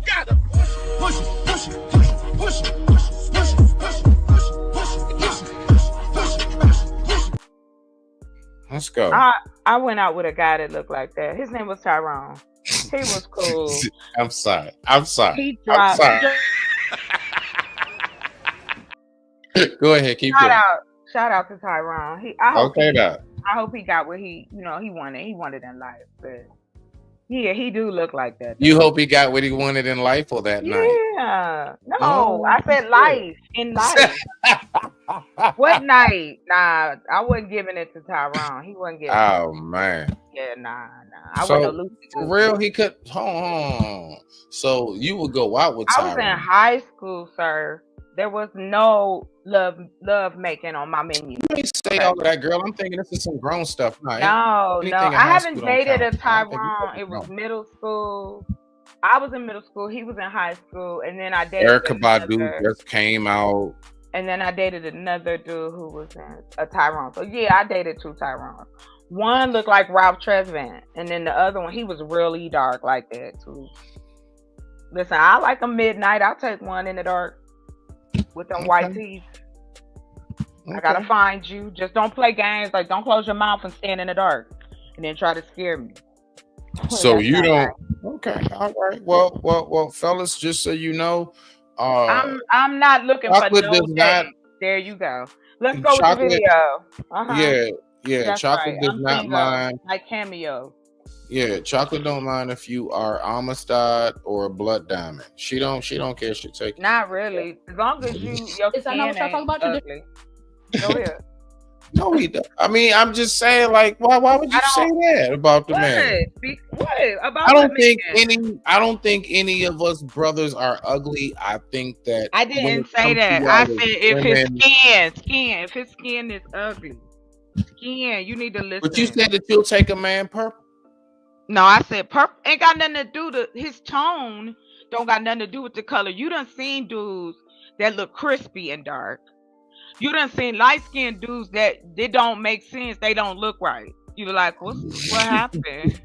got it. Push it, push it, push it, push it, push it, push it, push it, push it, push it, push it, push it, push it. Let's go. I went out with a guy that looked like that. His name was Tyrone. He was cool. I'm sorry. I'm sorry. He dropped. I'm sorry. Go ahead. Keep going. Shout out to Tyrone. I hope he got what he wanted. He wanted in life, but yeah, he do look like that. You hope he got what he wanted in life or that night? Yeah. No, I said life. In life. What night? Nah, I wasn't giving it to Tyrone. He wasn't giving Oh it. man. Yeah, nah. I So wouldn't lose for real, he could. Hold on. So you would go out with I was in Tyrone? high school, sir. There was no love making on my menu. You say all of that, girl. I'm thinking this is some grown stuff. No. Anything in I high haven't school don't dated a count. Tyrone. It was middle school. I was in middle school. He was in high school, and then I dated Erykah Badu just came out. And then I dated another dude who was in a Tyrone. So yeah, I dated two Tyrones. One looked like Ralph Tresvant, and then the other one, he was really dark like that too. Listen, I like a midnight. I'll take one in the dark with them white teeth. I gotta find you. Just don't play games. Like, don't close your mouth and stand in the dark, and then try to scare me. So you don't. Okay. All right. Well, fellas, just so you know, I'm not looking for Chocolate no does not. dates. There you go. Let's go with Chocolate- the video. Yeah. That's Chocolate right. does I'm not single, mind. like cameo. Yeah, Chocolate don't mind if you are Amistad or a Blood Diamond. She don't care. She take it. Not really. As long as your Is that skin not what y'all talking ain't about? ugly. Go ahead. No, he don't. I mean, I'm just saying, like, why would you say that about the man? What about I don't the man? I don't think any of us brothers are ugly. I think that I when didn't it say comes that. to I y'all said as if his women- if his skin is ugly. Skin, you need to listen. But you said that you'll take a man purple. No, I said purple ain't got nothing to do to his tone. Don't got nothing to do with the color. You done seen dudes that look crispy and dark. You done seen light skinned dudes that they don't make sense. They don't look right. You're like, what happened?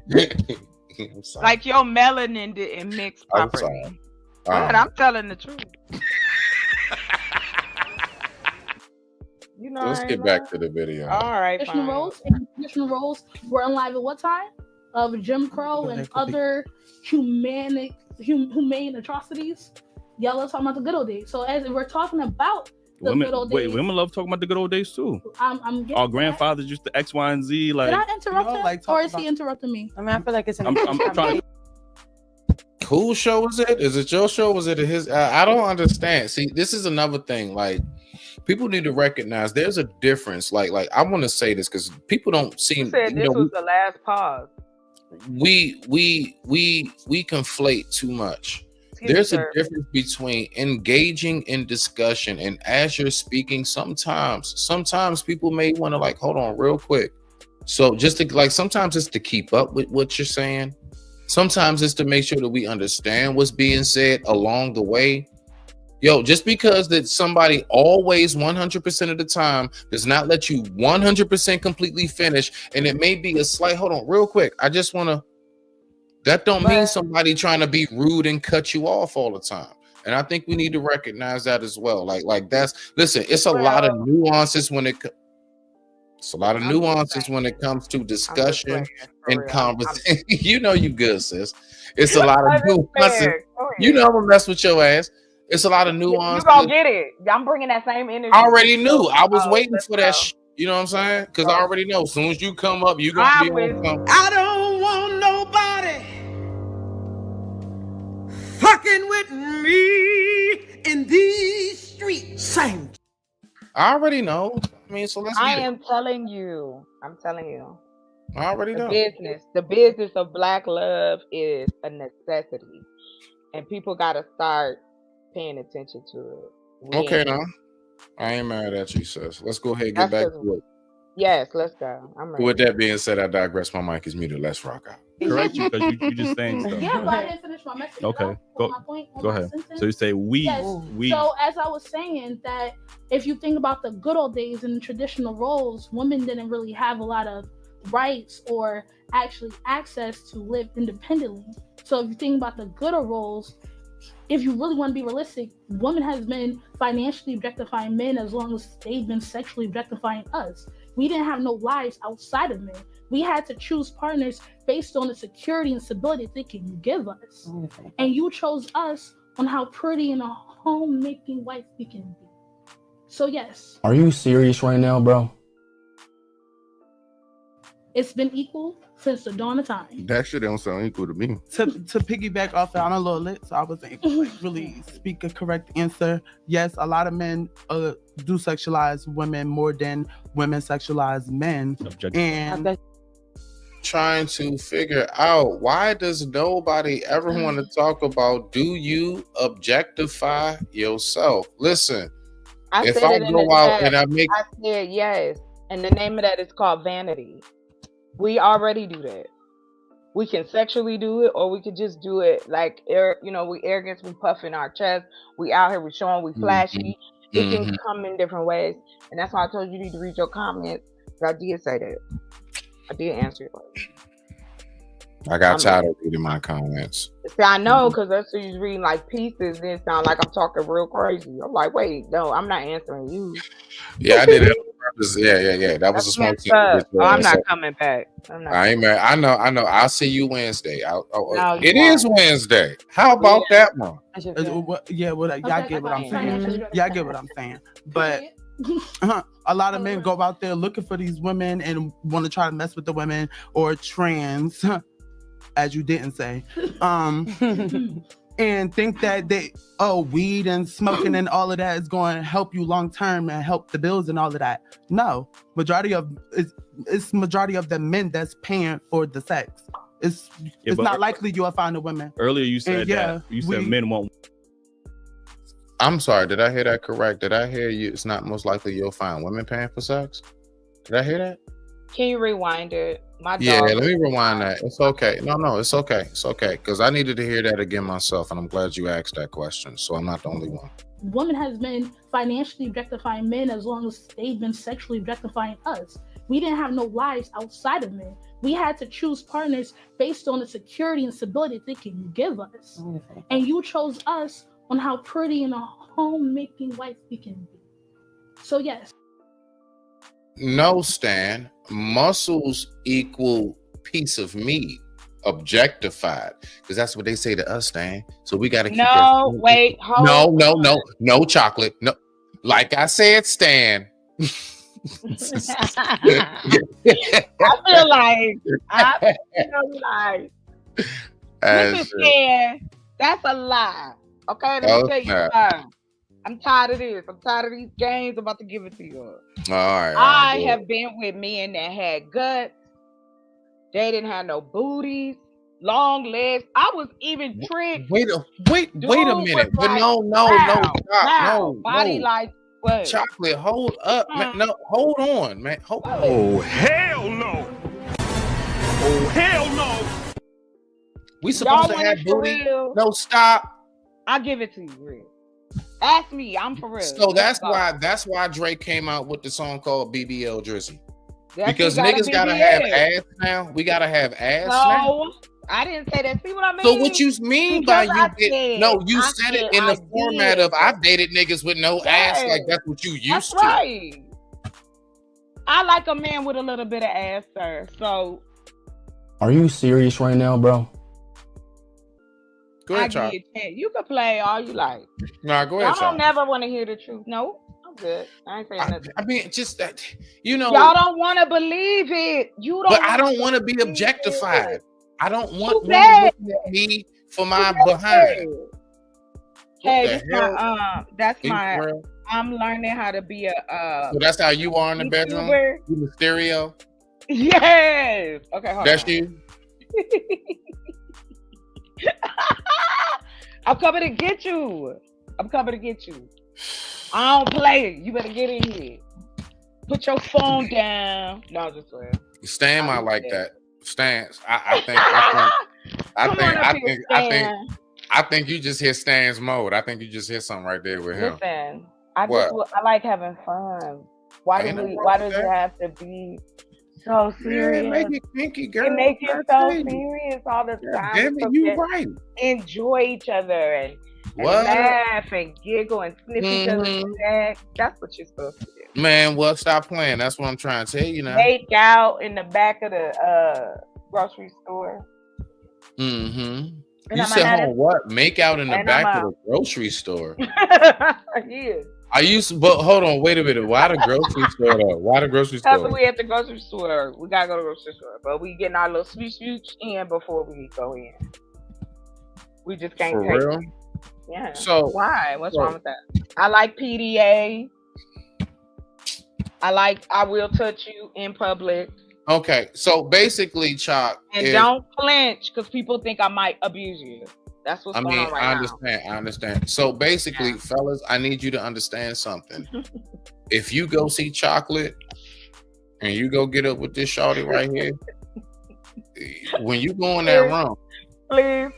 I'm sorry. Like your melanin didn't mix I'm properly. sorry. But I'm telling the truth. You know, Let's get back to the video. All right, Traditional roles were alive at what time? Of Jim Crow and other humane atrocities. Y'all are talking about the good old days. So as we're talking about the good old days, women love talking about the good old days too. I'm getting Our grandfathers used to X, Y, and Z. Like, Did I interrupt him, or is he interrupting me? I mean, I feel like it's. I'm trying to. Whose show is it? Is it your show? Was it his? I don't understand. See, this is another thing. Like, people need to recognize there's a difference. Like I want to say this because people don't seem. You said this was the last pause. We conflate too much. There's a difference between engaging in discussion and as you're speaking. Sometimes people may want to like hold on real quick. So just to like sometimes it's to keep up with what you're saying. Sometimes it's to make sure that we understand what's being said along the way. Yo, just because that somebody always 100% of the time does not let you 100% completely finish, and it may be a slight, hold on real quick. I just want to, that don't mean somebody trying to be rude and cut you off all the time. And I think we need to recognize that as well. Like that's, listen, it's a lot of nuances when it comes to discussion and conversation. You know you good, sis. It's a lot of nuances. You know I'm gonna mess with your ass. It's a lot of nuance. You gonna get it. I'm bringing that same energy. I already knew. I was waiting for that. You know what I'm saying? Because I already know. As soon as you come up, you gonna be on something. I don't want nobody fucking with me in these streets. Same. I already know. I mean, so let's get it. I'm telling you. I already know. The business of Black love is a necessity, and people gotta start paying attention to it. Okay, now I ain't mad at you, sis. Let's go ahead and get back to it. Yes, let's go. I'm ready. With that being said, I digress. My mic is muted. Let's rock out. Correct you because you just saying stuff. Yeah, but I didn't finish my message. Okay, though, go. my point, Go my ahead. sentence. So you say we. Yes. We. So as I was saying, that if you think about the good old days and traditional roles, women didn't really have a lot of rights or actually access to live independently. So if you think about the good old roles, if you really want to be realistic, women has been financially objectifying men as long as they've been sexually objectifying us. We didn't have no lives outside of men. We had to choose partners based on the security and stability they can give us. And you chose us on how pretty and a homemaking wife we can be. So yes. Are you serious right now, bro? It's been equal since the dawn of time. That shit don't sound equal to me. To piggyback off that, I'm a little lit, so I wasn't able to really speak a correct answer. Yes, a lot of men do sexualize women more than women sexualize men. And trying to figure out, why does nobody ever want to talk about, do you objectify yourself? Listen, if I go out and I make... I said yes. And the name of that is called vanity. We already do that. We can sexually do it, or we could just do it like, we arrogance, we puffing our chest, we out here, we showing, we flashy. It can come in different ways. And that's why I told you need to read your comments. I did say that. I did answer your question. I got tired of reading my comments. See, I know, because that's who you're reading like pieces, and it sound like I'm talking real crazy. I'm like, wait, no, I'm not answering you. Yeah, I did it on purpose. Yeah. That was a smoke. I'm not coming back. I ain't mad. I know. I'll see you Wednesday. It is Wednesday. How about that one? Y'all get what I'm saying. Yeah, I get what I'm saying. But a lot of men go out there looking for these women and want to try to mess with the women, or trans, as you didn't say, and think that weed and smoking and all of that is going to help you long term and help the bills and all of that. No, majority of the men that's paying for the sex. It's not likely you'll find the women. Earlier you said men won't. I'm sorry, did I hear that correct? Did I hear you? It's not most likely you'll find women paying for sex? Did I hear that? Can you rewind it? Let me rewind that. It's okay. No, it's okay. It's okay. Because I needed to hear that again myself, and I'm glad you asked that question. So I'm not the only one. Women has been financially objectifying men as long as they've been sexually objectifying us. We didn't have no lives outside of men. We had to choose partners based on the security and stability they can give us. And you chose us on how pretty and a homemaking wife we can be. So yes. No, Stan. Muscles equal piece of meat, objectified, because that's what they say to us, Stan. So we got to keep. No chocolate. No, like I said, Stan. I feel like Mr. Stan, that's a lie. Okay, let me tell you something. I'm tired of this. I'm tired of these games. I'm about to give it to you. All right. I have been with men that had guts. They didn't have no booties, long legs. I was even tricked. Wait a minute. But no. Body like what? Chocolate, hold up, man. No, hold on, man. Oh, hell no. Oh, hell no. We supposed to have booty. No, stop. I'll give it to you, real. Ask me, I'm for real. So that's why Drake came out with the song called BBL Drizzy. Because niggas gotta have ass now. We gotta have ass now. No, I didn't say that. See what I mean? So what you mean by you said it in the format of I've dated niggas with no ass, like that's what you used to. Right. I like a man with a little bit of ass, sir. So are you serious right now, bro? Go ahead, Charlie. You can play all you like. Nah, go ahead, Y'all don't never want to hear the truth. No, I'm good. I ain't saying nothing. I mean, just that, y'all don't want to believe it. You don't. But I don't want to be objectified. I don't want women looking at me for my behind. Hey, I'm learning how to be a. So that's how you are in the bedroom. You the stereo. Yes. Okay. Hold that's on. you. I'm coming to get you. I don't play. You better get in here. Put your phone down. No, just playing. Stan might like that. Stans. I think you just hit Stan's mode. I think you just hit something right there with him. Listen, I like having fun. Why does it have to be so serious? Yeah, make it kinky, girl. It makes it so serious all the time. Damn it, you right. Enjoy each other and laugh and giggle and sniff each other's neck. That's what you're supposed to do. Man, well, stop playing. That's what I'm trying to tell you now. Make out in the back of the grocery store. Mm-hmm. You said what? Make out in the back of the grocery store. Yeah. But hold on, wait a minute. Why the grocery store though? Why the grocery store? Because we at the grocery store. We gotta go to the grocery store. But we getting our little swoosh in before we go in. We just can't take real? it. Yeah. So why? What's wrong with that? I like PDA. I will touch you in public. Okay, so basically, Chalk. And don't flinch because people think I might abuse you. That's what's going on right now. I understand. So basically, fellas, I need you to understand something. If you go see Chocolate and you go get up with this shawty right here, when you go in that room, please.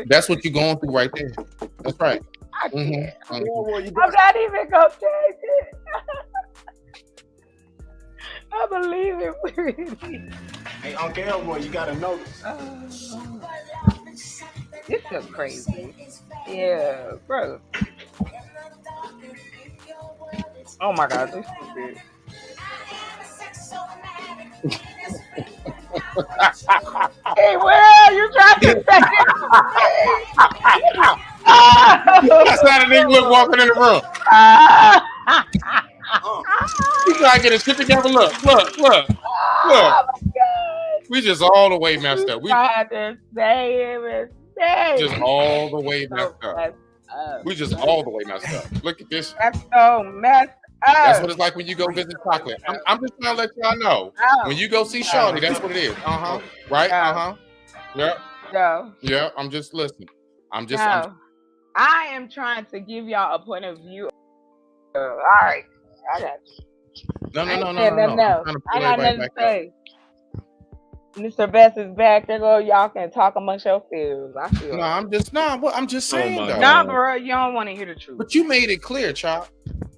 That's what you're going through right there. That's right. I'm not even gonna take it. I believe it. Hey, Uncle Elboy, you gotta know this. This is crazy. Yeah, bro. Oh my God, this is weird. Hey, Will, you trying to say That's not a nigga look walking in the room. You trying to get his shit together? Look. Oh my God. We just all the way messed up. We tried to say it. Just all the way messed up. We just all the way messed up. Look at this. That's so messed up. That's what it's like when you go visit Chocolate. I'm just trying to let y'all know. When you go see Shawty, that's what it is. Right? Yep. No. Yeah, I'm just listening. I am trying to give y'all a point of view. All right. I got you. No. I got nothing to say. Mr. Best is back. There go. Y'all can talk amongst yourselves. I feel. I'm just saying though. Nah, bro, you don't want to hear the truth. But you made it clear, Chop.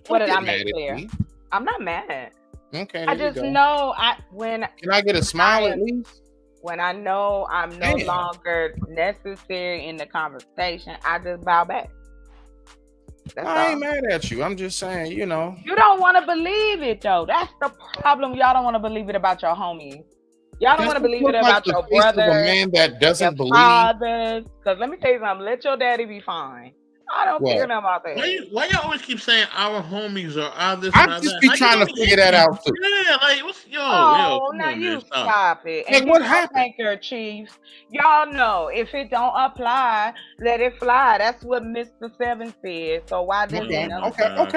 What did I make clear? I'm not mad. Okay. I just know Can I get a smile at least? When I know I'm no longer necessary in the conversation, I just bow back. I ain't mad at you. I'm just saying, you know. You don't want to believe it though. That's the problem. Y'all don't want to believe it about your homies. Y'all don't want to believe it about your brother. A man that doesn't believe. Fathers. Because let me tell you something. Let your daddy be fine. I don't care nothing about that. Why y'all always keep saying our homies or our this I just be trying to figure that out too. Yeah, like what's now you stop it. And what happened? Anchor Chiefs, y'all know if it don't apply, let it fly. That's what Mr. Seven said. So why didn't Okay. No,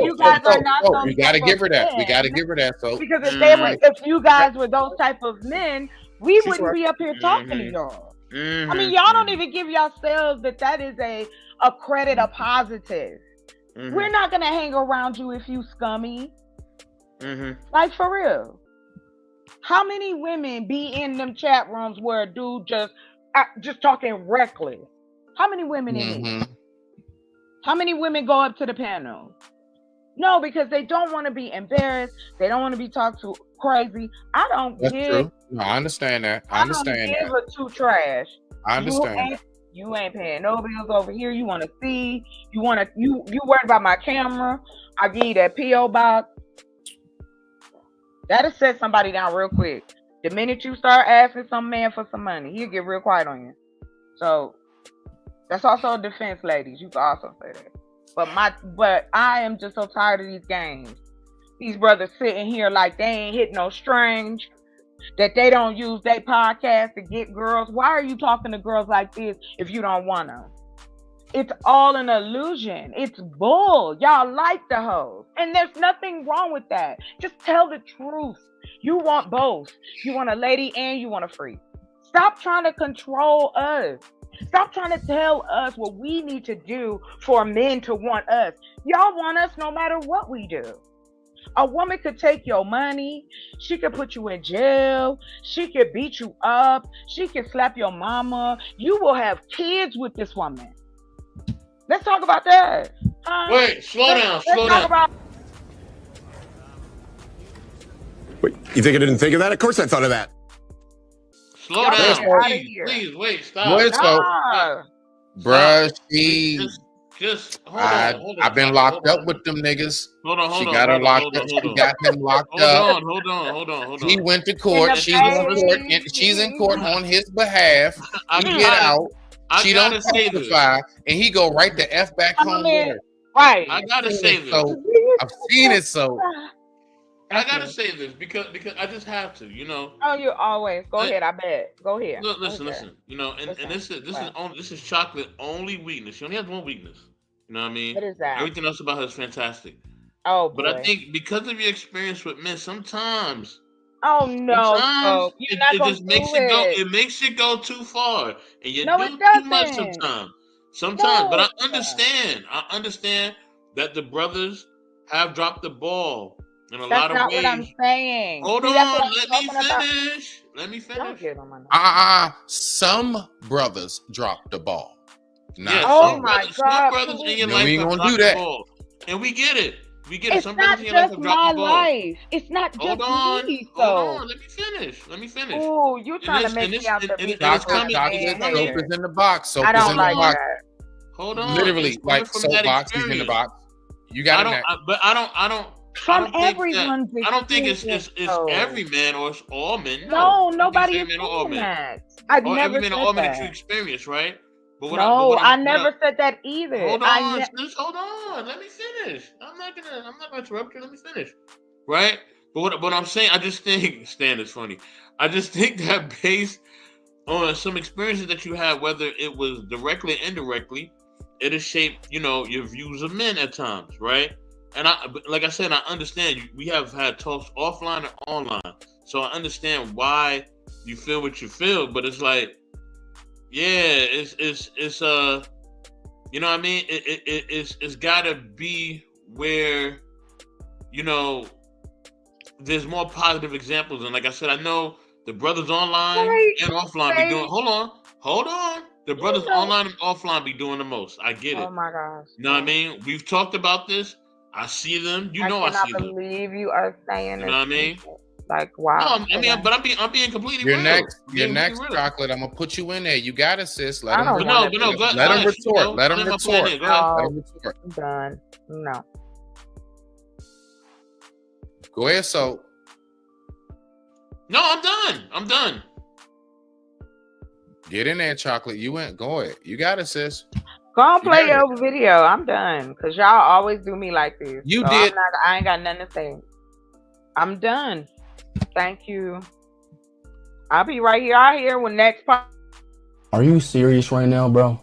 you guys are not. We gotta give her that. We gotta give her that. So because if you guys were those type of men, we wouldn't be up here talking to y'all. I mean, y'all don't even give yourselves that is a credit, a positive. We're not gonna hang around you if you scummy. Like for real. How many women be in them chat rooms where a dude just talking reckless? How many women in it? How many women go up to the panel? No, because they don't want to be embarrassed. They don't want to be talked to crazy. I don't That's give. true. No, I understand that. I understand don't give that. a two trash. I understand. You ain't paying no bills over here. You want to see. You worried about my camera. I give you that P.O. box. That'll set somebody down real quick. The minute you start asking some man for some money, he'll get real quiet on you. So that's also a defense, ladies. You can also say that. But I am just so tired of these games. These brothers sitting here like they ain't hit no strings, that they don't use their podcast to get girls. Why are you talking to girls like this if you don't want them? It's all an illusion. It's bull. Y'all like the hoes. And there's nothing wrong with that. Just tell the truth. You want both. You want a lady and you want a freak. Stop trying to control us. Stop trying to tell us what we need to do for men to want us. Y'all want us no matter what we do. A woman could take your money. She could put you in jail. She could beat you up. She could slap your mama. You will have kids with this woman. Let's talk about that. Wait, slow down. Let's talk about. Wait, you think I didn't think of that? Of course I thought of that. Slow Y'all down. get outta Please, here. please, wait, stop. What? So, Nah. bruh, she. Just hold on. I've been locked up with them niggas. She got her locked up. She got him locked up. Hold on. He went to court. She's in court on his behalf. He get out. She don't testify, and he go right the F back home with her. Right. I gotta say this. So, I've seen it. So I gotta say this because I just have to, you know. Oh, you always go ahead. I bet. Go ahead. Look, listen. You know, and this is chocolate only weakness. She only has one weakness. You know what I mean? What is that? Everything else about her is fantastic. Oh, but I think because of your experience with men, sometimes. Oh no! Sometimes You're not gonna just makes do it go. it. It makes it go too far, and you No, do it too much doesn't. sometimes. But I No. understand. I understand that the brothers have dropped the ball in a That's lot of not ways. what I'm saying. Hold See, that's what on, I'm let me talking about. finish. Let me Don't finish. get on my nerves. some brothers drop the ball. Not Yeah, Oh some my brothers, God, some brothers in your No, life we ain't have gonna dropped do the that. ball, and we get it. We get it. It's Some brothers not in your life just have my dropped the ball. life. It's not Hold just on, me. hold So, on. Let me finish. oh, you trying to make me out to be some kind of Chocolate man soap hater. is in the box. Soap I is don't in the like box. that. Hold on. Literally, It's coming like from soap that box is in the experience. box. You got I it don't. now. But I don't. From I don't think everyone's that, I don't think it's though. every man or it's all men. No, I don't think nobody it's is every man or all saying men. that. I've Or never every man or said all men that you that. experience, right? But No, I never said that either. Hold on, sis, hold on. Let me finish. I'm not gonna interrupt you. Let me finish. Right? But what I'm saying, I just think Stan is funny. I just think that based on some experiences that you had, whether it was directly or indirectly, it has shaped, your views of men at times, right? And like I said, I understand we have had talks offline and online, so I understand why you feel what you feel. But it's like, yeah, it's you know what I mean? It's gotta be where, there's more positive examples. And like I said, I know the brothers online and offline be doing. Hold on. The brothers online and offline be doing the most. I get it. Oh my gosh. You know what I mean? We've talked about this. I see them. I cannot see them. believe you are saying You this. know what I mean? Like, wow. No, but I'm being completely Your real. next chocolate. I'm gonna put you in there. You got it, sis. Let I him don't retort. want to. Let him retort. Let him Let my retort. plan in. Go ahead. Let him retort. I'm done. No. Go ahead, so. No, I'm done. Get in there, chocolate. You went. Go ahead. You got it, sis. Go on, play your video. I'm done. Cause y'all always do me like this. You So did. I ain't got nothing to say. I'm done. Thank you. I'll be right here. I'll hear when next part. Are you serious right now, bro?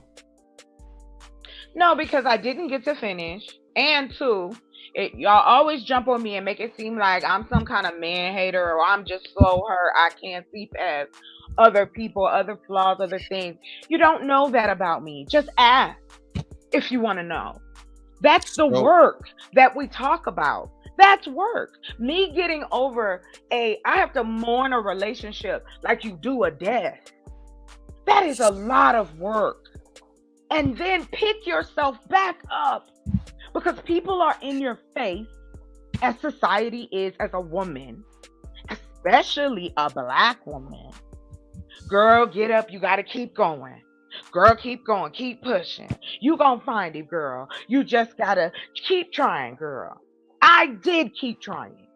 No, because I didn't get to finish. And two, y'all always jump on me and make it seem like I'm some kind of man hater or I'm just so hurt I can't see past other people, other flaws, other things. You don't know that about me. Just ask if you want to know. That's the work that we talk about. That's work. Me getting over I have to mourn a relationship like you do a death. That is a lot of work. And then pick yourself back up because people are in your face as society is as a woman, especially a Black woman. Girl, get up. You got to keep going. Girl, keep going. Keep pushing. You gonna find it, girl. You just got to keep trying, girl. I did keep trying.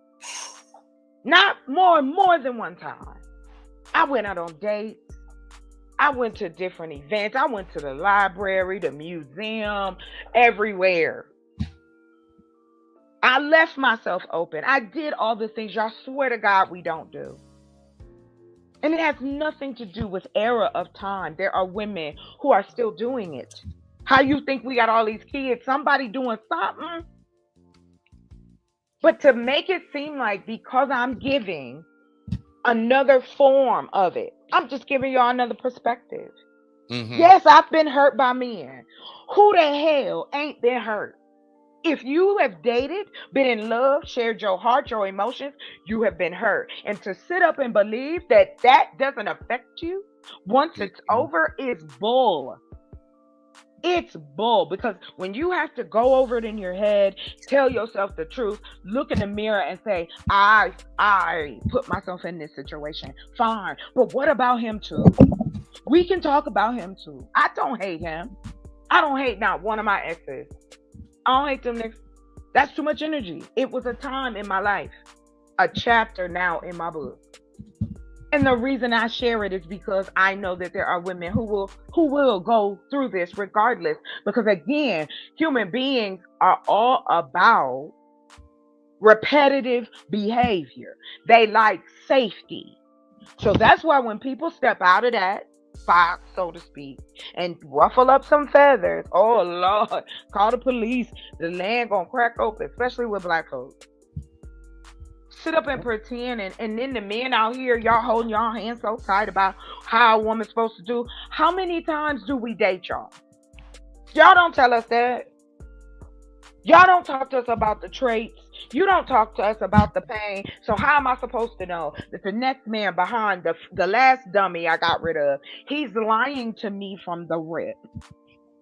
Not more than one time. I went out on dates. I went to different events. I went to the library, the museum, everywhere. I left myself open. I did all the things y'all swear to God we don't do. And it has nothing to do with era of time. There are women who are still doing it. How you think we got all these kids? Somebody doing something? But to make it seem like because I'm giving another form of it, I'm just giving y'all another perspective. Mm-hmm. Yes, I've been hurt by men. Who the hell ain't been hurt? If you have dated, been in love, shared your heart, your emotions, you have been hurt. And to sit up and believe that that doesn't affect you once it's over is bull. It's bull, because when you have to go over it in your head, tell yourself the truth, look in the mirror and say, I put myself in this situation. Fine. But what about him too? We can talk about him too. I don't hate him. I don't hate not one of my exes. I don't hate them niggas. That's too much energy. It was a time in my life, a chapter now in my book. And the reason I share it is because I know that there are women who will go through this regardless. Because again, human beings are all about repetitive behavior. They like safety. So that's why when people step out of that box, so to speak, and ruffle up some feathers, oh Lord, call the police, the land gonna crack open, especially with black folks. Sit up and pretend, and then the men out here, y'all holding y'all hands so tight about how a woman's supposed to do. How many times do we date y'all? Y'all don't tell us that. Y'all don't talk to us about the traits. You don't talk to us about the pain. So how am I supposed to know that the next man behind the last dummy I got rid of, he's lying to me from the rip?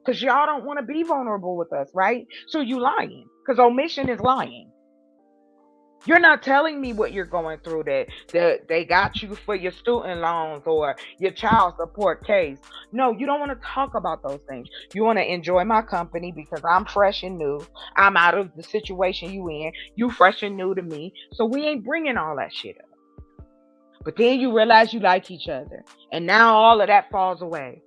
Because y'all don't want to be vulnerable with us, right? So you lying, because omission is lying. You're not telling me what you're going through, that they got you for your student loans or your child support case. No, you don't want to talk about those things. You want to enjoy my company because I'm fresh and new. I'm out of the situation you in. You fresh and new to me. So we ain't bringing all that shit up. But then you realize you like each other. And now all of that falls away.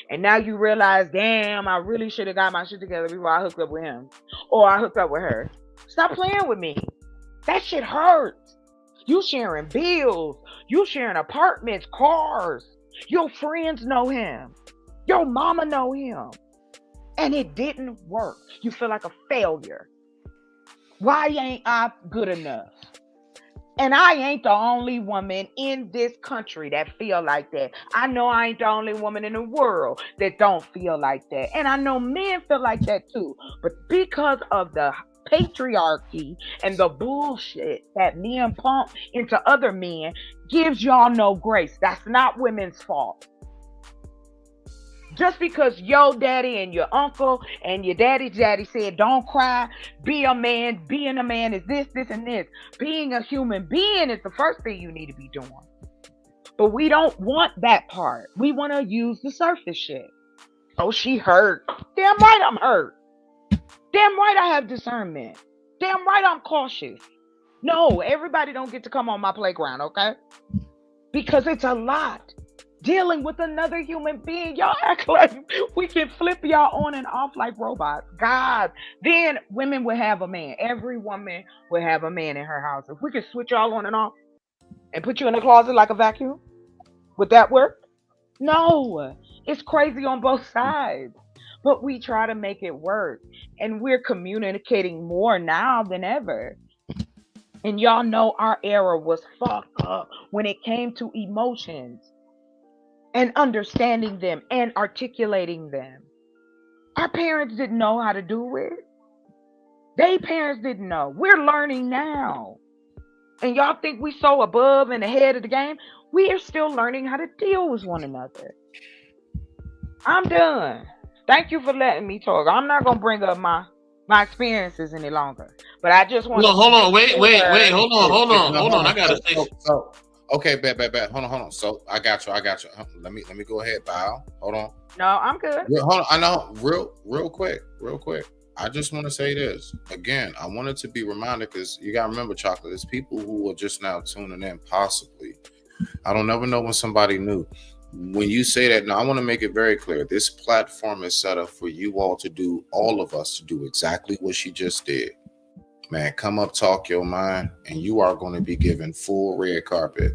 And now you realize, damn, I really should have got my shit together before I hooked up with him. Or I hooked up with her. Stop playing with me. That shit hurts. You sharing bills. You sharing apartments, cars. Your friends know him. Your mama know him. And it didn't work. You feel like a failure. Why ain't I good enough? And I ain't the only woman in this country that feel like that. I know I ain't the only woman in the world that don't feel like that. And I know men feel like that too. But because of the patriarchy and the bullshit that men pump into other men gives y'all no grace. That's not women's fault. Just because your daddy and your uncle and your daddy's daddy said don't cry, be a man, being a man is this, and this. Being a human being is the first thing you need to be doing. But we don't want that part. We want to use the surface shit. Oh, she hurt. Damn right I'm hurt. Damn right I have discernment. Damn right I'm cautious. No, everybody don't get to come on my playground, okay? Because it's a lot. Dealing with another human being. Y'all act like we can flip y'all on and off like robots. God. Then women will have a man. Every woman will have a man in her house. If we could switch y'all on and off and put you in a closet like a vacuum, would that work? No. It's crazy on both sides. But we try to make it work. And we're communicating more now than ever. And y'all know our era was fucked up when it came to emotions and understanding them and articulating them. Our parents didn't know how to do it. They parents didn't know. We're learning now. And y'all think we so above and ahead of the game? We are still learning how to deal with one another. I'm done. Thank you for letting me talk. I'm not gonna bring up my experiences any longer. But I just want to hold on, wait, hold on. I gotta say. Okay, bet. Hold on. So I got you. Let me go ahead, bow. Hold on. No, I'm good. Hold on. I know. Real quick. I just want to say this again. I wanted to be reminded because you gotta remember, Chocolate. There's people who are just now tuning in. Possibly, I don't never know when somebody new. When you say that, now I want to make it very clear. This platform is set up for you all to do, all of us to do exactly what she just did. Man, come up, talk your mind, and you are going to be given full red carpet.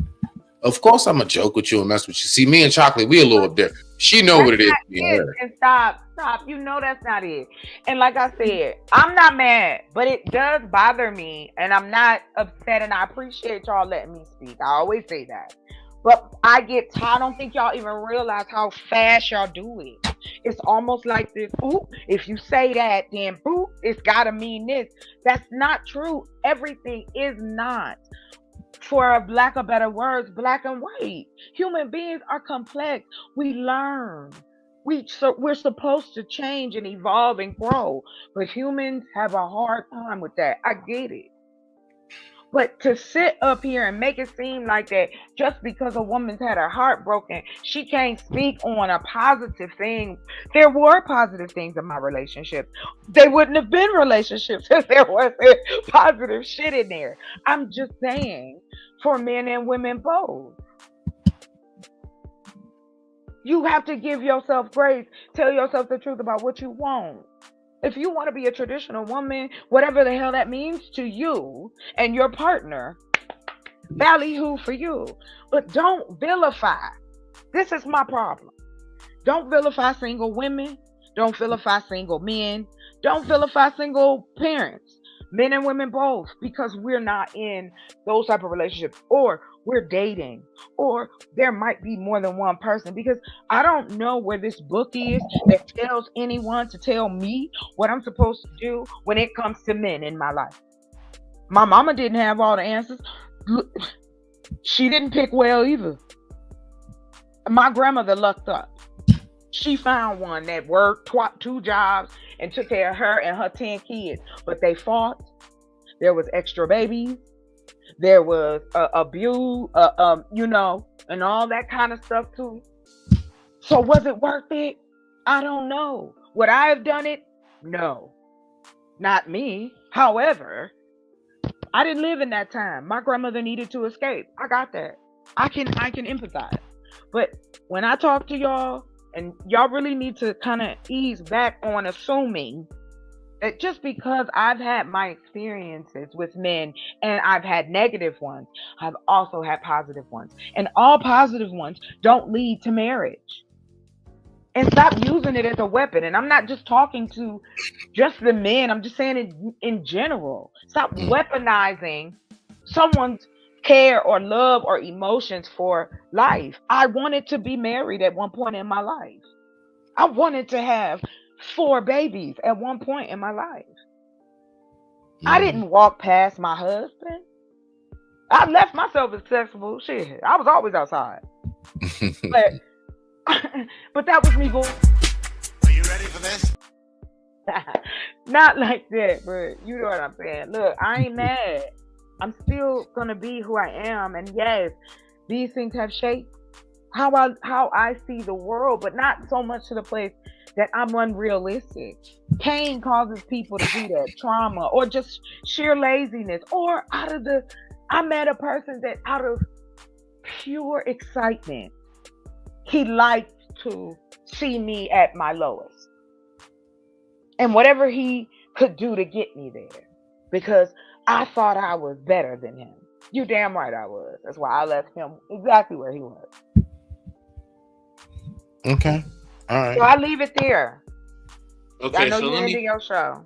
Of course, I'm going to joke with you and mess with you. See, me and Chocolate, we a little different. She know what it is. And stop. You know that's not it. And like I said, I'm not mad, but it does bother me, and I'm not upset, and I appreciate y'all letting me speak. I always say that. But I don't think y'all even realize how fast y'all do it. It's almost like this, if you say that, then it's gotta mean this. That's not true. Everything is not, for a lack of better words, black and white. Human beings are complex. We learn. We're supposed to change and evolve and grow, but humans have a hard time with that. I get it. But to sit up here and make it seem like that just because a woman's had her heart broken, she can't speak on a positive thing. There were positive things in my relationship. They wouldn't have been relationships if there wasn't positive shit in there. I'm just saying, for men and women both. You have to give yourself grace. Tell yourself the truth about what you want. If you want to be a traditional woman, whatever the hell that means to you and your partner, ballyhoo for you. But don't vilify. This is my problem. Don't vilify single women. Don't vilify single men. Don't vilify single parents. Men and women both, because we're not in those type of relationships, or we're dating, or there might be more than one person, because I don't know where this book is that tells anyone to tell me what I'm supposed to do when it comes to men in my life. My mama didn't have all the answers. She didn't pick well either. My grandmother lucked up. She found one that worked 2 jobs and took care of her and her 10 kids. But they fought. There was extra babies. There was abuse, and all that kind of stuff too. So was it worth it? I don't know. Would I have done it? No. Not me. However, I didn't live in that time. My grandmother needed to escape. I got that. I can empathize. But when I talk to y'all, and y'all really need to kind of ease back on assuming that just because I've had my experiences with men and I've had negative ones, I've also had positive ones. And all positive ones don't lead to marriage. And stop using it as a weapon. And I'm not just talking to just the men. I'm just saying it in general. Stop weaponizing someone's care or love or emotions for life. I wanted to be married at one point in my life. I wanted to have 4 babies at one point in my life. I didn't walk past my husband. I left myself accessible. Shit, I was always outside. But that was me going. Are you ready for this? Not like that, but you know what I'm saying. Look, I ain't mad. I'm still gonna be who I am, and yes, these things have shaped how I see the world, but not so much to the place that I'm unrealistic. Pain causes people to do that, trauma, or just sheer laziness, or I met a person that out of pure excitement, he liked to see me at my lowest, and whatever he could do to get me there, because I thought I was better than him. You damn right I was. That's why I left him exactly where he was. Okay. All right. So I leave it there. Okay, I know so you're let ending me your show.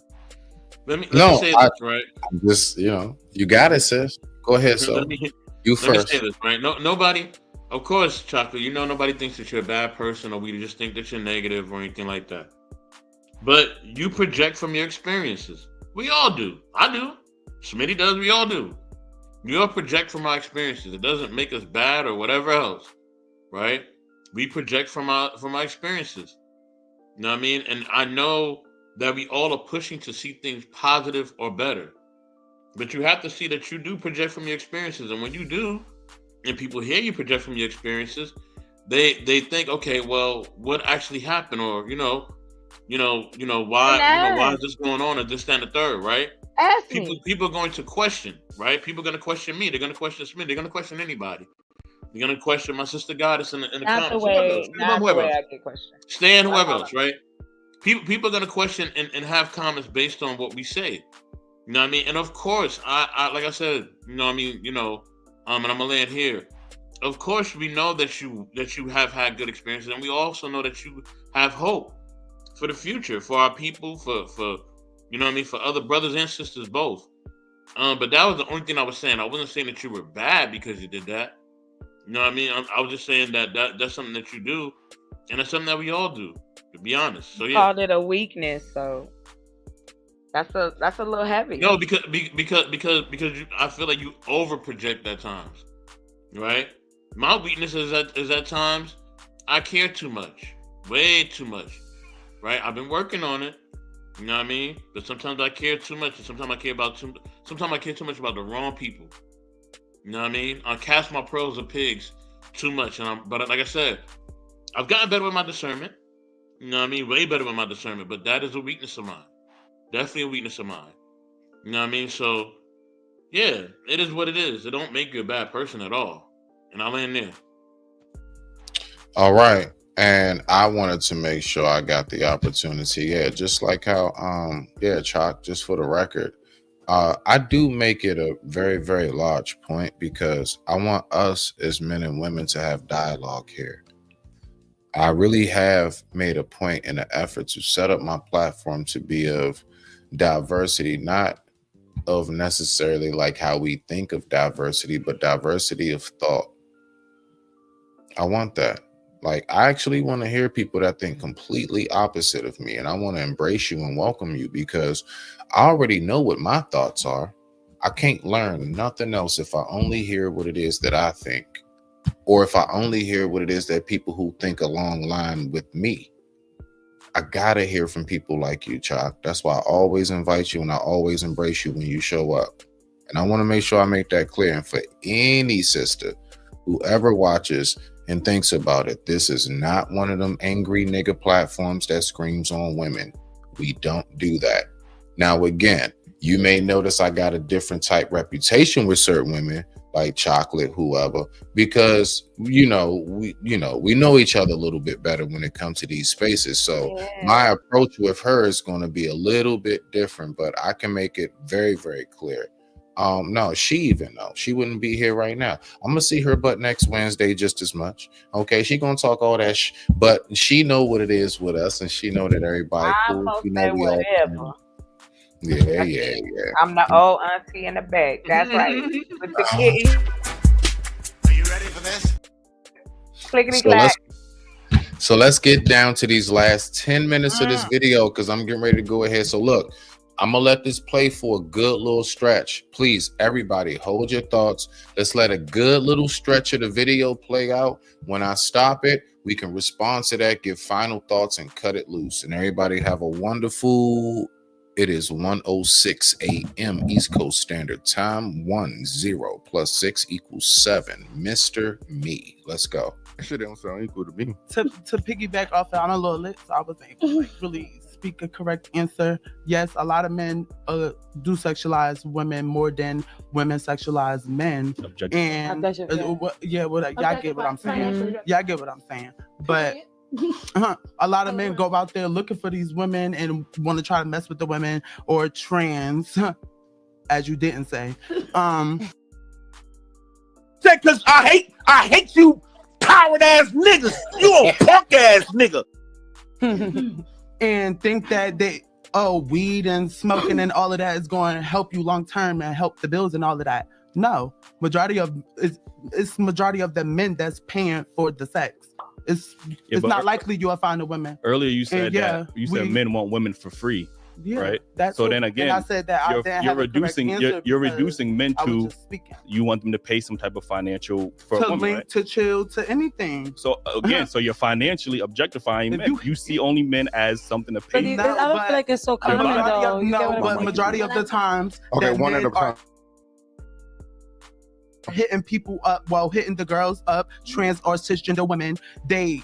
let me say this, right. Just you got it, sis. Go ahead, so Let me first. say this, right? Nobody, of course, Chocolate, nobody thinks that you're a bad person, or we just think that you're negative or anything like that. But you project from your experiences. We all do. I do. Smitty does. We all do. We all project from our experiences. It doesn't make us bad or whatever else, right? We project from our experiences. You know what I mean? And I know that we all are pushing to see things positive or better. But you have to see that you do project from your experiences. And when you do, and people hear you project from your experiences, they think, okay, well, what actually happened? Or, why is this going on, or this, that, and the third, right? People are going to question, right? People are going to question me. They're going to question Smith. They're going to question anybody. They're going to question my sister Goddess in the comments. Not the way I get questioned. Stan, whoever else, right? People are going to question and have comments based on what we say. You know what I mean? And of course, I like I said, and I'm gonna land here. Of course, we know that you have had good experiences, and we also know that you have hope for the future, for our people, for for other brothers and sisters both. But that was the only thing I was saying. I wasn't saying that you were bad because you did that. You know what I mean? I was just saying that's something that you do, and it's something that we all do, to be honest. So yeah. Called it a weakness, so That's a little heavy. No, because I feel like you over project at times, right? My weakness is at times I care too much, way too much, right? I've been working on it, you know what I mean? But sometimes I care too much, and sometimes I care too much about the wrong people. You know what I mean? I cast my pearls of pigs too much, but like I said, I've gotten better with my discernment. You know what I mean? Way better with my discernment, but that is a weakness of mine. Definitely a weakness of mine. You know what I mean? So, yeah, it is what it is. It don't make you a bad person at all. And I'll end there. All right. And I wanted to make sure I got the opportunity. Yeah, just like how, Chalk, just for the record, I do make it a very, very large point because I want us as men and women to have dialogue here. I really have made a point in an effort to set up my platform to be of diversity, not of necessarily like how we think of diversity, but diversity of thought. I want that. Like, I actually want to hear people that think completely opposite of me, and I want to embrace you and welcome you because I already know what my thoughts are. I can't learn nothing else if I only hear what it is that I think, or if I only hear what it is that people who think along line with me. I gotta hear from people like you, Chalk. That's why I always invite you and I always embrace you when you show up. And I want to make sure I make that clear. And for any sister who ever watches and thinks about it, this is not one of them angry nigga platforms that screams on women. We don't do that. Now, again, you may notice I got a different type reputation with certain women, like Chocolate, whoever, because we know each other a little bit better when it comes to these spaces. So my approach with her is going to be a little bit different, but I can make it very, very clear. No, she wouldn't be here right now. I'm gonna see her butt next Wednesday just as much. Okay, she gonna talk all that but she know what it is with us, and she know that everybody cool. You know, we all yeah. I'm the old auntie in the back. That's right. With the kitty. Are you ready for this? Clickety clack. So let's get down to these last 10 minutes of this video because I'm getting ready to go ahead. So look, I'm gonna let this play for a good little stretch. Please, everybody, hold your thoughts. Let's let a good little stretch of the video play out. When I stop it, we can respond to that, give final thoughts, and cut it loose. And everybody have a wonderful. It is 1:06 a.m. East Coast Standard Time. 10 + 6 = 7. Mr. Me. Let's go. That shit don't sound equal to me. To piggyback off that, I'm a little lit, so I was able to really speak a correct answer. Yes, a lot of men do sexualize women more than women sexualize men. And y'all get what I'm saying. Y'all get what I'm saying. But a lot of men go out there looking for these women and want to try to mess with the women or trans, as you didn't say. Because I hate you coward ass niggas. You a punk ass nigga. And think that weed and smoking and all of that is going to help you long term and help the bills and all of that. No, majority of the men that's paying for the sex. It's not likely you'll find a woman. Earlier you said said men want women for free. Yeah, right. So then again, I said that you're reducing men to you want them to pay some type of financial for a woman, link, right? to chill, to anything. So again, so you're financially objectifying men. You see only men as something to pay. But I don't feel like it's so common though. But majority of the times, one at a time. Hitting people up, hitting the girls up, trans or cisgender women, they,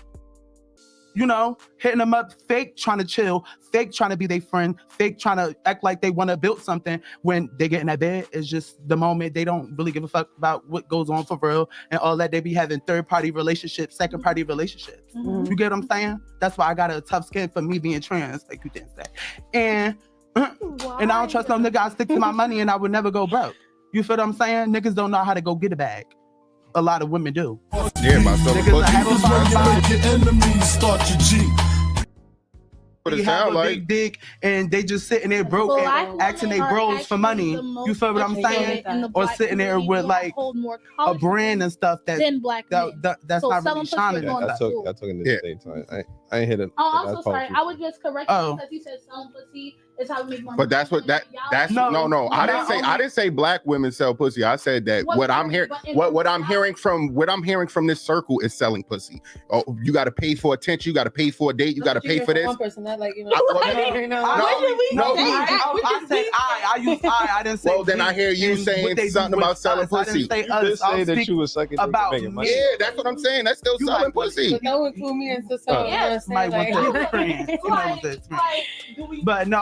hitting them up, fake trying to chill, fake trying to be their friend, fake trying to act like they want to build something. When they get in that bed, it's just the moment. They don't really give a fuck about what goes on for real and all that. They be having third-party relationships, second-party relationships. Mm-hmm. You get what I'm saying? That's why I got a tough skin for me being trans, like you didn't say. And I don't trust no nigga. I stick to my money and I would never go broke. You feel what I'm saying? Niggas don't know how to go get a bag. A lot of women do. Yeah, my But it sound like big dick and they just sitting there broke and asking their bros for money. You feel what I'm saying? Or sitting there with like a brand and stuff that's not really shining. I took in the same time. I ain't hit it. Oh, I'm so sorry. I would just correct you because he said selling pussy is how we make money. But that's what that's no. I didn't say black women sell pussy. I said that what I'm hearing what I'm hearing from this circle is selling pussy. Oh, you got to pay for attention. You got to pay for a date. You got to pay for this. One person, not like I use I didn't say. Well, then I hear you saying something about selling pussy. You did say that you were sucking about making money. Yeah, that's what I'm saying. That's still selling pussy. But don't include me into selling. Yes, might want to experience. But no,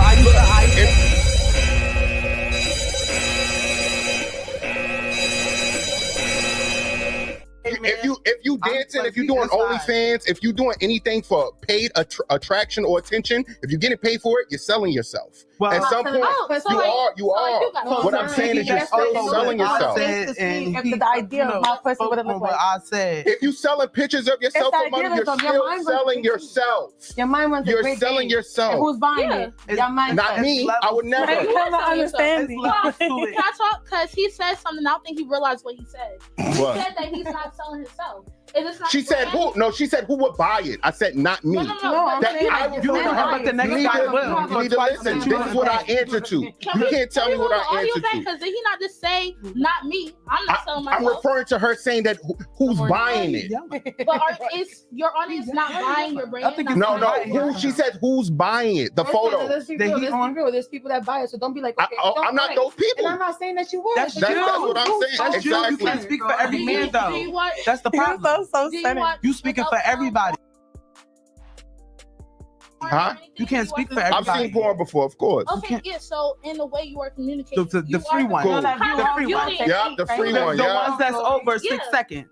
If you dancing, if you doing OnlyFans, if you doing anything for paid attraction or attention, if you're getting paid for it, you're selling yourself. Well, at some point, you are. What I'm saying is you're still selling yourself. The idea of my pussy would have looked like. I said, if you selling pictures of yourself for money, you're still selling yourself. Your mind runs. You're selling yourself. And who's buying it? Your mind. Not me. I would never. Understanding. Can I talk? Because he said something. I don't think he realized what he said. What? He said that he's not selling himself. She said who? No, she said who would buy it. I said not me. No, I will but the next guy will. You need to listen. This is what I answer to. You can't tell me what I answer to. Because did he not just say not me? I'm not selling myself. I'm referring to her saying that who's buying it. But is your audience not buying your brand? No. Who? She said who's buying it? The photo. There's people that buy it, so don't be like. Okay, I'm not those people. And I'm not saying that you were. That's what I'm saying. That's exactly. You can't speak for every man though. That's the problem. You speaking for everybody. Huh? You can't speak for everybody. I've seen porn before, of course. Okay, yeah. So in the way you are communicating, the free one. Cool. The free one. Yeah, the free one. The Yeah. ones that's over 6 seconds.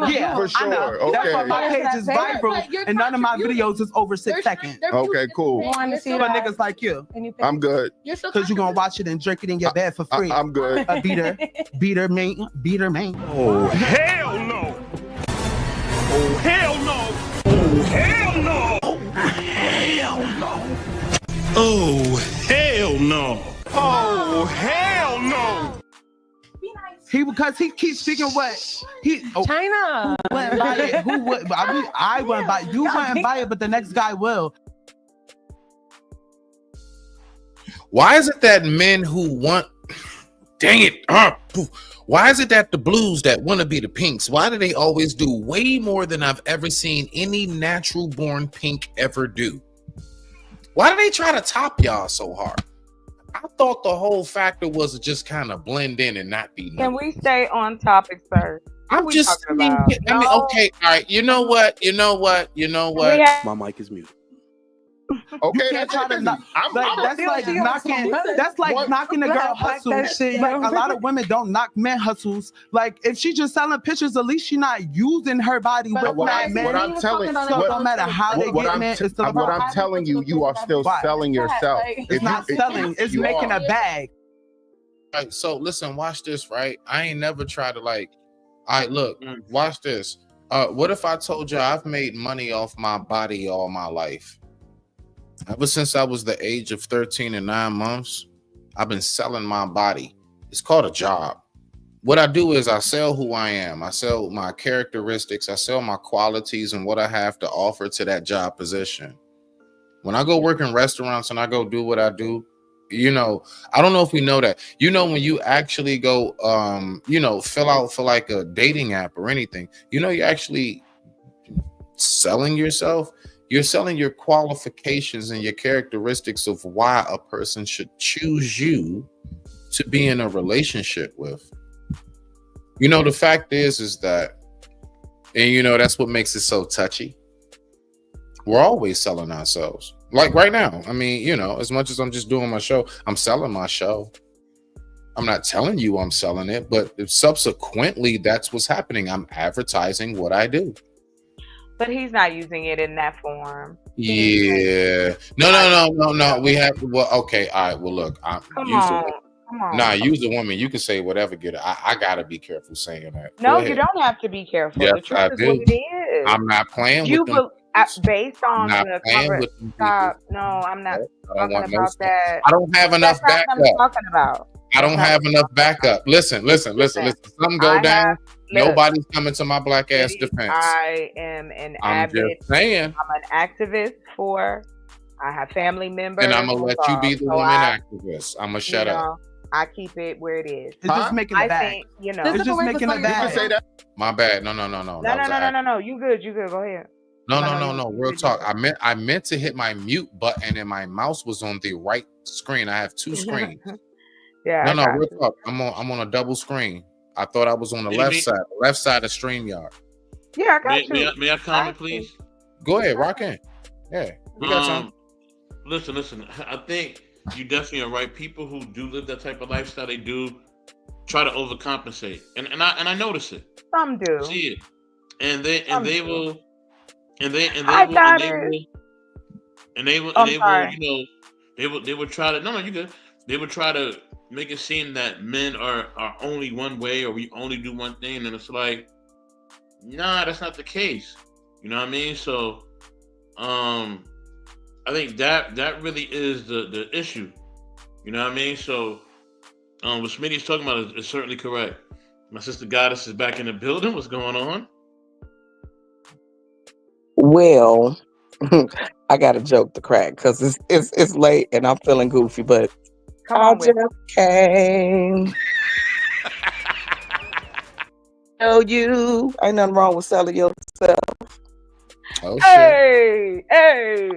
Yeah, for sure. I know. Okay. That's why my page is viral, and none of my videos is over 6 seconds. Okay, cool. For niggas like you. I'm good. Because you're gonna watch it and drink it in your bed for free. I'm good. A beater main. Oh hell no! Oh hell no! Oh hell no! Oh hell no! Oh hell no! Because he keeps speaking what he China. Who wouldn't buy it? Who would? I wouldn't buy it. You wouldn't buy it, but the next guy will. Why is it that men who want, dang it, why is it that the blues that want to be the pinks, why do they always do way more than I've ever seen any natural born pink ever do? Why do they try to top y'all so hard? I thought the whole factor was to just kind of blend in and not be known. Can we stay on topic, sir? I'm just saying, I mean, okay, all right. You know what? My mic is muted. Okay, that's like knocking the girl hustle. Like a lot of women don't knock men hustles. Like if she just selling pictures, at least she not using her body with that man. What I'm telling, no matter how they get it, it's still what I'm telling you, you are still selling yourself. It's not selling. It's making a bag. Right. So listen, watch this. Right. I ain't never tried to like. All right, look, watch this. What if I told you I've made money off my body all my life? Ever since I was the age of 13 and 9 months, I've been selling my body. It's called a job. What I do is I sell who I am. I sell my characteristics. I sell my qualities and what I have to offer to that job position. When I go work in restaurants and I go do what I do, you know, I don't know if we know that. You know, when you actually go, fill out for like a dating app or anything, you know, you're actually selling yourself. You're selling your qualifications and your characteristics of why a person should choose you to be in a relationship with. You know, the fact is that, and you know, that's what makes it so touchy. We're always selling ourselves. Like right now, I mean, you know, as much as I'm just doing my show, I'm selling my show. I'm not telling you I'm selling it, but subsequently, that's what's happening. I'm advertising what I do. But he's not using it in that form. Yeah. No. We have to. Well, okay. All right. Well, look. Come on. Nah, use a woman. You can say whatever. Get it. I gotta be careful saying that. No, you don't have to be careful. Yes, the truth I is do. what it is. I'm not playing with them. Based on the cover. Stop. No, I'm not talking about that. I don't have enough backup. That's not what I'm talking about. I don't have enough backup. Listen. Something go down. Nobody's coming to my black ass defense. I am an I'm avid. just saying. I'm an activist for. I have family members. And I'm gonna let you be the so woman I, activist. I'm gonna shut up. I keep it where it is. It's just making it bad. think, you know. It's just making it bad. say that. My bad. No. No. You good. Go ahead. No. Real talk. I meant to hit my mute button and my mouse was on the right screen. I have two screens. Yeah. No. Real talk. I'm on a double screen. I thought I was on the left side of StreamYard. Yeah, I got you. May I comment, please? Go ahead, rock in. Yeah, we got some. Listen. I think you definitely are right. People who do live that type of lifestyle, they do try to overcompensate, and I notice it. Some do. See it, and they will, you know, they will try to. No, you good. They would try to make it seem that men are only one way, or we only do one thing, and it's like, nah, that's not the case. You know what I mean? So, I think that really is the issue. You know what I mean? So, what Smitty's talking about is certainly correct. My sister Goddess is back in the building. What's going on? Well, I got a joke to crack because it's late and I'm feeling goofy, but I just came. Tell you, ain't nothing wrong with selling yourself. Oh, hey.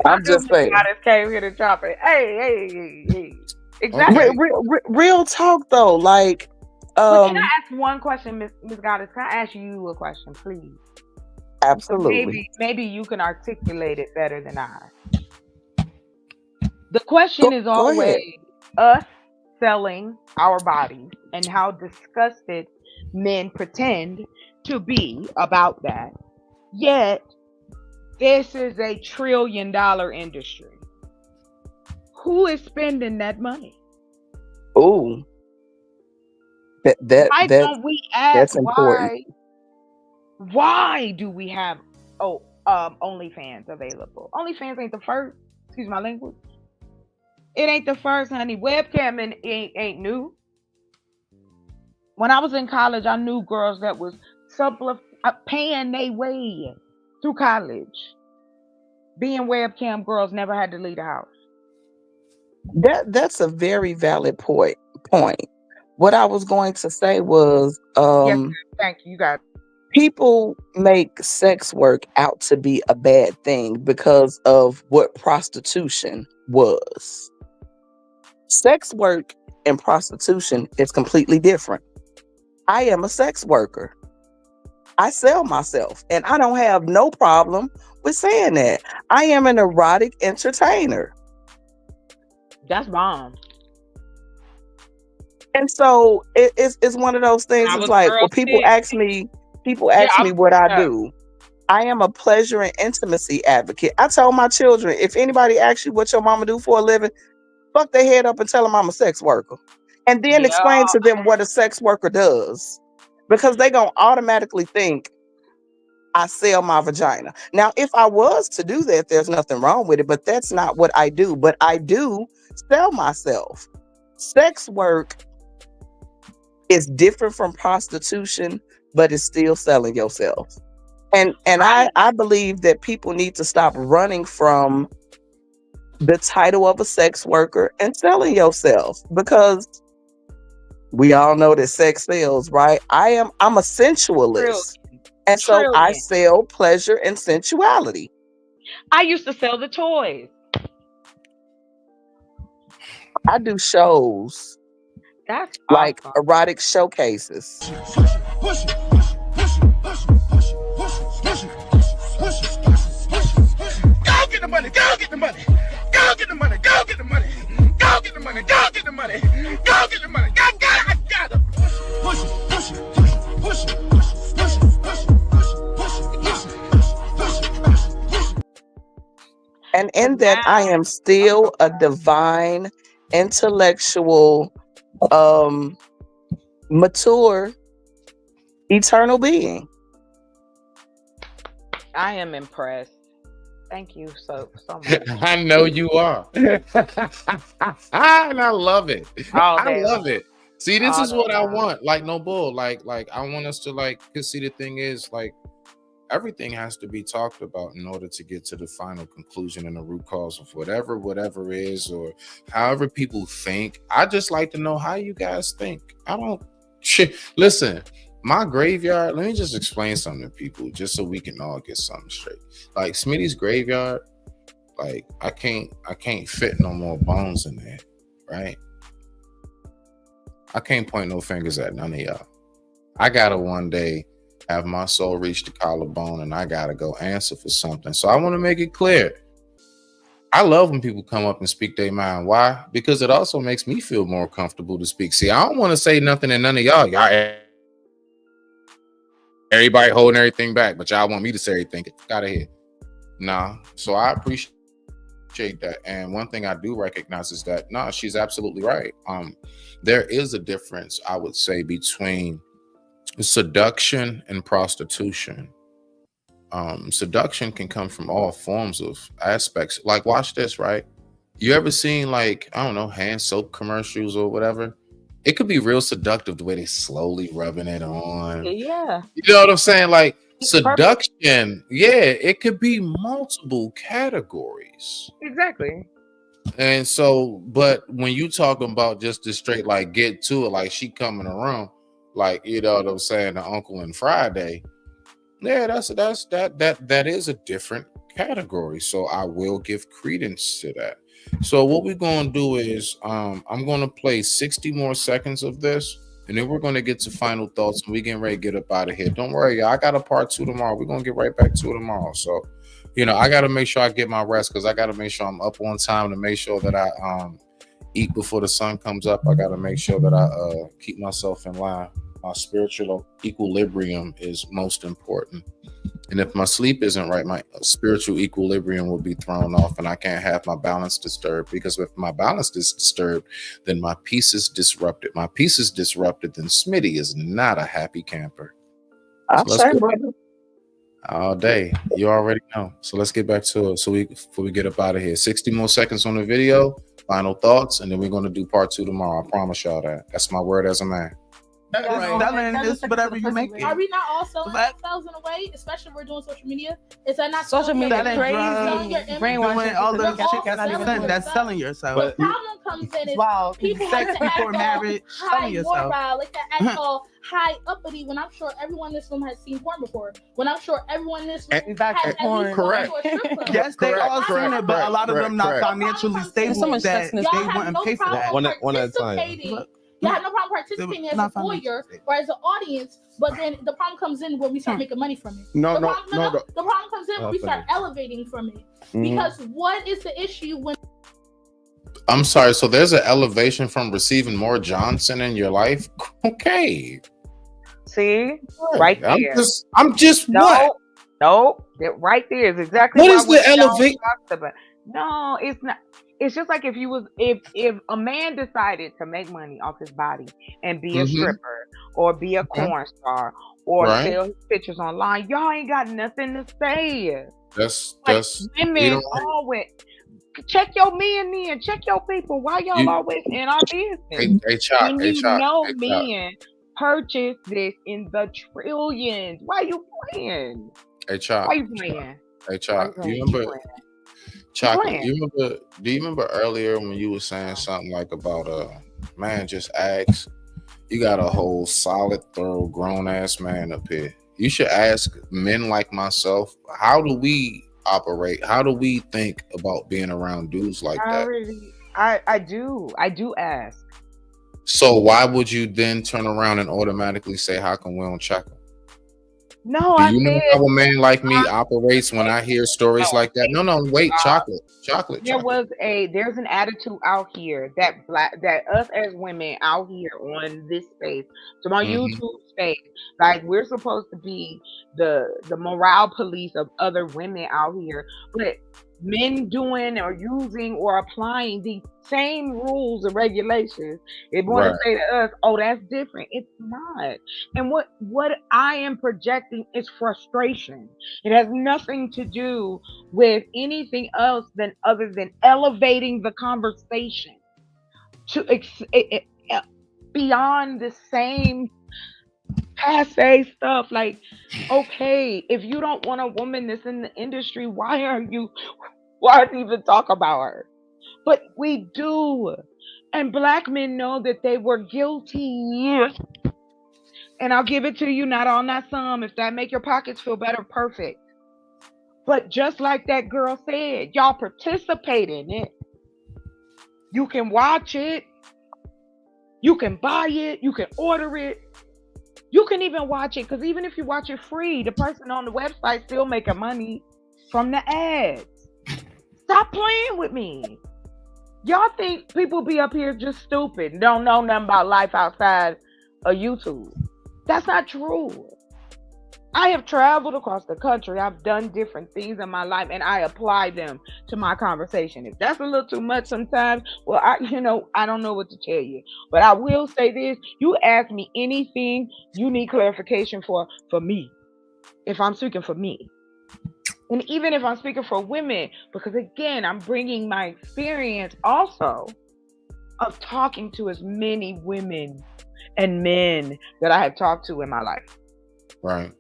I'm just saying. I just came here to drop it. Hey. Exactly. Real talk though, like. But can I ask one question, Miss Goddess? Can I ask you a question, please? Absolutely. Maybe you can articulate it better than I. The question is always us selling our bodies and how disgusted men pretend to be about that. Yet, this is a $1 trillion industry. Who is spending that money? Ooh. Why don't we ask that's important. Why do we have OnlyFans available? OnlyFans ain't the first. Excuse my language. It ain't the first, honey. Webcam ain't new. When I was in college, I knew girls that was paying their way through college. Being webcam girls never had to leave the house. That's a very valid point. What I was going to say was, yes, thank you. You got it. People make sex work out to be a bad thing because of what prostitution was. Sex work and prostitution is completely different. I am a sex worker. I sell myself, and I don't have no problem with saying that. I am an erotic entertainer. That's bomb. And so it's one of those things. It's like when people ask me what I do. I am a pleasure and intimacy advocate. I told my children, if anybody asks you what your mama do for a living, fuck their head up and tell them I'm a sex worker. And then explain to them what a sex worker does. Because they gonna automatically think I sell my vagina. Now, if I was to do that, there's nothing wrong with it, but that's not what I do. But I do sell myself. Sex work is different from prostitution, but it's still selling yourself. And I believe that people need to stop running from the title of a sex worker and selling yourself, because we all know that sex sells, right? I'm a sensualist. And so I sell pleasure and sensuality. I used to sell the toys. I do shows. That's like awesome. Erotic showcases. Go get the money, go get the money, go get the money, go get the money, go get the money, go get the money, go get the money, I got it. Push it, push it, push it, push it, push it, push it, push it, push it, push it. And in that, I am still a divine, intellectual, mature, eternal being. I am impressed. Thank you so much. I know you are. And I love it. I love it. See, this is what I want. Like, no bull. Like I want us to like. Cause see, the thing is, like, everything has to be talked about in order to get to the final conclusion and the root cause of whatever is, or however people think. I just like to know how you guys think. I don't shit. Listen, my graveyard. Let me just explain something to people, just so we can all get something straight. Like Smitty's graveyard. Like I can't fit no more bones in there, right? I can't point no fingers at none of y'all. I gotta one day have my soul reach the collarbone and I gotta go answer for something. So I want to make it clear. I love when people come up and speak their mind. Why? Because it also makes me feel more comfortable to speak. See, I don't want to say nothing to none of y'all. Everybody holding everything back, but y'all want me to say everything. Get out of here. Nah. So I appreciate that. And one thing I do recognize is that she's absolutely right. There is a difference, I would say, between seduction and prostitution. Seduction can come from all forms of aspects. Like, watch this, right? You ever seen, like, I don't know, hand soap commercials or whatever? It could be real seductive the way they slowly rubbing it on. Yeah. You know what I'm saying? Like, seduction, it could be multiple categories. Exactly. And so, but when you talking about just the straight, like, get to it, like she coming around, like, you know what I'm saying, the Uncle and Friday, that is a different category. So I will give credence to that. So what we're gonna do is I'm gonna play 60 more seconds of this, and then we're gonna get to final thoughts, and we getting ready to get up out of here. Don't worry, y'all. I got a part 2 tomorrow. We're gonna get right back to it tomorrow. So, you know, I gotta make sure I get my rest, because I gotta make sure I'm up on time to make sure that I eat before the sun comes up. I gotta make sure that I keep myself in line. My spiritual equilibrium is most important. And if my sleep isn't right, my spiritual equilibrium will be thrown off, and I can't have my balance disturbed, because if my balance is disturbed, then my peace is disrupted. My peace is disrupted, then Smitty is not a happy camper. I'm sorry, brother. All day. You already know. So let's get back to it. So before we get up out of here, 60 more seconds on the video, final thoughts, and then we're going to do part 2 tomorrow. I promise y'all that. That's my word as a man. Selling is whatever you make it. Are we not all selling ourselves in a way, especially if we're doing social media? Is that not Social media crazy? Brainwashing, all the shit that's selling yourself. The problem comes in is people sex like to before act marriage, all selling yourself. high like that act all high uppity, when I'm sure everyone in this room has seen porn before. When I'm sure everyone in this room has at least gone to a strip club. Yes, they all seen it, but a lot of them not financially stable that they wouldn't pay for that. One at a time. You have no problem participating as a voyeur or as an audience, but then the problem comes in when we start making money from it. The problem comes in when we start elevating from it. Because what is the issue when... I'm sorry, so there's an elevation from receiving more Johnson in your life? Okay. See? Right there. I'm just what? No, that right there is exactly what is the elevation? No, it's not. It's just like if a man decided to make money off his body and be a stripper or be a porn star or sell his pictures online, y'all ain't got nothing to say. That's women always check your men in, check your people. Why y'all always in our business? Men purchase this in the trillions. Why you playing? Hey, Chop. Why you playing? Hey, Chop. You remember? Chocolate, do you remember earlier when you were saying something like about man just ask? You got a whole solid, thorough, grown-ass man up here. You should ask men like myself, how do we operate? How do we think about being around dudes like that? I do ask. So why would you then turn around and automatically say, how come we don't check them? No, do you know how a man like me operates when I hear stories like that? No, wait, chocolate. There's an attitude out here that us as women out here on this space, so my YouTube space, like we're supposed to be the morale police of other women out here, but men doing or using or applying the same rules and regulations, they want to say to us, oh, that's different. It's not. And what I am projecting is frustration. It has nothing to do with anything else other than elevating the conversation to beyond the same passe stuff. Like, okay, if you don't want a woman that's in the industry, why even talk about her? But we do. And black men know that they were guilty. And I'll give it to you, not all, not some. If that make your pockets feel better, perfect. But just like that girl said, y'all participate in it. You can watch it. You can buy it. You can order it. You can even watch it, because even if you watch it free, the person on the website still making money from the ads. Stop playing with me. Y'all think people be up here just stupid and don't know nothing about life outside of YouTube. That's not true. I have traveled across the country. I've done different things in my life, and I apply them to my conversation. If that's a little too much sometimes, well, I don't know what to tell you. But I will say this: you ask me anything you need clarification for me, if I'm speaking for me, and even if I'm speaking for women, because again, I'm bringing my experience also of talking to as many women and men that I have talked to in my life. Right.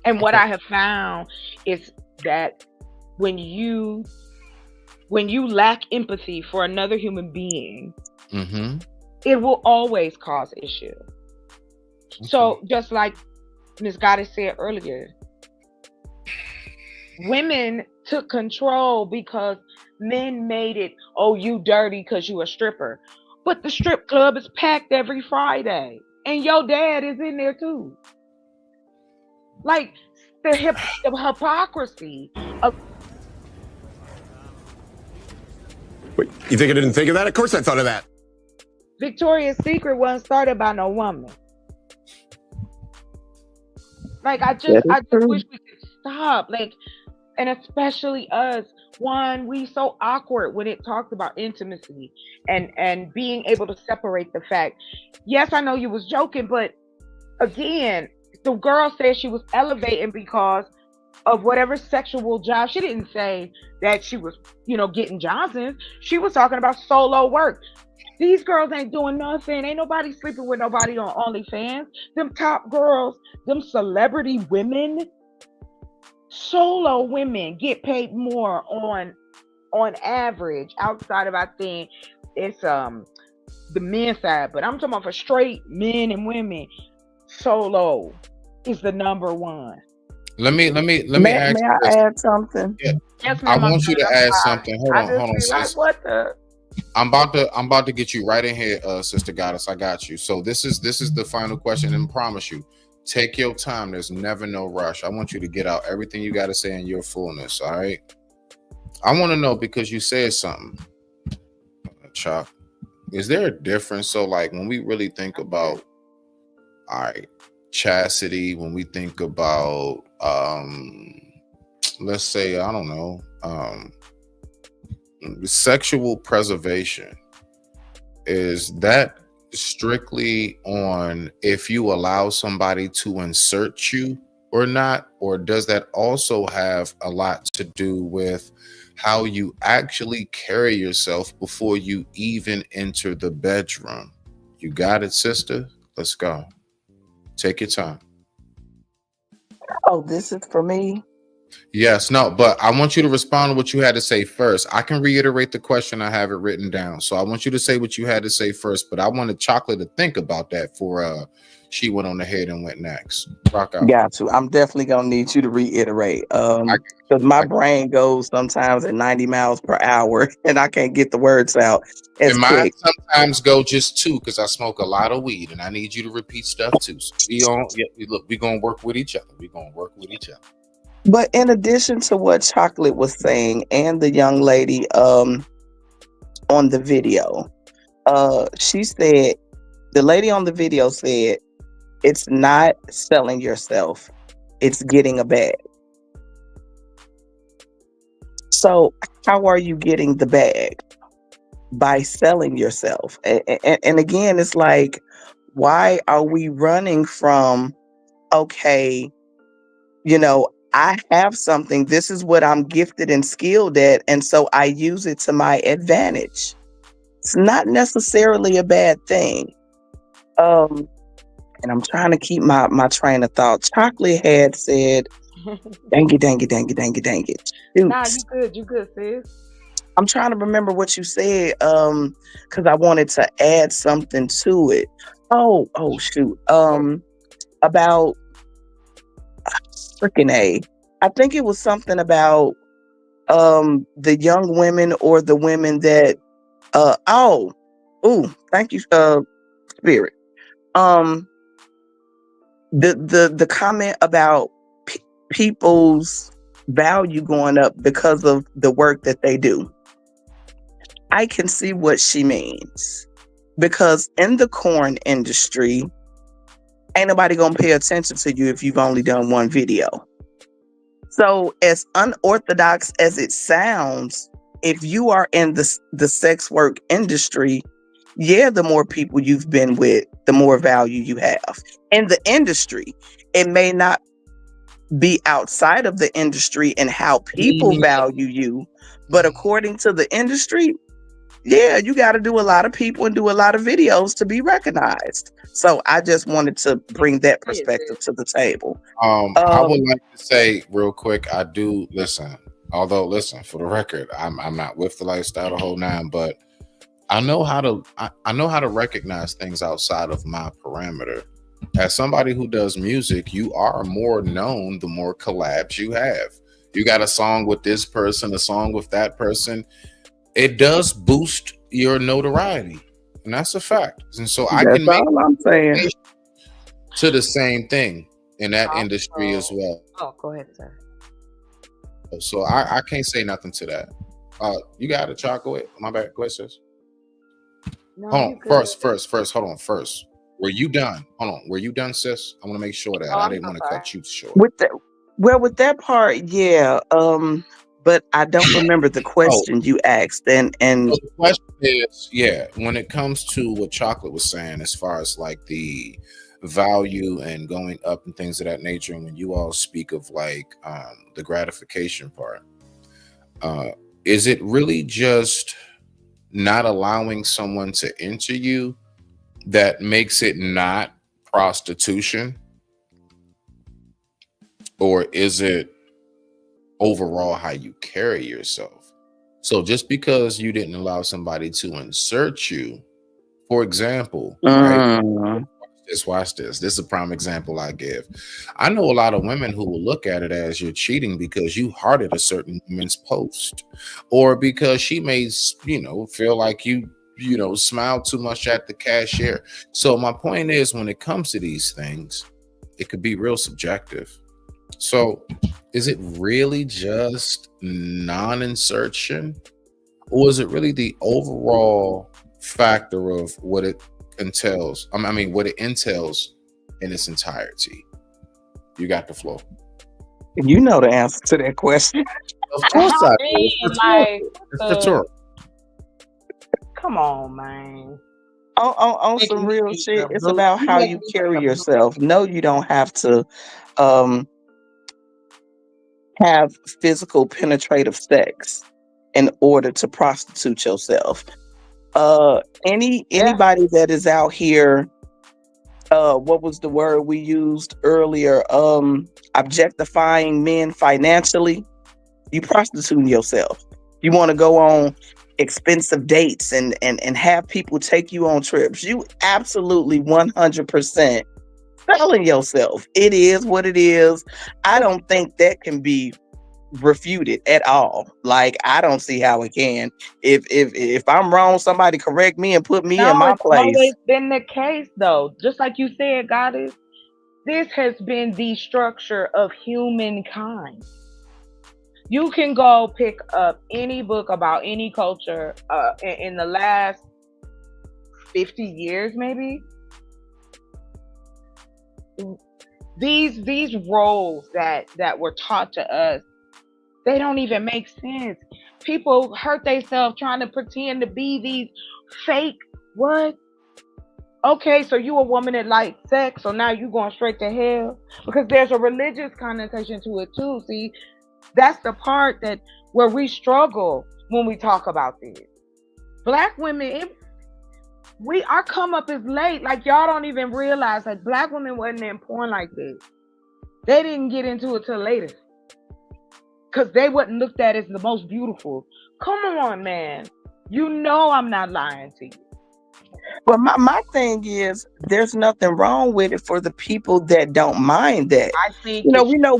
And what I have found is that when you lack empathy for another human being, it will always cause issue. So just like Ms. Goddess said earlier, women took control because men made it, oh, you dirty because you a stripper. But the strip club is packed every Friday. And your dad is in there too. Like the hypocrisy of. Wait, you think I didn't think of that? Of course I thought of that. Victoria's Secret wasn't started by no woman. Like I just wish we could stop. Like, and especially us. One, we so awkward when it talks about intimacy and being able to separate the fact. Yes, I know you was joking, but again, the girl said she was elevating because of whatever sexual job. She didn't say that she was, getting Johnsons. She was talking about solo work. These girls ain't doing nothing. Ain't nobody sleeping with nobody on OnlyFans. Them top girls, them celebrity women, solo women get paid more on average outside of, I think it's the men's side, but I'm talking about for straight men and women. Solo is the number one. Let me May ask you I this. add something? Yeah. Yes, I ma'am, want you to add something. Hold on, sis. Like, what the? I'm about to get you right in here, Sister Goddess. I got you. So this is the final question, and promise you, take your time. There's never no rush. I want you to get out everything you got to say in your fullness. All right. I want to know, because you said something, Chuck. Is there a difference? So, like, when we really think about, all right, chastity, when we think about, let's say, I don't know, sexual preservation, is that strictly on if you allow somebody to insert you or not, or does that also have a lot to do with how you actually carry yourself before you even enter the bedroom? You got it, sister? Let's go. Take your time. Oh, this is for me? Yes, no, but I want you to respond to what you had to say first. I can reiterate the question. I have it written down. So I want you to say what you had to say first, but I wanted Chocolate to think about that for she went on ahead and went next. Rock out. Got to. I'm definitely gonna need you to reiterate. Because my brain goes sometimes at 90 miles per hour and I can't get the words out as And mine quick. sometimes go just 2 because I smoke a lot of weed and I need you to repeat stuff too. So we're gonna work with each other. We're gonna work with each other. But in addition to what Chocolate was saying and the young lady on the video, she said, the lady on the video said, it's not selling yourself, it's getting a bag. So how are you getting the bag? By selling yourself. And again, it's like, why are we running from, okay, I have something, this is what I'm gifted and skilled at, and so I use it to my advantage. It's not necessarily a bad thing. And I'm trying to keep my train of thought. Chocolate had said, dang it. Nah, Shoot. you good, sis. I'm trying to remember what you said, because I wanted to add something to it. Oh shoot. About freaking A. I think it was something about the young women or the women that thank you, Spirit. The comment about people's value going up because of the work that they do. I can see what she means, because in the corn industry, ain't nobody gonna pay attention to you if you've only done one video. So as unorthodox as it sounds, if you are in the sex work industry, yeah, the more people you've been with, the more value you have. In the industry, it may not be outside of the industry and how people value you, but according to the industry, yeah, you got to do a lot of people and do a lot of videos to be recognized. So I just wanted to bring that perspective to the table. I would like to say real quick, I do listen. Although, listen, for the record, I'm not with the lifestyle the whole nine, but I know how to recognize things outside of my parameter. As somebody who does music, you are more known the more collabs you have. You got a song with this person, a song with that person. It does boost your notoriety, and that's a fact. And so I can make all I'm saying to the same thing in that industry as well. Oh, go ahead, sir. So I can't say nothing to that. You got it, chocolate. My bad. Go ahead, sis. No, Hold on. First. Hold on. First. Were you done? Hold on. Were you done, sis? I want to make sure that I didn't want to cut you short. with that part, yeah. But I don't remember the question you asked. And So the question is, when it comes to what Chocolate was saying, as far as like the value and going up and things of that nature, and when you all speak of like the gratification part, is it really just not allowing someone to enter you that makes it not prostitution? Or is it overall how you carry yourself? So just because you didn't allow somebody to insert you, for example, right? Watch this. This is a prime example I give. I know a lot of women who will look at it as you're cheating because you hearted a certain woman's post, or because she may, feel like you smile too much at the cashier. So my point is, when it comes to these things, it could be real subjective. So is it really just non-insertion, or is it really the overall factor of what it entails? What it entails in its entirety? You got the floor. You know the answer to that question. Of course I do. It's the tour. Come on, man. On some real shit, it's about how you carry yourself. No, you don't have to have physical penetrative sex in order to prostitute yourself. Anybody that is out here, what was the word we used earlier? Objectifying men financially, you prostituting yourself. You want to go on expensive dates and have people take you on trips. You absolutely 100% selling yourself. It is what it is. I don't think that can be refuted at all. Like, I don't see how it can. If I'm wrong, somebody correct me and put me in my place. It's always been the case, though. Just like you said, Goddess, this has been the structure of humankind. You can go pick up any book about any culture in the last 50 years, maybe. These roles that were taught to us, they don't even make sense. People hurt themselves trying to pretend to be these fake what? Okay, so you a woman that likes sex, so now you going straight to hell? Because there's a religious connotation to it too. See, that's the part where we struggle when we talk about this. Black women, our come up is late. Like y'all don't even realize that black women wasn't in porn like this. They didn't get into it till later. Cause they wasn't looked at as the most beautiful. Come on, man. You know I'm not lying to you. But my thing is, there's nothing wrong with it for the people that don't mind that. I think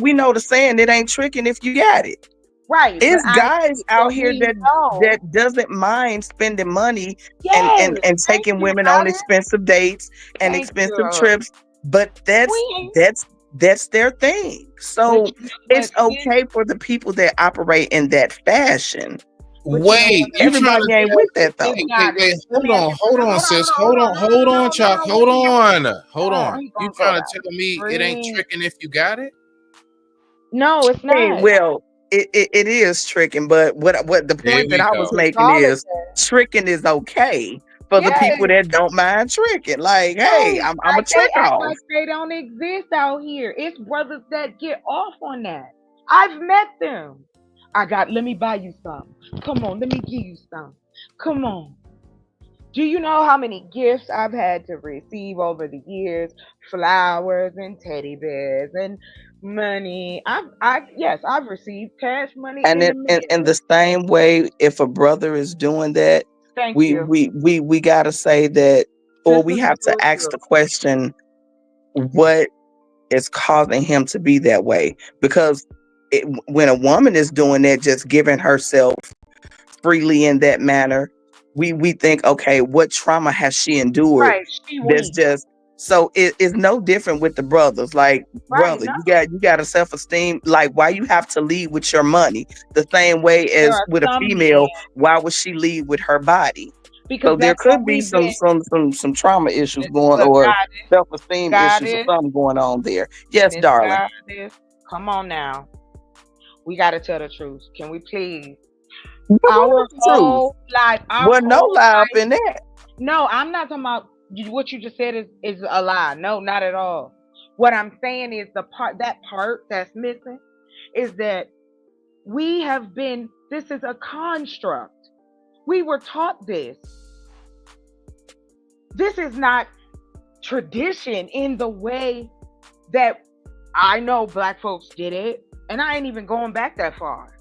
we know the saying, it ain't tricking if you got it. Right. It's guys out here that doesn't mind spending money and taking women on expensive dates and expensive trips, but that's their thing. So it's okay for the people that operate in that fashion. Wait, everybody ain't with that though. Wait, hold on, sis. Hold on, Chuck. Hold on. You trying to tell me it ain't tricking if you got it? No, it's not. Well, it is tricking, but what the point that I was making is tricking is okay for the people that don't mind tricking. Like, hey, I'm a trick off. Like they don't exist out here. It's brothers that get off on that. I've met them. Let me buy you some. Come on, let me give you some. Come on. Do you know how many gifts I've had to receive over the years? Flowers and teddy bears and money. I've received cash money. And in the same way, if a brother is doing that, we gotta say that, or we have to ask the question, what is causing him to be that way? Because when a woman is doing that, just giving herself freely in that manner, we think, okay, what trauma has she endured? Right, That's just so it's no different with the brothers. Like, brother, you got a self-esteem. Like, why you have to lead with your money? The same way as with a female, why would she lead with her body? Because so there could be some trauma issues going, or self-esteem issues or something going on there. Yes, darling. Come on now. We got to tell the truth. Can we please? Our whole life. No lie up in that. No, I'm not talking about what you just said is a lie. No, not at all. What I'm saying is that part that's missing is that this is a construct. We were taught this. This is not tradition in the way that I know black folks did it. And I ain't even going back that far.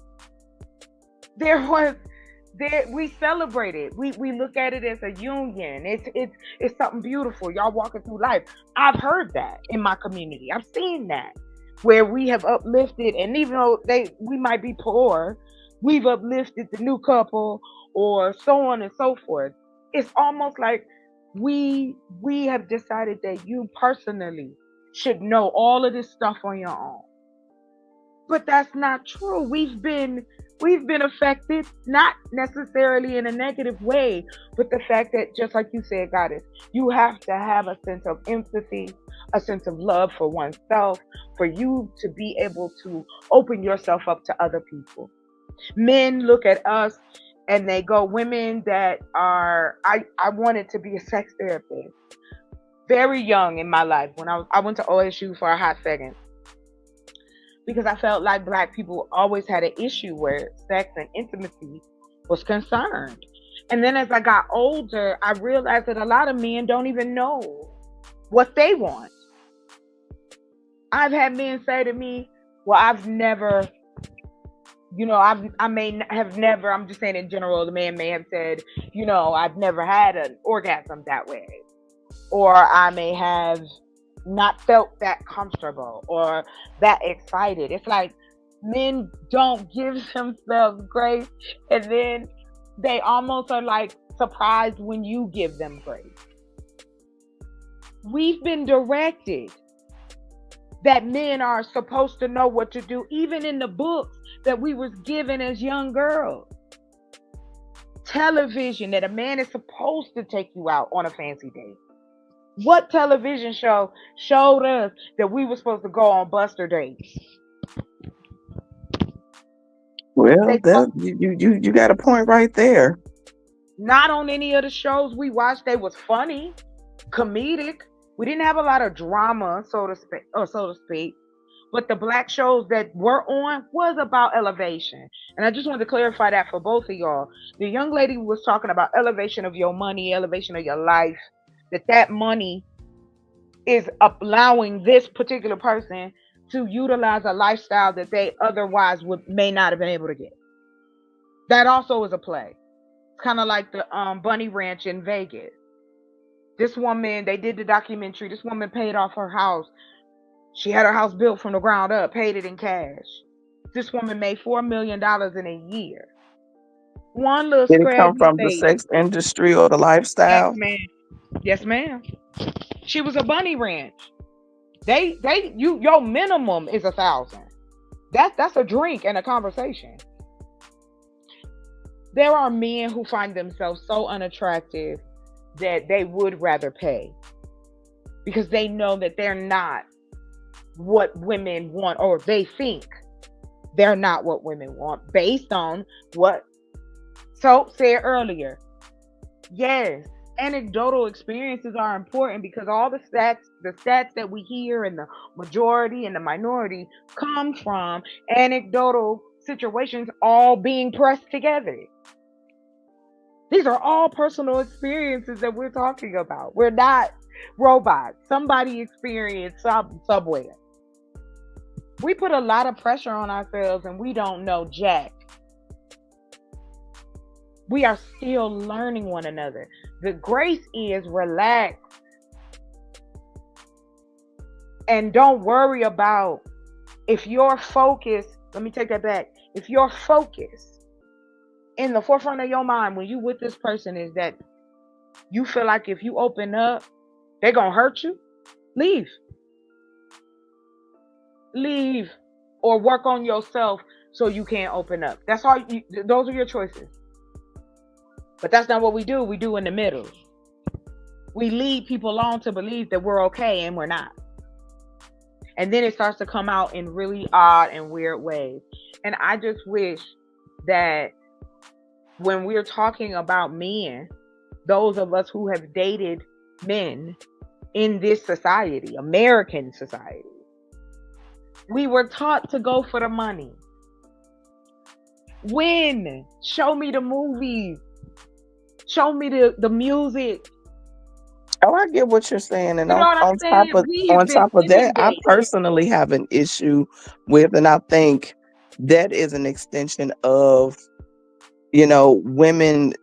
We celebrate it. We look at it as a union. It's something beautiful. Y'all walking through life. I've heard that in my community. I've seen that where we have uplifted, and even though we might be poor, we've uplifted the new couple or so on and so forth. It's almost like we have decided that you personally should know all of this stuff on your own. But that's not true. We've been affected, not necessarily in a negative way, but the fact that, just like you said, Goddess, you have to have a sense of empathy, a sense of love for oneself, for you to be able to open yourself up to other people. Men look at us and they go, women that are, I wanted to be a sex therapist very young in my life when I went to OSU for a hot second. Because I felt like black people always had an issue where sex and intimacy was concerned. And then as I got older, I realized that a lot of men don't even know what they want. I've had men say to me, well, I've never, I'm just saying in general, the man may have said, I've never had an orgasm that way. Or I may have not felt that comfortable or that excited. It's like men don't give themselves grace, and then they almost are like surprised when you give them grace. We've been directed that men are supposed to know what to do, even in the books that we was given as young girls. Television, that a man is supposed to take you out on a fancy date. What television show showed us that we were supposed to go on Buster dates? Well, you got a point right there. Not on any of the shows we watched. They was funny, comedic. We didn't have a lot of drama, so to speak. but the black shows that were on was about elevation. And I just wanted to clarify that for both of y'all. The young lady was talking about elevation of your money, elevation of your life, that money is allowing this particular person to utilize a lifestyle that they otherwise may not have been able to get. That also is a play. It's kind of like the Bunny Ranch in Vegas. This woman, they did the documentary. This woman paid off her house. She had her house built from the ground up, paid it in cash. This woman made $4 million in a year. One little Did it come scrappy from the state. sex industry or the lifestyle? Yes, ma'am. Yes, ma'am. She was a bunny ranch. Your minimum is 1,000. That's a drink and a conversation. There are men who find themselves so unattractive that they would rather pay because they know that they're not what women want, or they think they're not what women want based on what Soap said earlier. Yes, anecdotal experiences are important because all the stats that we hear in the majority and the minority come from anecdotal situations all being pressed together. These are all personal experiences that we're talking about. We're not robots. Somebody experienced somewhere. We put a lot of pressure on ourselves and we don't know jack. We are still learning one another. The grace is relax. And don't worry about if your focus, let me take that back. If your focus in the forefront of your mind when you with this person is that you feel like if you open up, they're going to hurt you, leave. Leave or work on yourself so you can't open up. That's all. Those are your choices. But that's not what we do. We do in the middle. We lead people on to believe that we're okay and we're not. And then it starts to come out in really odd and weird ways. And I just wish that when we're talking about men, those of us who have dated men in this society, American society, we were taught to go for the money. When? Show me the movies. Show me the music. Oh, I get what you're saying. And You know what I'm on saying? top of that, I Inundated. personally have an issue with, and I think that is an extension of, women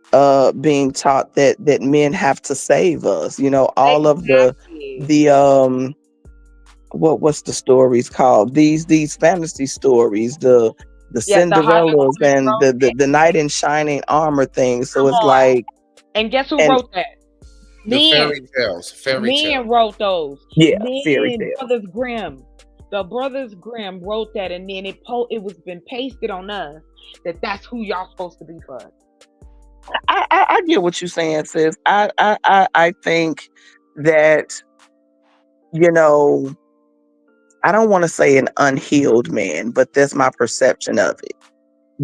being taught that men have to save us. All of the what's the stories called? These fantasy stories, the Cinderellas and the knight in shining armor things. So it's like, and guess who wrote that? The fairy tales. Men wrote those. Yeah, Men, fairy tales. Brothers Grimm. The Brothers Grimm wrote that, and then it was been pasted on us that's who y'all supposed to be for us. I get what you're saying, sis. I think that, I don't want to say an unhealed man, but that's my perception of it.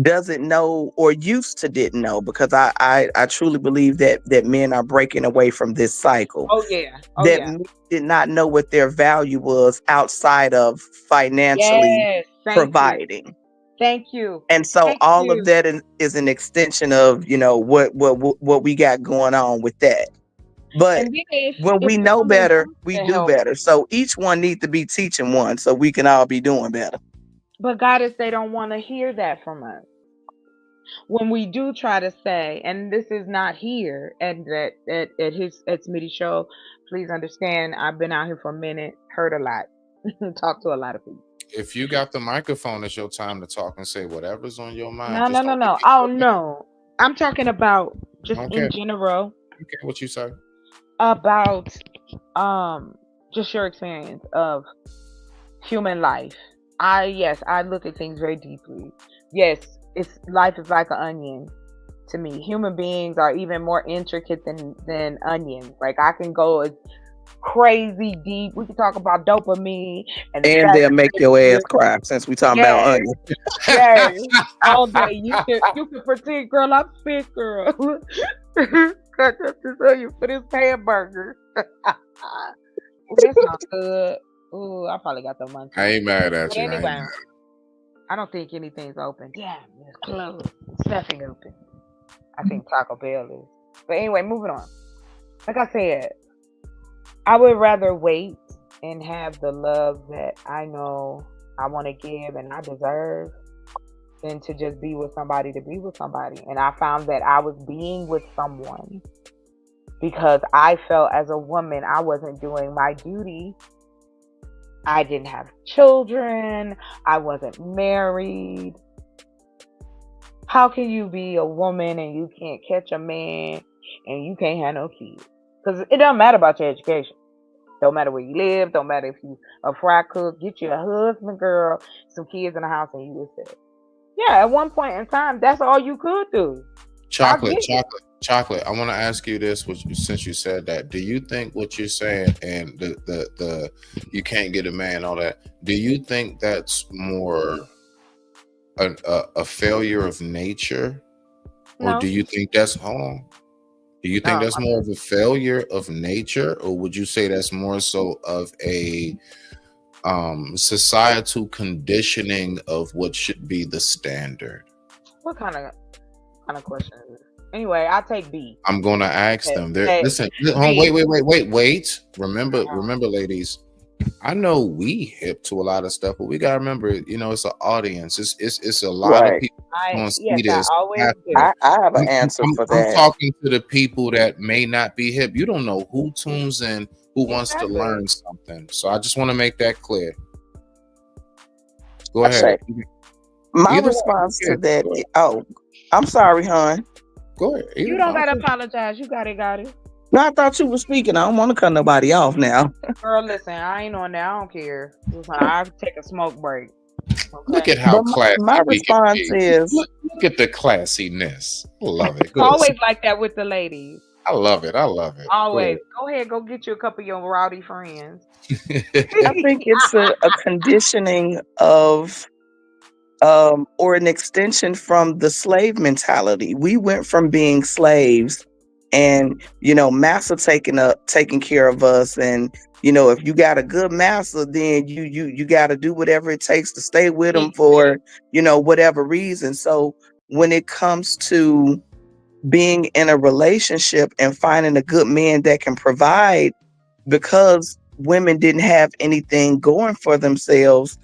Doesn't know or used to didn't know, because I truly believe that men are breaking away from this cycle. Oh yeah. Men did not know what their value was outside of financially providing. Thank you. And so all of that is an extension of, what we got going on with that. But when we know better, we do better. So each one needs to be teaching one so we can all be doing better. But goddess, they don't want to hear that from us. When we do try to say, and this is not here at Smitty's show, please understand, I've been out here for a minute, heard a lot, talked to a lot of people. If you got the microphone, it's your time to talk and say whatever's on your mind. No. Oh no, I'm talking about just in general. Okay, what you say about just your experience of human life. I look at things very deeply. Yes, life is like an onion to me. Human beings are even more intricate than onions. Like I can go as crazy deep. We can talk about dopamine and they'll make your ass cry since we talking about onions. Yes, all day. You can pretend, girl, I'm sick, girl. Just to tell you for this hamburger. That's not good. Ooh, I probably got the money. I ain't mad at But you. I ain't anyway, mad. I don't think anything's open. Damn, it's closed. It's nothing open. I think Taco Bell is. But anyway, moving on. Like I said, I would rather wait and have the love that I know I want to give and I deserve than to just be with somebody to be with somebody. And I found that I was being with someone because I felt as a woman I wasn't doing my duty. I didn't have children. I wasn't married. How can you be a woman and you can't catch a man and you can't have no kids? Because it doesn't matter about your education. Don't matter where you live. Don't matter if you a fry cook. Get you a husband, girl, some kids in the house, and you will set. Yeah, at one point in time, that's all you could do. Chocolate. I want to ask you this, since you said that. Do you think what you're saying and the you can't get a man, all that? Do you think that's more a failure of nature, or No. do you think that's Do you think that's more of a failure of nature, or would you say that's more so of a societal conditioning of what should be the standard? What kind of question is this? Anyway, I take B. I'm gonna ask them. Listen. Wait. Remember, ladies. I know we hip to a lot of stuff, but we gotta remember, it's an audience. It's a lot of people gonna see this. I have an answer for that. I'm talking to the people that may not be hip. You don't know who tunes in, who wants to learn something. So I just want to make that clear. Go ahead. My response to that is, I'm sorry, hon. Go ahead. You don't gotta apologize. You got it. No, I thought you were speaking. I don't want to cut nobody off now. Girl, listen, I ain't on that. I don't care. Listen, I'll take a smoke break. Okay? Look at how classy. My response is, look at the classiness. I love it. It's always like that with the ladies. I love it. Always. Go ahead, go get you a couple of your rowdy friends. I think it's a conditioning of or an extension from the slave mentality. We went from being slaves and, master taking care of us. And, if you got a good master, then you got to do whatever it takes to stay with them for, whatever reason. So when it comes to being in a relationship and finding a good man that can provide, because women didn't have anything going for themselves,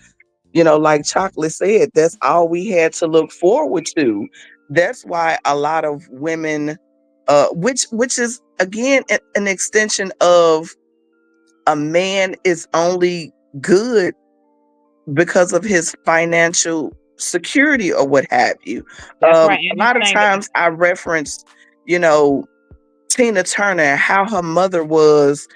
like Chocolate said, that's all we had to look forward to. That's why a lot of women, which is again an extension of a man is only good because of his financial security or what have you. Right. A lot of times I reference, Tina Turner, how her mother was,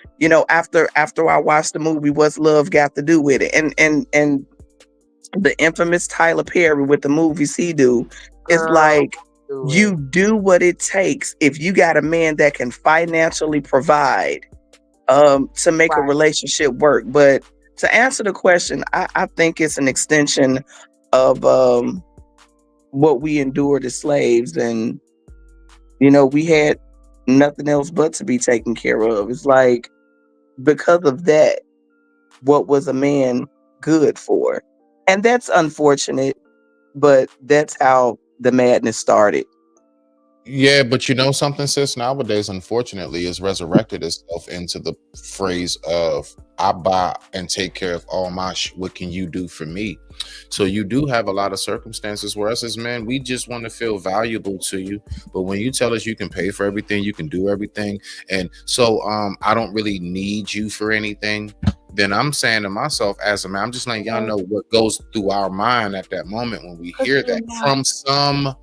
after I watched the movie What's Love Got to Do with It, and the infamous Tyler Perry with the movies he do. It's like you do what it takes if you got a man that can financially provide to make a relationship work. But to answer the question, I think it's an extension of what we endured as slaves, and we had nothing else but to be taken care of. It's like, because of that, what was a man good for? And that's unfortunate, but that's how the madness started. Yeah, but something, sis, nowadays, unfortunately, is resurrected itself into the phrase of, I buy and take care of all my what can you do for me? So you do have a lot of circumstances where us as men, we just want to feel valuable to you. But when you tell us you can pay for everything, you can do everything, and so I don't really need you for anything, then I'm saying to myself as a man, I'm just letting y'all know what goes through our mind at that moment when we hear that from some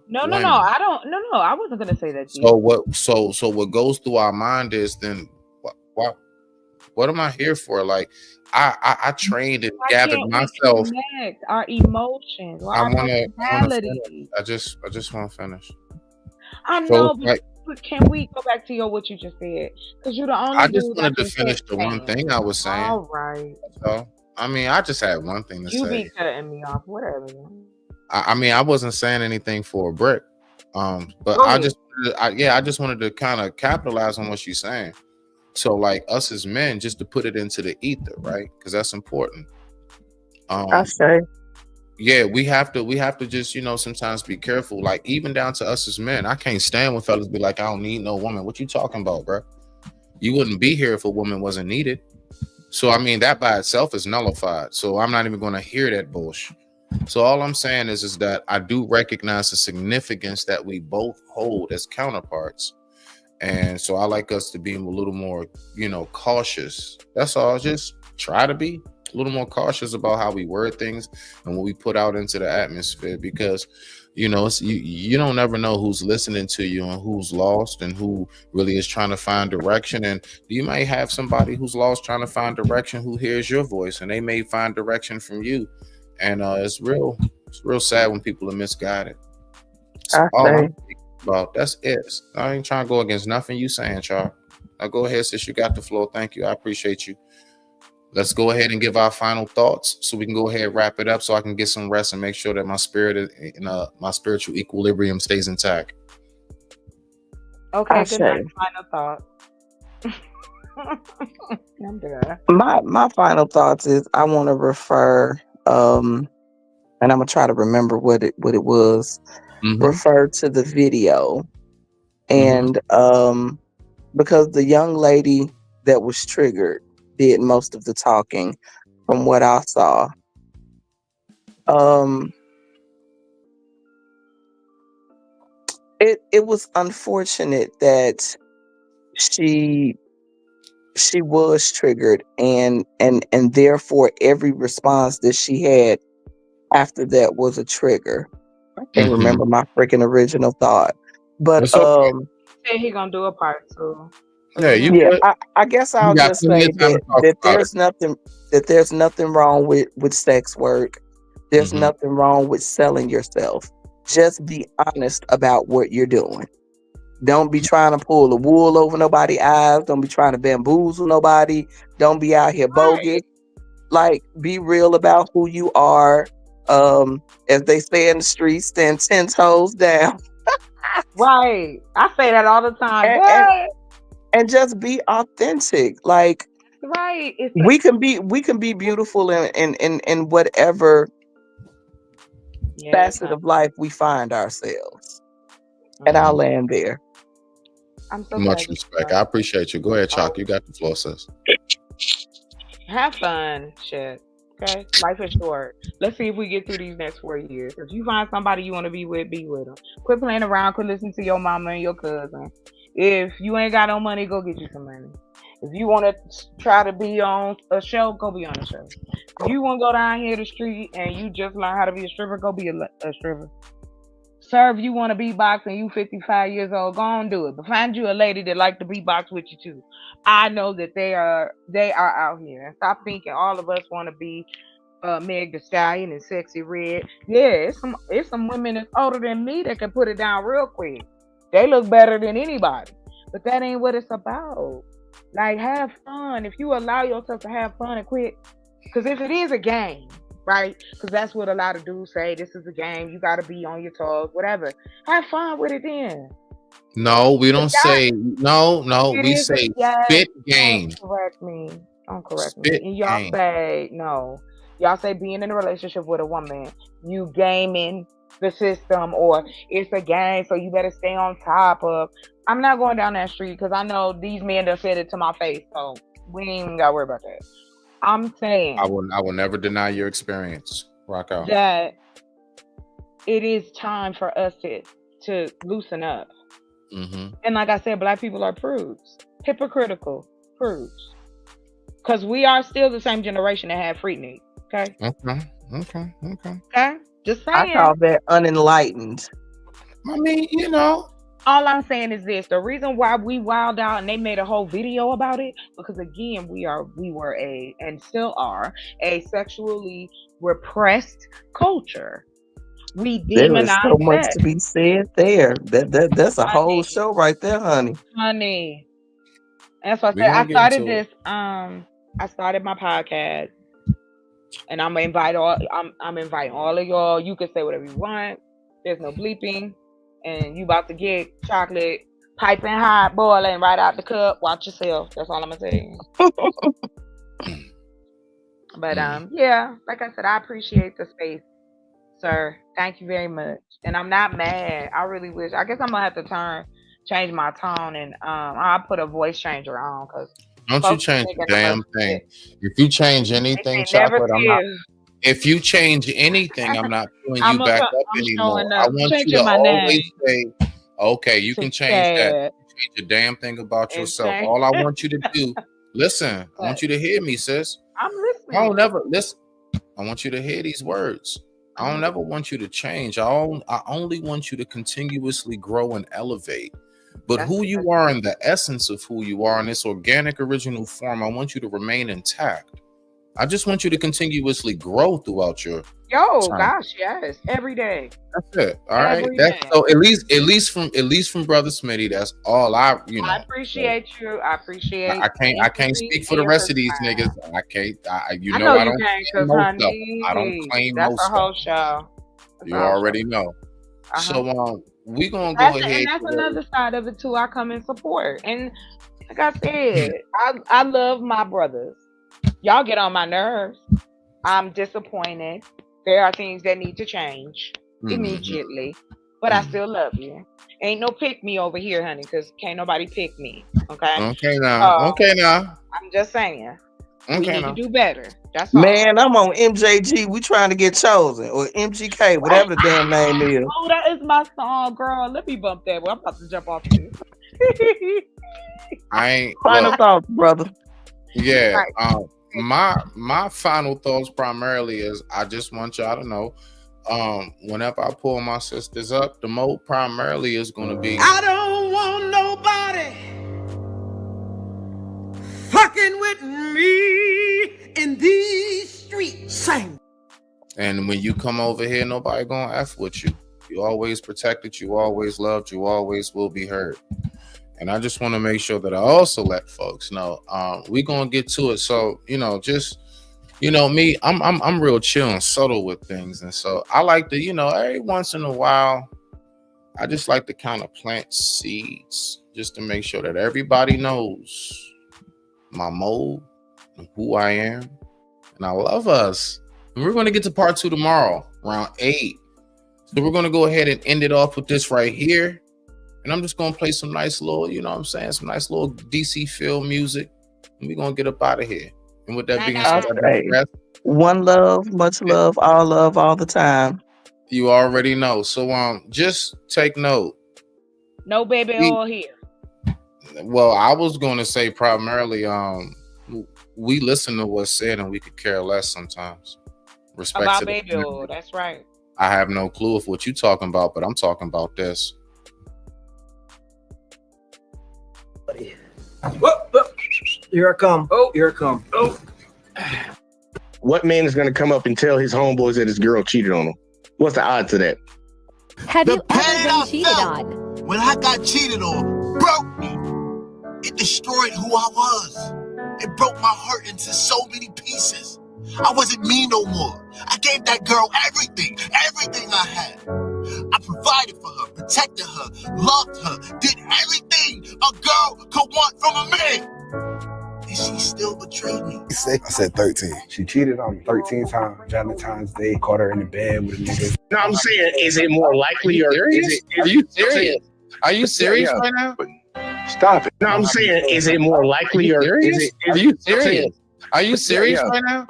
No, women. I don't. No, I wasn't gonna say that. So what goes through our mind is, then what am I here for? Like I trained and gathered myself. Connect our emotions, our personality. I just want to finish. I know, but can we go back to what you just said? Because you're the only. I just wanted to finish the one thing I was saying. All right. So I just had one thing to say. You be cutting me off, whatever. I wasn't saying anything for a brick, but I just wanted to kind of capitalize on what she's saying. So like us as men, just to put it into the ether, right? Because that's important. I say. Yeah, we have to just, sometimes be careful. Like even down to us as men, I can't stand when fellas be like, I don't need no woman. What you talking about, bro? You wouldn't be here if a woman wasn't needed. So I mean, that by itself is nullified. So I'm not even going to hear that bullshit. So all I'm saying is that I do recognize the significance that we both hold as counterparts. And so I like us to be a little more, cautious. That's all. Just try to be a little more cautious about how we word things and what we put out into the atmosphere, because you don't ever know who's listening to you and who's lost and who really is trying to find direction. And you might have somebody who's lost trying to find direction who hears your voice, and they may find direction from you. And it's real sad when people are misguided. That's it. I ain't trying to go against nothing you saying, Char. Now go ahead, sis. You got the floor. Thank you. I appreciate you. Let's go ahead and give our final thoughts so we can go ahead and wrap it up so I can get some rest and make sure that my spirit and my spiritual equilibrium stays intact. Okay, good night. Final thought. I'm done. My final thoughts is I want to refer, and I'm gonna try to remember what it was. Refer to the video, and because the young lady that was triggered did most of the talking from what I saw. It was unfortunate that she was triggered, and therefore every response that she had after that was a trigger. I can't remember my freaking original thought, but Say he gonna do a part 2. I guess I'll just say that there's nothing wrong with sex work. There's nothing wrong with selling yourself. Just be honest about what you're doing. Don't be trying to pull the wool over nobody's eyes. Don't be trying to bamboozle nobody. Don't be out here bogus. Like, be real about who you are. As they say in the streets, stand 10 toes down. Right. I say that all the time. And just be authentic. Like, right. We can be beautiful in whatever facet of life we find ourselves. And I'll land there. I'm so much respect. I appreciate you. Go ahead, Chalk. You got the floor, sis. Have fun, shit. Okay, life is short. Let's see if we get through these next 4 years. If you find somebody you want to be with them. Quit playing around. Quit listening to your mama and your cousin. If you ain't got no money, go get you some money. If you want to try to be on a show, go be on a show. If you want to go down here the street and you just learn how to be a stripper, go be a stripper. Sir, if you want to beatbox and you 55 years old, go on do it. But find you a lady that like to beatbox with you too. I know that they are out here. And stop thinking all of us want to be Meg Thee Stallion and Sexy Red. Yeah, it's some women that's older than me that can put it down real quick. They look better than anybody. But that ain't what it's about. Like, have fun. If you allow yourself to have fun and quit, because if it is a game, right? Because that's what a lot of dudes say. This is a game. You got to be on your toes, whatever. Have fun with it then. No, we don't say no. We say spit game. Don't correct me. And y'all say no. Y'all say being in a relationship with a woman, you gaming the system, or it's a game, so you better stay on top of. I'm not going down that street because I know these men that said it to my face, so we ain't even got to worry about that. I'm saying I will never deny your experience. Rock out. That it is time for us to loosen up. And like I said, Black people are prudes, hypocritical prudes, because we are still the same generation that had Freaknik. Okay. Just saying. I call that unenlightened. I mean, all I'm saying is this: the reason why we wild out and they made a whole video about it, because again, we were and still are a sexually repressed culture. We demonize There is so much sex. to be said there. That's a whole show right there, honey. That's what I said. I started this. I started my podcast, and I'm inviting all of y'all. You can say whatever you want. There's no bleeping, and you about to get chocolate piping hot, boiling right out the cup. Watch yourself. That's all I'm gonna say. But yeah, like I said, I appreciate the space, sir. Thank you very much. And I'm not mad. I really wish. I guess I'm gonna have to change my tone, and I'll put a voice changer on because. Don't you change the damn thing. If you change anything, chocolate, I'm not. If you change anything, I'm not pulling you back up anymore. I want you to always say, okay, you can change that. Change the damn thing about yourself. All I want you to do, listen, I want you to hear me, sis. I'm listening. I don't ever listen. I want you to hear these words. I don't ever want you to change. I only want you to continuously grow and elevate. But who you are in the essence of who you are in this organic original form, I want you to remain intact. I just want you to continuously grow throughout your time. Gosh, yes, every day. That's it. All right. So at least from Brother Smitty, that's all I I appreciate you. I appreciate. I can't speak for the rest of these niggas. I can't. I don't claim most stuff. I don't claim most stuff. That's a whole show. You already know. So we gonna go ahead. And that's another side of it too. I come in support, and like I said, I love my brothers. Y'all get on my nerves. I'm disappointed. There are things that need to change immediately, but I still love you. Ain't no pick me over here, honey, because can't nobody pick me. Okay. Okay now. I'm just saying. Okay, we need to do better. That's all. Man, I'm on MJG. We trying to get chosen, or MGK, whatever the damn name is. Oh, that is my song, girl. Let me bump that. Well, I'm about to jump off you. I ain't. Final thoughts, brother. Yeah. My final thoughts primarily is I just want y'all to know, whenever I pull my sisters up, the mode primarily is going to be. I don't want nobody fucking with me in these streets. Same. And when you come over here, nobody gonna F with you. You always protected, you always loved, you always will be heard. And I just want to make sure that I also let folks know we gonna get to it. So just me, I'm real chill and subtle with things, and so I like to every once in a while I just like to kind of plant seeds just to make sure that everybody knows my mode and who I am, and I love us. And we're going to get to part 2 tomorrow around 8. So we're going to go ahead and end it off with this right here. And I'm just going to play some nice little, some nice little DC feel music. And we're going to get up out of here. And with that being said, one love, much love, all the time. You already know. So just take note. No baby oil here. Well, I was going to say primarily, we listen to what's said and we could care less sometimes. Respect about to baby oil, that's right. I have no clue of what you're talking about, but I'm talking about this. Here I come. Oh, here I come. Oh. What man is going to come up and tell his homeboys that his girl cheated on him? What's the odds of that? Have you ever been cheated on? When I got cheated on, broke me. It destroyed who I was. It broke my heart into so many pieces. I wasn't me no more. I gave that girl everything I had. I provided for her, protected her, loved her, did everything a girl could want from a man. And she still betrayed me. I said 13. She cheated on me 13 times. Valentine's Day, caught her in the bed with a nigga. No, I'm saying, is it more likely or is it? Are you serious? Are you serious right now? Stop it. No, I'm saying, is it more likely or is it? Are you serious? Are you serious right now?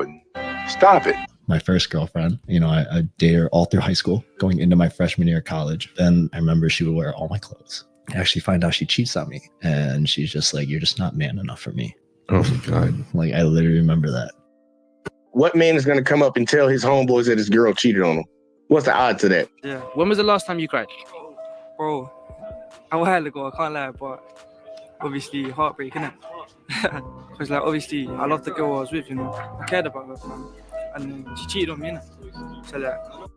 Stop it. My first girlfriend, I dated her all through high school, going into my freshman year of college. Then I remember she would wear all my clothes. I actually find out she cheats on me. And she's just like, you're just not man enough for me. Oh my God. Like, I literally remember that. What man is going to come up and tell his homeboys that his girl cheated on him? What's the odds of that? Yeah. When was the last time you cried? Bro, a while ago, I can't lie, but obviously heartbreak, innit? Because obviously I loved the girl I was with, I cared about her, and she cheated on me, innit? So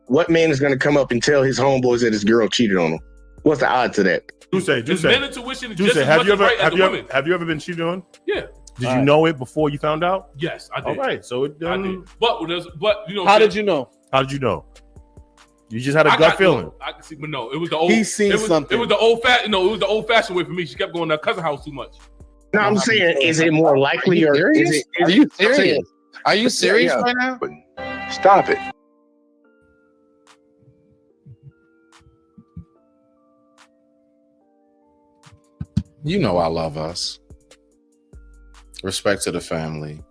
what man is going to come up and tell his homeboys that his girl cheated on him? What's the odds of that? Juice, men intuition is just as much right as the women. Have you ever been cheated on? Yeah. Did you know it before you found out? Yes, I did. All right, so I did. But how did you know? How did you know? You just had a I gut got- feeling. no, I can see, but no, it was the old. He's seen it was, something. It was the old fat. No, it was the old fashioned way for me. She kept going to her cousin's house too much. No, I'm saying, is it more likely or is it? Are you I'm saying- serious? Are you serious Yeah. right now? Stop it. You know I love us. Respect to the family.